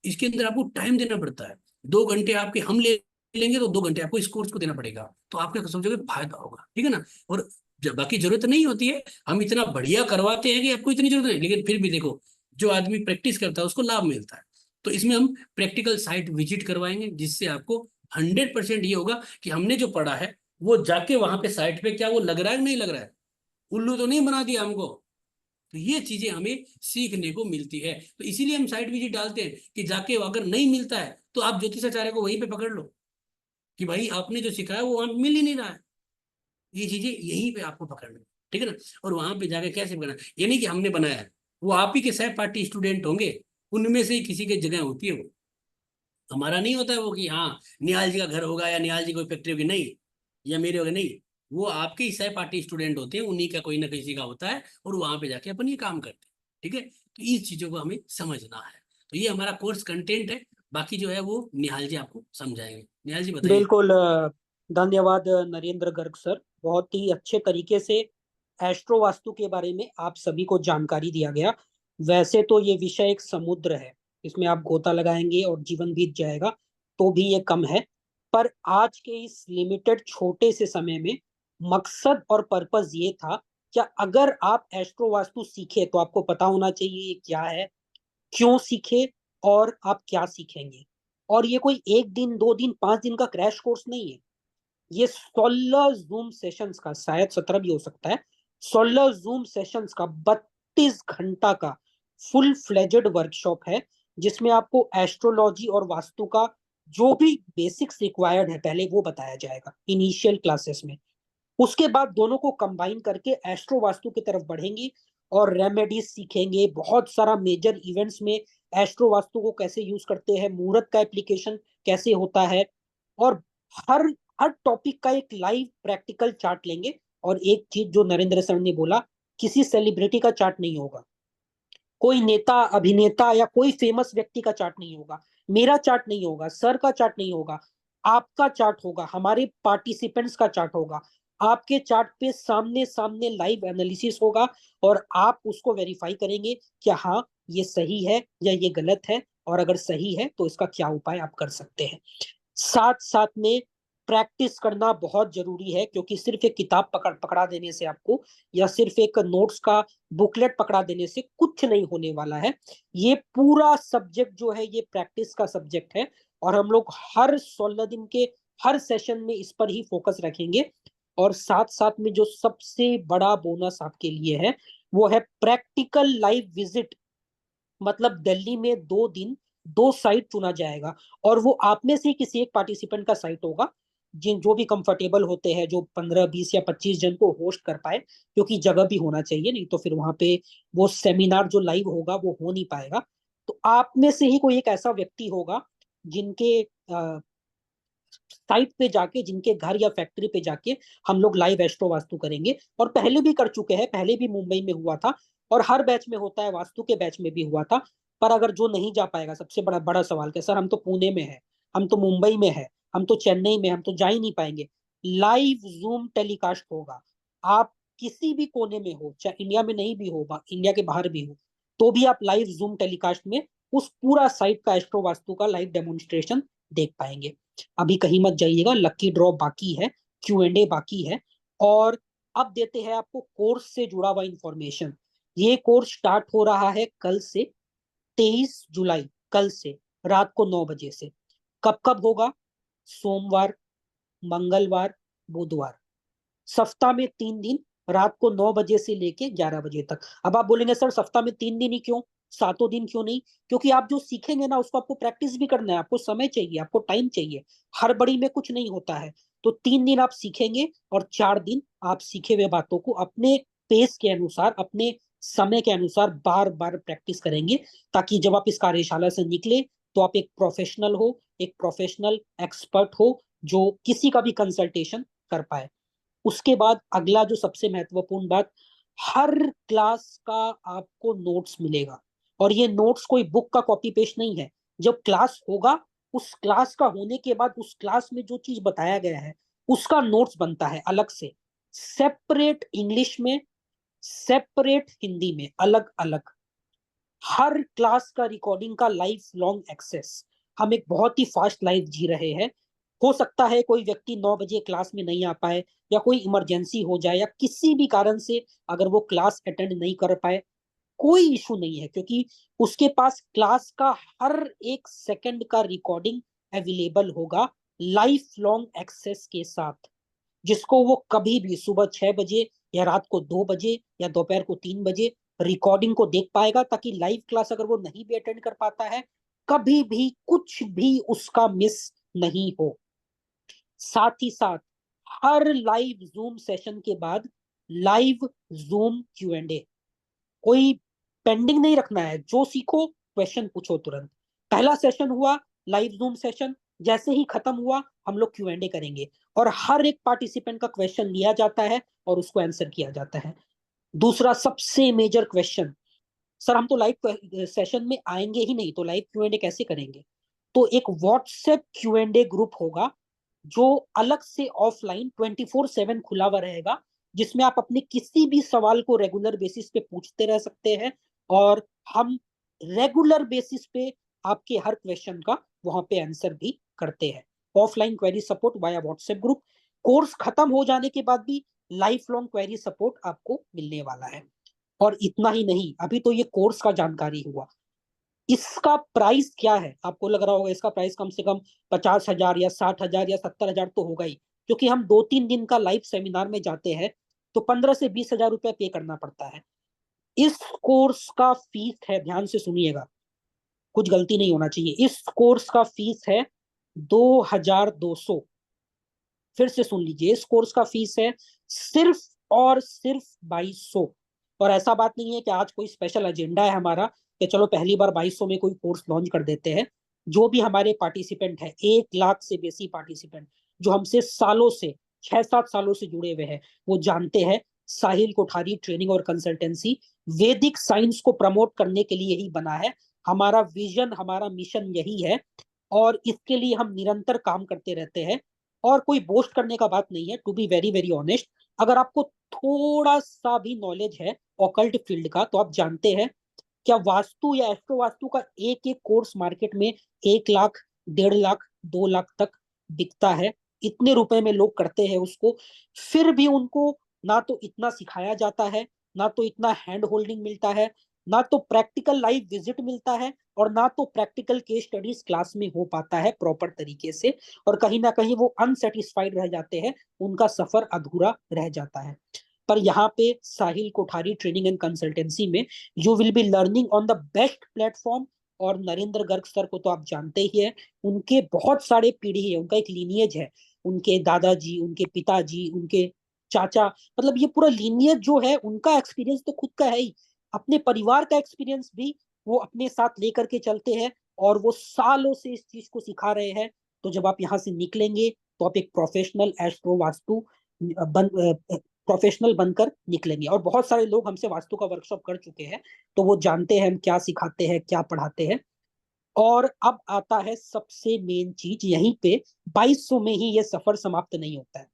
इसके अंदर आपको टाइम देना पड़ता है। 2 घंटे आपके हम ले लेंगे तो 2 घंटे आपको इस कोर्स को देना पड़ेगा, तो आपके समझोगे फायदा होगा, ठीक है ना। और जब बाकी जरूरत नहीं होती है, हम इतना बढ़िया करवाते हैं कि आपको इतनी जरूरत नहीं, लेकिन फिर भी देखो जो आदमी प्रैक्टिस करता है उसको लाभ मिलता है। तो इसमें हम प्रैक्टिकल साइट विजिट करवाएंगे, जिससे आपको 100% ये होगा कि हमने जो पढ़ा है वो जाके वहां पे साइट पे क्या वो लग रहा है नहीं लग रहा है, उल्लू तो नहीं बना दिया हमको। तो ये चीजें हमें सीखने को मिलती है, तो इसीलिए हम साइट विजिट डालते हैं कि जाके अगर नहीं मिलता है तो आप ज्योतिषाचार्य को वहीं पे पकड़ लो कि भाई आपने जो सिखाया वो वहां मिल ही नहीं रहा है, ये चीजें यहीं पे आपको पकड़ना है, ठीक है ना। और वहां पे जाके कैसे बनाना, ये नहीं कि हमने बनाया है, वो आप ही के सह पार्टी स्टूडेंट होंगे, उनमें से ही किसी की जगह होती है वो, हमारा नहीं होता है वो कि हाँ निहाल जी का घर होगा या निहाल जी कोई फैक्ट्री होगी, नहीं, या मेरे होगा, नहीं, वो आपके ही सह पार्टी स्टूडेंट होते हैं, उन्हीं का कोई ना किसी का होता है, और वहां पे जाके अपन ये काम करते हैं, ठीक है। तो इस चीजों को हमें समझना है। तो ये हमारा कोर्स कंटेंट है, बाकी जो है वो निहाल जी आपको समझाएंगे। निहाल जी बताइए। बिल्कुल, धन्यवाद नरेंद्र गर्ग सर, बहुत ही अच्छे तरीके से एस्ट्रो वास्तु के बारे में आप सभी को जानकारी दिया गया। वैसे तो ये विषय एक समुद्र है, इसमें आप गोता लगाएंगे और जीवन बीत जाएगा तो भी ये कम है। पर आज के इस लिमिटेड छोटे से समय में मकसद और पर्पस ये था, क्या अगर आप एस्ट्रो वास्तु सीखे तो आपको पता होना चाहिए ये क्या है, क्यों सीखे और आप क्या सीखेंगे। और ये कोई 1 दिन 2 दिन 5 दिन का क्रैश कोर्स नहीं है, ये 16 जूम सेशंस का, शायद 17 भी हो सकता है, 16 जूम सेशंस का 32 घंटा का फुल फ्लेजेड वर्कशॉप है, जिसमें आपको एस्ट्रोलॉजी और वास्तु का जो भी बेसिक्स रिक्वायर्ड है पहले वो बताया जाएगा इनिशियल क्लासेस में। उसके बाद दोनों को कंबाइन करके एस्ट्रो वास्तु की तरफ बढ़ेंगे और रेमेडीज सीखेंगे। बहुत सारा मेजर इवेंट्स में एस्ट्रो वास्तु को कैसे यूज करते हैं, मुहूर्त का एप्लीकेशन कैसे होता है, और हर हर टॉपिक का एक लाइव प्रैक्टिकल चार्ट लेंगे। और एक चीज जो नरेंद्र सर ने बोला, किसी सेलिब्रिटी का चार्ट नहीं होगा, कोई नेता अभिनेता या कोई फेमस व्यक्ति का चार्ट नहीं होगा, मेरा चार्ट नहीं होगा, सर का चार्ट नहीं होगा, आपका चार्ट होगा, हमारे पार्टिसिपेंट्स का चार्ट होगा। आपके चार्ट पे सामने सामने लाइव एनालिसिस होगा और आप उसको वेरीफाई करेंगे कि हाँ ये सही है या ये गलत है, और अगर सही है तो इसका क्या उपाय आप कर सकते हैं। साथ साथ में प्रैक्टिस करना बहुत जरूरी है, क्योंकि सिर्फ एक किताब पकड़ा देने से आपको, या सिर्फ एक नोट्स का बुकलेट पकड़ा देने से कुछ नहीं होने वाला है। ये पूरा सब्जेक्ट जो है ये प्रैक्टिस का सब्जेक्ट है, और हम लोग हर 16 दिन के हर सेशन में इस पर ही फोकस रखेंगे। और साथ साथ में जो सबसे बड़ा बोनस आपके लिए है वो है प्रैक्टिकल लाइव विजिट। मतलब दिल्ली में 2 दिन 2 साइट चुना जाएगा, और वो आप में से किसी एक पार्टिसिपेंट का साइट होगा, जिन जो भी कंफर्टेबल होते हैं, जो 15 20 या 25 जन को होस्ट कर पाए, क्योंकि जगह भी होना चाहिए, नहीं तो फिर वहां पे वो सेमिनार जो लाइव होगा वो हो नहीं पाएगा। तो आप में से ही कोई एक ऐसा व्यक्ति होगा जिनके साइट पे जाके, जिनके घर या फैक्ट्री पे जाके हम लोग लाइव एस्ट्रो वास्तु करेंगे। और पहले भी कर चुके हैं, पहले भी मुंबई में हुआ था, और हर बैच में होता है, वास्तु के बैच में भी हुआ था। पर अगर जो नहीं जा पाएगा, सबसे बड़ा बड़ा सवाल क्या सर, हम तो पुणे में है, हम तो मुंबई में है, हम तो चेन्नई में, हम तो जा ही नहीं पाएंगे। लाइव जूम टेलीकास्ट होगा, आप किसी भी कोने में हो, चाहे इंडिया में नहीं भी हो, इंडिया के बाहर भी हो, तो भी आप लाइव जूम टेलीकास्ट में उस पूरा साइट का एस्ट्रो वास्तु का लाइव डेमोन्स्ट्रेशन देख पाएंगे। अभी कहीं मत जाइएगा, लकी ड्रॉ बाकी है, Q&A बाकी है। और अब देते हैं आपको कोर्स से जुड़ा हुआ इंफॉर्मेशन। ये कोर्स स्टार्ट हो रहा है कल से, 23 जुलाई, कल से रात को 9 बजे से। कब कब होगा? सोमवार, मंगलवार, बुधवार, सप्ताह में 3 दिन, रात को 9 बजे से लेके 11 बजे तक। अब आप बोलेंगे सर सप्ताह में 3 दिन ही क्यों, सातों दिन क्यों नहीं? क्योंकि आप जो सीखेंगे ना उसको आपको प्रैक्टिस भी करना है, आपको समय चाहिए, आपको टाइम चाहिए, हड़बड़ी में कुछ नहीं होता है। तो 3 दिन आप सीखेंगे और 4 दिन आप सीखे हुए बातों को अपने पेस के अनुसार, अपने समय के अनुसार बार बार प्रैक्टिस करेंगे, ताकि जब आप इस कार्यशाला से निकले तो आप एक प्रोफेशनल हो, एक प्रोफेशनल एक्सपर्ट हो, जो किसी का भी कंसल्टेशन कर पाए। उसके बाद अगला जो सबसे महत्वपूर्ण बात, हर क्लास का आपको नोट्स मिलेगा, और ये नोट्स कोई बुक का कॉपी पेस्ट नहीं है। जब क्लास होगा, उस क्लास का होने के बाद उस क्लास में जो चीज बताया गया है उसका नोट्स बनता है अलग से, सेपरेट इंग्लिश में, सेपरेट हिंदी में, अलग अलग। हर क्लास का रिकॉर्डिंग का लाइफ लॉन्ग एक्सेस। हम एक बहुत ही फास्ट लाइफ जी रहे हैं। हो सकता है कोई व्यक्ति 9 बजे क्लास में नहीं आ पाए, या कोई इमरजेंसी हो जाए, या किसी भी कारण से अगर वो क्लास अटेंड नहीं कर पाए, कोई इशू नहीं है, क्योंकि उसके पास क्लास का हर एक सेकंड का रिकॉर्डिंग अवेलेबल होगा लाइफ लॉन्ग एक्सेस के साथ, जिसको वो कभी भी सुबह 6 बजे या रात को 2 बजे या दोपहर को 3 बजे रिकॉर्डिंग को देख पाएगा, ताकि लाइव क्लास अगर वो नहीं भी अटेंड कर पाता है, कभी भी कुछ भी उसका मिस नहीं हो। साथ ही साथ हर लाइव जूम सेशन के बाद लाइव जूम Q&A। कोई पेंडिंग नहीं रखना है, जो सीखो क्वेश्चन पूछो तुरंत। पहला सेशन हुआ लाइव जूम सेशन, जैसे ही खत्म हुआ हम लोग Q&A करेंगे, और हर एक पार्टिसिपेंट का क्वेश्चन लिया जाता है और उसको आंसर किया जाता है। दूसरा सबसे मेजर क्वेश्चन, सर हम तो लाइव सेशन में आएंगे ही नहीं, तो लाइव Q&A कैसे करेंगे? तो एक व्हाट्सएप Q&A ग्रुप होगा, जो अलग से ऑफलाइन 24/7 खुला हुआ रहेगा, जिसमें आप अपने किसी भी सवाल को रेगुलर बेसिस पे पूछते रह सकते हैं और हम रेगुलर बेसिस पे आपके हर क्वेश्चन का वहां पे आंसर भी करते हैं। Offline query support via WhatsApp group. Course खत्म हो जाने के बाद भी लाइफ लॉन्ग क्वेरी सपोर्ट आपको मिलने वाला है। और इतना ही नहीं, अभी तो ये कोर्स का जानकारी हुआ, इसका प्राइस क्या है? आपको लग रहा होगा इसका प्राइस कम से कम 50,000 या 60,000 या 70,000 तो होगा ही, क्योंकि हम 2-3 दिन का लाइव सेमिनार में जाते हैं तो 15 से 20 हजार रुपया पे करना पड़ता है। इस कोर्स का फीस है, ध्यान से सुनिएगा, कुछ गलती नहीं होना चाहिए, इस कोर्स का फीस है 2,200। फिर से सुन लीजिए, इस कोर्स का फीस है सिर्फ और सिर्फ 2,200। और ऐसा बात नहीं है कि आज कोई स्पेशल एजेंडा है हमारा कि चलो पहली बार 2,200 में कोई कोर्स लॉन्च कर देते हैं। जो भी हमारे पार्टिसिपेंट है, 1 लाख से बेसी पार्टिसिपेंट जो हमसे सालों से 6-7 सालों से जुड़े हुए हैं, वो जानते हैं साहिल कोठारी ट्रेनिंग और कंसल्टेंसी वैदिक साइंस को प्रमोट करने के लिए ही बना है। हमारा विजन, हमारा मिशन यही है और इसके लिए हम निरंतर काम करते रहते हैं। और कोई बोस्ट करने का बात नहीं है, to be very very honest, अगर आपको थोड़ा सा भी नॉलेज है ऑकल्ट फील्ड का तो आप जानते हैं क्या वास्तु या एस्ट्रो वास्तु का एक एक कोर्स मार्केट में 1 लाख, 1.5 लाख, 2 लाख तक बिकता है। इतने रुपए में लोग करते हैं उसको, फिर भी उनको ना तो इतना सिखाया जाता है, ना तो इतना हैंड होल्डिंग मिलता है, ना तो प्रैक्टिकल लाइव विजिट मिलता है, और ना तो प्रैक्टिकल केस स्टडीज क्लास में हो पाता है प्रॉपर तरीके से। और कहीं ना कहीं वो अनसेटिस्फाइड रह जाते हैं, उनका सफर अधूरा रह जाता है। पर यहाँ पे साहिल कोठारी ट्रेनिंग एंड कंसल्टेंसी में you will be learning on the best platform. और नरेंद्र गर्ग सर को तो आप जानते ही हैं, उनके बहुत सारे पीढ़ी है, उनका एक लीनियज है, उनके दादाजी, उनके पिताजी, उनके चाचा, मतलब ये पूरा लीनियज जो है, उनका एक्सपीरियंस तो खुद का है ही, अपने परिवार का एक्सपीरियंस भी वो अपने साथ लेकर के चलते हैं और वो सालों से इस चीज को सिखा रहे हैं। तो जब आप यहाँ से निकलेंगे तो आप एक प्रोफेशनल एस्ट्रो वास्तु बन प्रोफेशनल बनकर निकलेंगे। और बहुत सारे लोग हमसे वास्तु का वर्कशॉप कर चुके हैं, तो वो जानते हैं हम क्या सिखाते हैं, क्या पढ़ाते हैं। और अब आता है सबसे मेन चीज, यहीं पे 2,200 में ही ये सफर समाप्त नहीं होता है।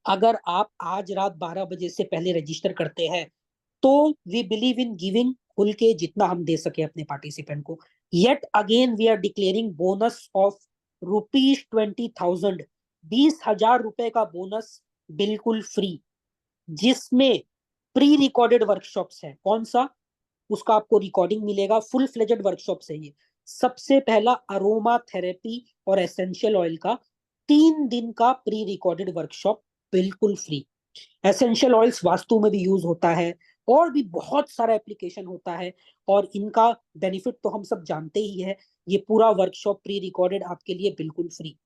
अगर आप आज रात 12 बजे से पहले रजिस्टर करते हैं तो वी बिलीव इन गिविंग खुल के जितना हम दे सके अपने पार्टिसिपेंट को। Yet again we are declaring bonus of ₹20,000, 20,000 रुपए का बोनस, बिल्कुल फ्री, जिसमें प्री रिकॉर्डेड वर्कशॉप्स है। कौन सा? उसका आपको रिकॉर्डिंग मिलेगा, फुल फ्लेजेड वर्कशॉप है ये। सबसे पहला अरोमा थेरेपी और एसेंशियल ऑयल का 3 दिन का प्री रिकॉर्डेड वर्कशॉप, बिल्कुल फ्री। एसेंशियल ऑयल्स वास्तु में भी यूज होता है और भी बहुत सारा एप्लीकेशन होता है, और इनका बेनिफिट तो हम सब जानते ही है। ये पूरा वर्कशॉप प्री रिकॉर्डेड आपके लिए बिल्कुल फ्री।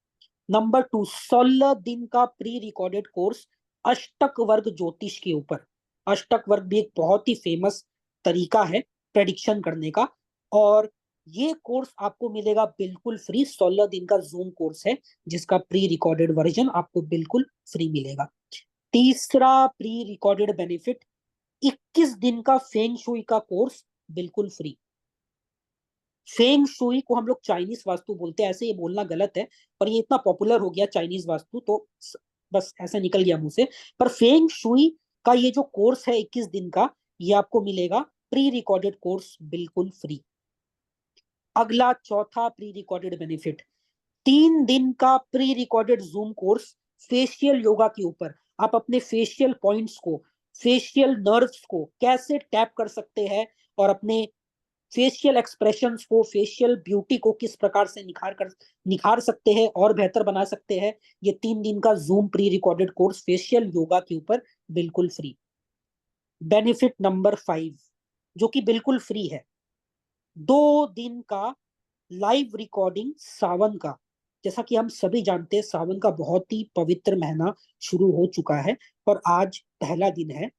नंबर 2, 16 दिन का प्री रिकॉर्डेड कोर्स अष्टक वर्ग ज्योतिष के ऊपर। अष्टक वर्ग भी एक बहुत ही फेमस तरीका है प्रेडिक्शन करने का, और ये कोर्स आपको मिलेगा बिल्कुल फ्री। 16 दिन का जूम कोर्स है जिसका प्री रिकॉर्डेड वर्जन आपको बिल्कुल फ्री मिलेगा। तीसरा प्री रिकॉर्डेड बेनिफिट, 21 दिन का फेंग शुई का कोर्स, बिल्कुल फ्री। फेंग शुई को हम लोग चाइनीज वास्तु बोलते हैं, ऐसे ये बोलना गलत है, पर ये इतना पॉपुलर हो गया चाइनीज वास्तु तो बस ऐसा निकल गया मुंह से। पर फेंग शुई का ये जो कोर्स है 21 दिन का, ये आपको मिलेगा प्री रिकॉर्डेड कोर्स बिल्कुल फ्री। अगला चौथा प्री रिकॉर्डेड बेनिफिट, 3 दिन का pre recorded zoom course facial yoga के ऊपर। आप अपने फेशियल पॉइंट्स को, फेशियल नर्व्स को कैसे टैप कर सकते हैं और अपने फेशियल एक्सप्रेशंस को, फेशियल ब्यूटी को किस प्रकार से निखार सकते हैं और बेहतर बना सकते हैं। ये 3 दिन का zoom pre recorded course facial yoga के ऊपर बिल्कुल फ्री। बेनिफिट नंबर 5 जो कि बिल्कुल फ्री है, 2 दिन का लाइव रिकॉर्डिंग सावन का। जैसा कि हम सभी जानते हैं सावन का बहुत ही पवित्र महीना शुरू हो चुका है और आज पहला दिन है।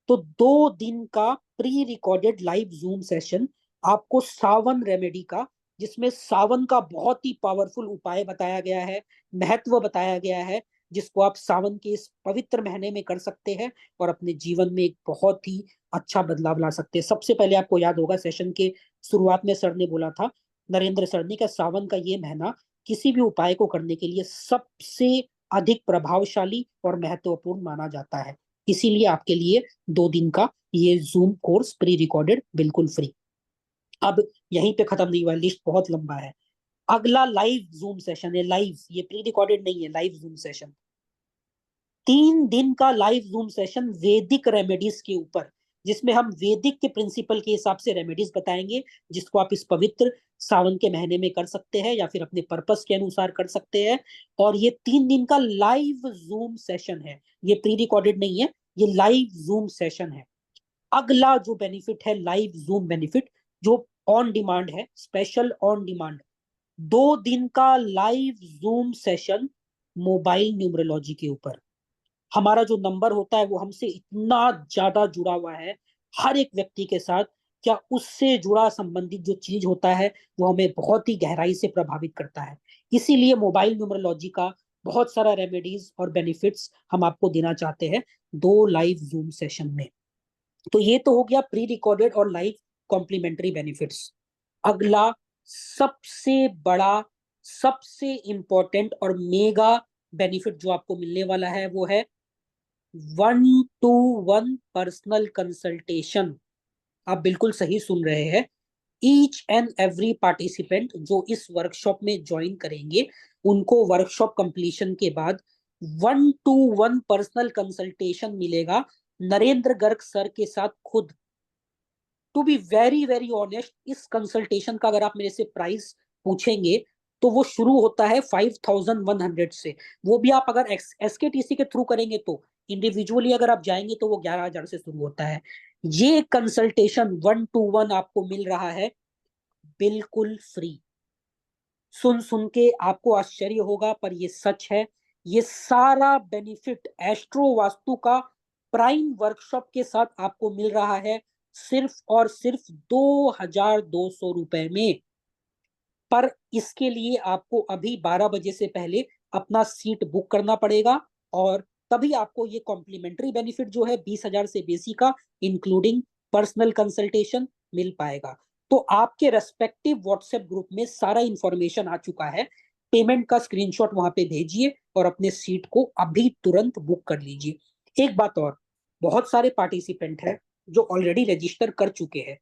तो 2 दिन का pre recorded live zoom session आपको सावन रेमेडी का, जिसमें सावन का बहुत ही पावरफुल उपाय बताया गया है, महत्व बताया गया है, जिसको आप सावन के इस पवित्र महीने में कर सकते हैं और अपने जीवन में एक बहुत ही अच्छा बदलाव ला सकते हैं। सबसे पहले आपको याद होगा सेशन के शुरुआत में सर ने बोला था, नरेंद्र सर ने, कि सावन का ये महीना किसी भी उपाय को करने के लिए सबसे अधिक प्रभावशाली और महत्वपूर्ण माना जाता है। इसीलिए आपके लिए 2 दिन का ये जूम कोर्स प्री रिकॉर्डेड बिल्कुल फ्री। अब यहीं पे खत्म नहीं हुआ, लिस्ट बहुत लंबा है। अगला लाइव जूम सेशन है, लाइव, ये प्री रिकॉर्डेड नहीं है, लाइव जूम सेशन। 3 दिन का लाइव जूम सेशन वैदिक रेमेडीज के ऊपर, जिसमें हम वैदिक के प्रिंसिपल के हिसाब से रेमेडीज बताएंगे, जिसको आप इस पवित्र सावन के महीने में कर सकते हैं या फिर अपने पर्पस के अनुसार कर सकते हैं। और ये 3 दिन का लाइव जूम सेशन है, ये प्री रिकॉर्डेड नहीं है, ये लाइव जूम सेशन है। अगला जो बेनिफिट है लाइव जूम बेनिफिट, जो ऑन डिमांड है, स्पेशल ऑन डिमांड, 2 दिन का live zoom session mobile numerology के ऊपर। हमारा जो नंबर होता है वो हमसे इतना ज्यादा जुड़ा हुआ है हर एक व्यक्ति के साथ, क्या उससे जुड़ा संबंधित जो चीज होता है वो हमें बहुत ही गहराई से प्रभावित करता है। इसीलिए मोबाइल न्यूमरोलॉजी का बहुत सारा रेमेडीज और बेनिफिट्स हम आपको देना चाहते हैं 2 लाइव जूम सेशन में। तो ये तो हो गया प्री रिकॉर्डेड और लाइव कॉम्प्लीमेंट्री बेनिफिट्स। अगला सबसे बड़ा, सबसे इंपॉर्टेंट और मेगा बेनिफिट जो आपको मिलने वाला है वो है 1-to-1 पर्सनल कंसल्टेशन। आप बिल्कुल सही सुन रहे हैं। ईच एंड एवरी पार्टिसिपेंट जो इस वर्कशॉप में ज्वाइन करेंगे, उनको वर्कशॉप कंप्लीशन के बाद 1-to-1 पर्सनल कंसल्टेशन मिलेगा नरेंद्र गर्ग सर के साथ खुद। To be very very honest, इस कंसल्टेशन का अगर आप मेरे से प्राइस पूछेंगे तो वो शुरू होता है 5100 से। वो भी आप अगर एसकेटीसी के थ्रू करेंगे तो, इंडिविजुअली अगर आप जाएंगे तो वो 11000 से शुरू होता है। ये कंसल्टेशन 1-to-1 आपको मिल रहा है बिल्कुल फ्री। सुन सुन के आपको आश्चर्य होगा पर ये सच है। ये सारा बेनिफिट एस्ट्रो वास्तु का प्राइम वर्कशॉप के साथ आपको मिल रहा है सिर्फ और सिर्फ 2200 रुपए में। पर इसके लिए आपको अभी 12 बजे से पहले अपना सीट बुक करना पड़ेगा, और तभी आपको ये कॉम्प्लीमेंट्री बेनिफिट जो है 20,000 से बेसी का, इंक्लूडिंग पर्सनल कंसल्टेशन, मिल पाएगा। तो आपके रेस्पेक्टिव व्हाट्सएप ग्रुप में सारा इंफॉर्मेशन आ चुका है। पेमेंट का स्क्रीनशॉट वहां पे भेजिए और अपने सीट को अभी तुरंत बुक कर लीजिए। एक बात और, बहुत सारे पार्टिसिपेंट हैं जो ऑलरेडी रजिस्टर कर चुके हैं,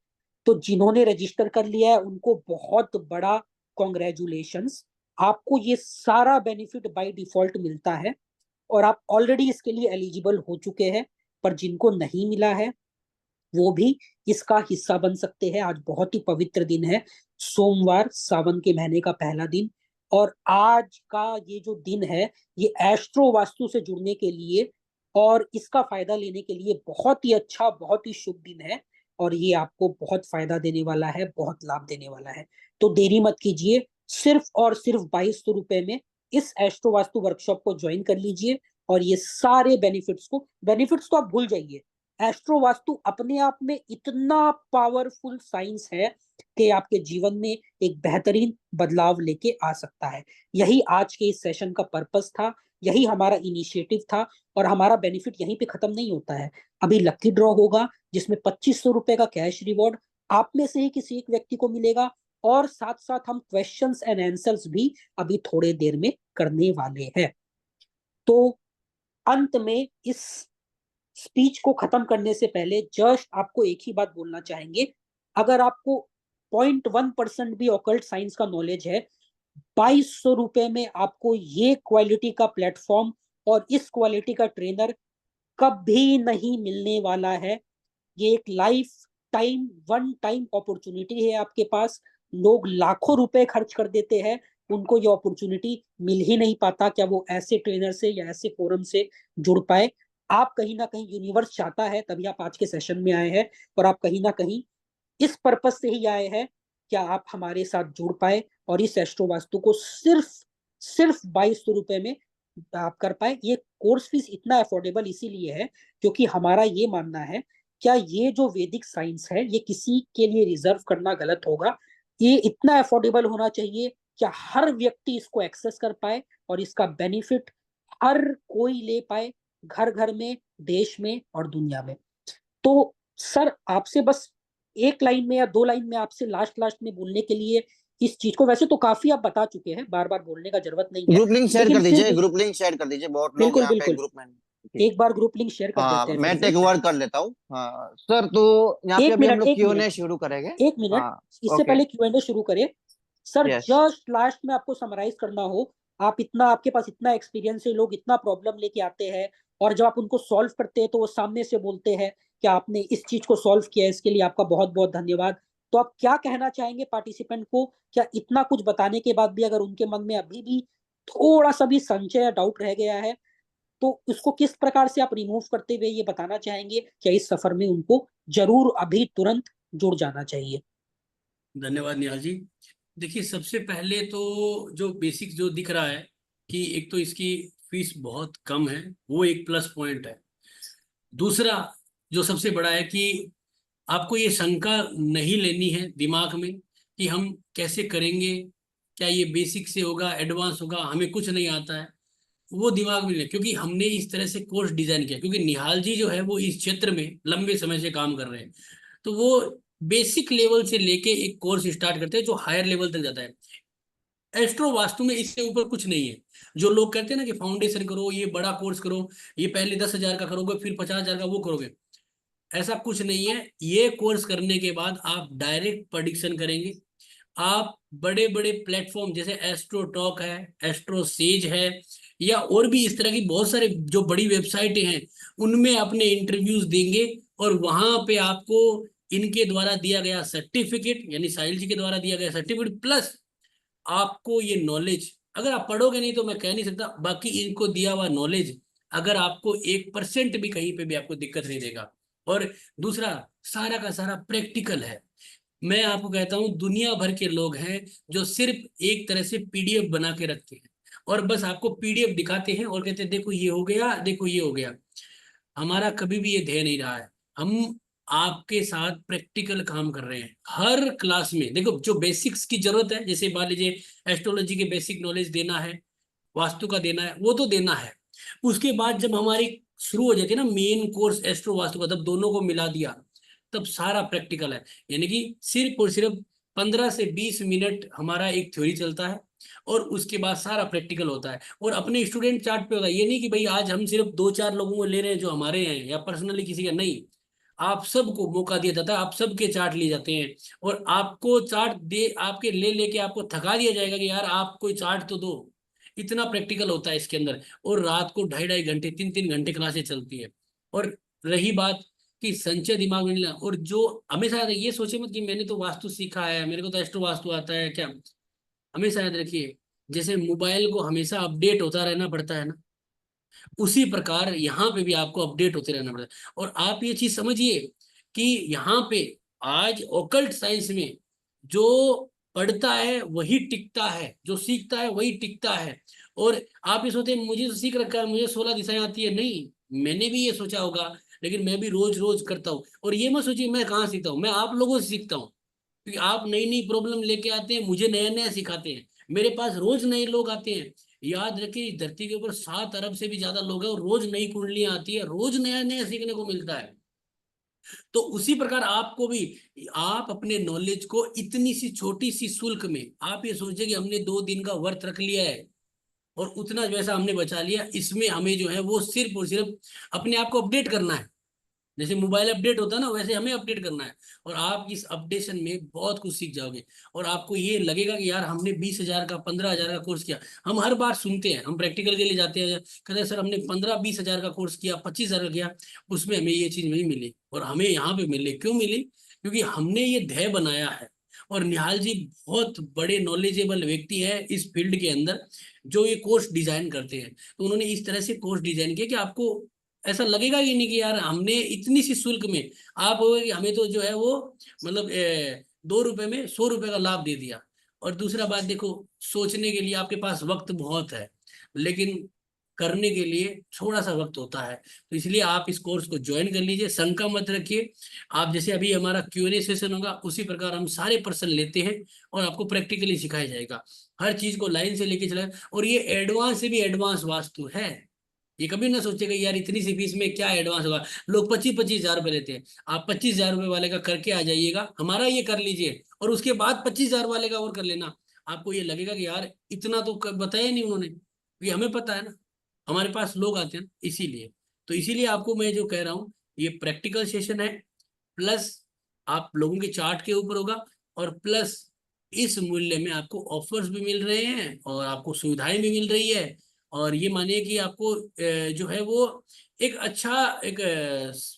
तो जिन्होंने रजिस्टर कर लिया है उनको बहुत बड़ा कॉन्ग्रेचुलेशंस। आपको ये सारा बेनिफिट बाय डिफॉल्ट मिलता है और आप ऑलरेडी इसके लिए एलिजिबल हो चुके हैं। पर जिनको नहीं मिला है वो भी इसका हिस्सा बन सकते हैं। आज बहुत ही पवित्र दिन है, सोमवार, सावन के महीने का पहला दिन। और आज का ये जो दिन है ये एस्ट्रो वास्तु से जुड़ने के लिए और इसका फायदा लेने के लिए बहुत ही अच्छा, बहुत ही शुभ दिन है। और ये आपको बहुत फायदा देने वाला है, बहुत लाभ देने वाला है। तो देरी मत कीजिए, सिर्फ और सिर्फ 2200 रुपए में इस एस्ट्रो वास्तु वर्कशॉप को ज्वाइन कर लीजिए। और ये सारे बेनिफिट्स तो आप भूल जाइए। एस्ट्रो वास्तु अपने आप में इतना पावरफुल साइंस है कि आपके जीवन में एक बेहतरीन बदलाव लेके आ सकता है। यही आज के इस सेशन का पर्पस था, यही हमारा इनिशिएटिव था। और हमारा बेनिफिट यहीं पे खत्म नहीं होता है। अभी लकी ड्रॉ होगा जिसमें 2500 रुपए का कैश रिवॉर्ड आप में से ही किसी एक व्यक्ति को मिलेगा। और साथ साथ हम क्वेश्चंस एंड आंसर्स भी अभी थोड़े देर में करने वाले हैं। तो अंत में इस स्पीच को खत्म करने से पहले जस्ट आपको एक ही बात बोलना चाहेंगे। अगर आपको 0.1% भी ऑकल्ट साइंस का नॉलेज है, 2200 रुपए में आपको ये क्वालिटी का प्लेटफॉर्म और इस क्वालिटी का ट्रेनर कभी नहीं मिलने वाला है। ये एक life time, one time opportunity है आपके पास। लोग लाखों रुपए खर्च कर देते हैं, उनको ये अपॉर्चुनिटी मिल ही नहीं पाता, क्या वो ऐसे ट्रेनर से या ऐसे फोरम से जुड़ पाए। आप कहीं ना कहीं, यूनिवर्स चाहता है तभी आप आज के सेशन में आए हैं, और आप कहीं ना कहीं इस पर्पस से ही आए हैं, क्या आप हमारे साथ जुड़ पाए और इस एस्ट्रो वास्तु को सिर्फ सिर्फ 2200 रुपए में आप कर पाए। ये कोर्स फीस इतना अफोर्डेबल इसीलिए है क्योंकि हमारा ये मानना है, क्या ये जो वैदिक साइंस है ये किसी के लिए रिजर्व करना गलत होगा। ये इतना अफोर्डेबल होना चाहिए, क्या हर व्यक्ति इसको एक्सेस कर पाए और इसका बेनिफिट हर कोई ले पाए, घर घर में, देश में और दुनिया में। तो सर आपसे बस एक लाइन में या 2 लाइन में आपसे लास्ट लास्ट में बोलने के लिए इस चीज को, वैसे तो काफी आप बता चुके हैं, बार बार बोलने का जरूरत नहीं है, ग्रुप लिंक शेयर लेकिन कर फिर दीजिए, भी ग्रुप लिंक शेयर कर दीजिए, बहुत लोग बिल्कुल यहाँ पे बिल्कुल ग्रुप में। एक बार ग्रुप लिंक शेयर कर हाँ देते हैं फिर मैं से। टेक ओवर कर लेता हूँ। हाँ सर, तो यहाँ पे एक अभी हम मिनट, लोग एक Q&A मिनट, शुरू करेंगे। एक मिनट, हाँ इससे ओके। पहले Q&A शुरू करें सर, यस। जस्ट लास्ट में आपको समराइज करना हो, आप इतना, आपके पास इतना एक्सपीरियंस है, लोग इतना प्रॉब्लम लेके आते हैं और जब आप उनको सॉल्व करते हैं तो वो सामने से बोलते हैं कि आपने इस चीज को सॉल्व किया है, इसके लिए आपका बहुत बहुत धन्यवाद। तो आप क्या कहना चाहेंगे पार्टिसिपेंट को? क्या इतना कुछ बताने के बाद भी अगर उनके मन में अभी भी थोड़ा सा भी संशय या डाउट रह गया है, तो उसको किस प्रकार से आप रिमूव करते हुए ये बताना चाहेंगे क्या इस सफर में उनको जरूर अभी तुरंत जुड़ जाना चाहिए? धन्यवाद निहाल जी। देखिए, सबसे पहले तो जो बेसिक जो दिख रहा है कि एक तो इसकी फीस बहुत कम है, वो एक प्लस पॉइंट है। दूसरा जो सबसे बड़ा है कि आपको ये शंका नहीं लेनी है दिमाग में कि हम कैसे करेंगे, क्या ये बेसिक से होगा, एडवांस होगा, हमें कुछ नहीं आता है, वो दिमाग में नहीं। क्योंकि हमने इस तरह से कोर्स डिजाइन किया, क्योंकि निहाल जी जो है वो इस क्षेत्र में लंबे समय से काम कर रहे हैं, तो वो बेसिक लेवल से लेके एक कोर्स स्टार्ट करते हैं जो हायर लेवल तक जाता है। एस्ट्रो वास्तु में इससे ऊपर कुछ नहीं है। जो लोग कहते हैं ना कि फाउंडेशन करो, ये बड़ा कोर्स करो, ये पहले 10,000 का करोगे फिर 50,000 का वो करोगे, ऐसा कुछ नहीं है। ये कोर्स करने के बाद आप डायरेक्ट प्रेडिक्शन करेंगे। आप बड़े बड़े प्लेटफॉर्म जैसे एस्ट्रो टॉक है, एस्ट्रो सेज है, या और भी इस तरह की बहुत सारे जो बड़ी वेबसाइटें हैं, उनमें अपने इंटरव्यूज देंगे। और वहां पे आपको इनके द्वारा दिया गया सर्टिफिकेट, यानी साहिल जी के द्वारा दिया गया सर्टिफिकेट, प्लस आपको ये नॉलेज, अगर आप पढ़ोगे नहीं तो मैं कह नहीं सकता, बाकी इनको दिया हुआ नॉलेज अगर आपको 1% भी कहीं पे भी आपको दिक्कत नहीं देगा। और दूसरा, सारा का सारा प्रैक्टिकल है। मैं आपको कहता हूँ दुनिया भर के लोग हैं जो सिर्फ एक तरह से पीडीएफ बना के रखते हैं और बस आपको पीडीएफ दिखाते हैं और कहते हैं देखो ये हो गया, देखो ये हो गया। हमारा कभी भी ये ध्येय नहीं रहा है। हम आपके साथ प्रैक्टिकल काम कर रहे हैं हर क्लास में। देखो, जो बेसिक्स की जरूरत है, जैसे मान लीजिए एस्ट्रोलॉजी के बेसिक नॉलेज देना है, वास्तु का देना है, वो तो देना है। उसके बाद जब हमारी शुरू हो जाती है ना मेन कोर्स एस्ट्रो वास्तु का, तब दोनों को मिला दिया, तब सारा प्रैक्टिकल है। यानी कि सिर्फ और सिर्फ 15 से 20 मिनट हमारा एक थ्योरी चलता है और उसके बाद सारा प्रैक्टिकल होता है और अपने स्टूडेंट चार्ट पे होता है। ये नहीं कि भाई आज हम सिर्फ 2-4 लोगों को ले रहे हैं जो हमारे हैं या पर्सनली किसी का, नहीं। आप सबको मौका दिया जाता है, आप सबके चार्ट लिए जाते हैं और आपको चार्ट दे आपके ले लेके आपको थका दिया जाएगा कि यार आप कोई चार्ट तो दो। इतना प्रैक्टिकल होता है इसके अंदर। और रात को 2.5-2.5 घंटे 3-3 घंटे क्लासेस चलती है। और रही बात कि संचय दिमाग में नहीं लेना, और जो हमेशा याद है, ये सोचे मत कि मैंने तो वास्तु सीखा है, मेरे को तो एस्ट्रो वास्तु आता है क्या। हमेशा याद रखिए, जैसे मोबाइल को हमेशा अपडेट होता रहना पड़ता है ना, उसी प्रकार यहाँ पे भी आपको अपडेट होते रहना पड़ता है। और आप ये चीज समझिए कि यहाँ पे आज ओकल्ट साइंस में जो पढ़ता है वही टिकता है, जो सीखता है वही टिकता है। और आप ये सोचते हैं मुझे तो सीख रखा है, मुझे 16 दिशाएं आती है, नहीं, मैंने भी ये सोचा होगा, लेकिन मैं भी रोज रोज करता हूँ। और ये मत सोचिए मैं कहाँ सीखता हूँ, मैं आप लोगों से सीखता हूँ, क्योंकि आप नई नई प्रॉब्लम लेके आते हैं, मुझे नया नया सिखाते हैं। मेरे पास रोज नए लोग आते हैं। याद रखिए, इस धरती के ऊपर 7 अरब से भी ज्यादा लोग हैं और रोज नई कुंडलियां आती है, रोज नया नया सीखने को मिलता है। तो उसी प्रकार आपको भी, आप अपने नॉलेज को इतनी सी छोटी सी शुल्क में, आप ये सोचिए कि हमने 2 दिन का व्रत रख लिया है और उतना पैसा हमने बचा लिया, इसमें हमें जो है वो सिर्फ और सिर्फ अपने आप को अपडेट करना है। जैसे मोबाइल अपडेट होता है ना, वैसे हमें अपडेट करना है। और आप इस अपडेशन में बहुत कुछ सीख जाओगे और आपको ये लगेगा कि यार हमने 20,000 का 15,000 का कोर्स किया। हम हर बार सुनते हैं, हम प्रैक्टिकल के लिए जाते हैं, कहते हैं सर हमने 15-20 हज़ार का कोर्स किया, 25,000 का किया, उसमें हमें ये चीज नहीं मिली और हमें यहाँ पे मिली। क्यों मिली? क्योंकि हमने ये ध्येय बनाया है। और निहाल जी बहुत बड़े नॉलेजेबल व्यक्ति है इस फील्ड के अंदर, जो ये कोर्स डिजाइन करते हैं। तो उन्होंने इस तरह से कोर्स डिजाइन किया कि आपको ऐसा लगेगा ही नहीं कि यार हमने इतनी सी शुल्क में, आप होगे कि हमें तो जो है वो मतलब 2 रुपए में 100 रुपए का लाभ दे दिया। और दूसरा बात देखो, सोचने के लिए आपके पास वक्त बहुत है, लेकिन करने के लिए थोड़ा सा वक्त होता है। तो इसलिए आप इस कोर्स को ज्वाइन कर लीजिए, शंका मत रखिए। आप जैसे अभी हमारा Q&A सेशन होगा, उसी प्रकार हम सारे पर्सन लेते हैं और आपको प्रैक्टिकली सिखाया जाएगा, हर चीज को लाइन से लेके चलाए। और ये एडवांस से भी एडवांस वास्तु है। ये कभी ना सोचेगा यार इतनी सी फीस में क्या एडवांस होगा। लोग 25-25 हज़ार रुपए लेते हैं, आप 25,000 रुपए वाले का करके आ जाइएगा, हमारा ये कर लीजिए और उसके बाद 25,000 वाले का और कर लेना। आपको ये लगेगा कि यार इतना तो बताया नहीं उन्होंने, ये हमें पता है ना, हमारे पास लोग आते हैं ना, इसीलिए। तो इसीलिए आपको मैं जो कह रहा हूँ, ये प्रैक्टिकल सेशन है, प्लस आप लोगों के चार्ट के ऊपर होगा, और प्लस इस मूल्य में आपको ऑफर्स भी मिल रहे हैं और आपको सुविधाएं भी मिल रही है। और ये मानिए कि आपको जो है वो एक अच्छा एक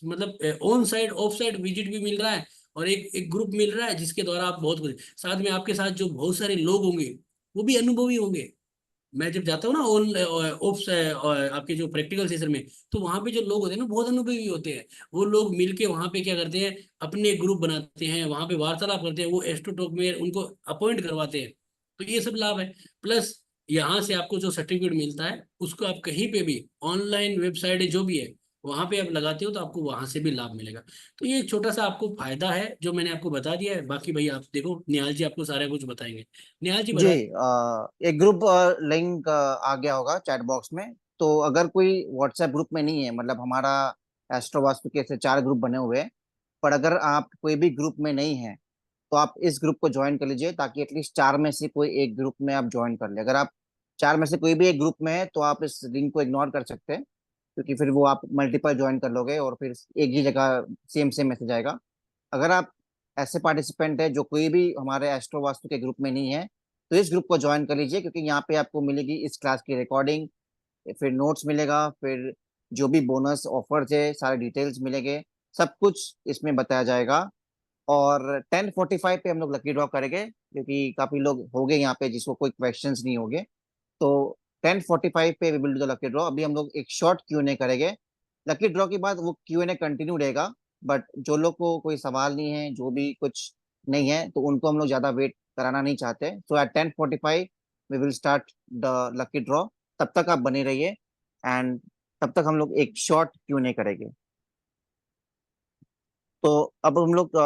मतलब on side of side visit भी मिल रहा है, और एक एक ग्रुप मिल रहा है जिसके द्वारा आप बहुत कुछ, साथ में आपके साथ जो बहुत सारे लोग होंगे वो भी अनुभवी होंगे। मैं जब जाता हूँ ना ऑन ऑफ आपके जो प्रैक्टिकल सेशन में, तो वहां पे जो लोग होते हैं ना बहुत अनुभवी होते हैं। वो लोग मिलके वहां पे क्या करते हैं, अपने ग्रुप बनाते हैं, वहां पे वार्तालाप करते हैं, वो एस्ट्रोटॉक में उनको अपॉइंट करवाते हैं। तो ये सब लाभ है। प्लस यहाँ से आपको जो सर्टिफिकेट मिलता है उसको आप कहीं पे भी ऑनलाइन वेबसाइट जो भी है वहां पे आप लगाते हो तो आपको वहां से भी लाभ मिलेगा। तो ये एक छोटा सा आपको फायदा है जो मैंने आपको बता दिया है। बाकी भाई आप देखो, निहाल जी आपको सारा कुछ बताएंगे। निहाल जी जी, बता। एक ग्रुप लिंक आ गया होगा चैट बॉक्स में। तो अगर कोई व्हाट्सएप ग्रुप में नहीं है, मतलब हमारा एस्ट्रो वास्तु के ऐसे 4 ग्रुप बने हुए हैं, पर अगर आप कोई भी ग्रुप में नहीं है तो आप इस ग्रुप को ज्वाइन कर लीजिए, ताकि एटलीस्ट 4 में से कोई एक ग्रुप में आप ज्वाइन कर ले। अगर आप 4 में से कोई भी एक ग्रुप में है तो आप इस लिंक को इग्नोर कर सकते हैं, क्योंकि फिर वो आप मल्टीपल ज्वाइन कर लोगे और फिर एक ही जगह सेम सेम मैसेज आएगा। अगर आप ऐसे पार्टिसिपेंट है जो कोई भी हमारे एस्ट्रो वास्तु के ग्रुप में नहीं है, तो इस ग्रुप को ज्वाइन कर लीजिए, क्योंकि यहाँ पे आपको मिलेगी इस क्लास की रिकॉर्डिंग, फिर नोट्स मिलेगा, फिर जो भी बोनस ऑफर्स है सारे डिटेल्स मिलेंगे, सब कुछ इसमें बताया जाएगा। और 10:45 पे हम लोग लकी ड्रॉ करेंगे, क्योंकि काफी लोग हो गए यहाँ पे जिसको कोई क्वेश्चंस नहीं होंगे। तो 10:45 पे we will do the lucky draw. अभी हम लोग एक शॉर्ट Q&A करेंगे। लकी ड्रॉ के बाद वो Q&A कंटिन्यू रहेगा, बट जो लोग को कोई सवाल नहीं है, जो भी कुछ नहीं है, तो उनको हम लोग ज्यादा वेट कराना नहीं चाहते। So at 10:45 we will start the lucky draw. तब तक आप बने रहिए, एंड तब तक हम लोग एक शॉर्ट Q&A करेंगे। तो अब हम लोग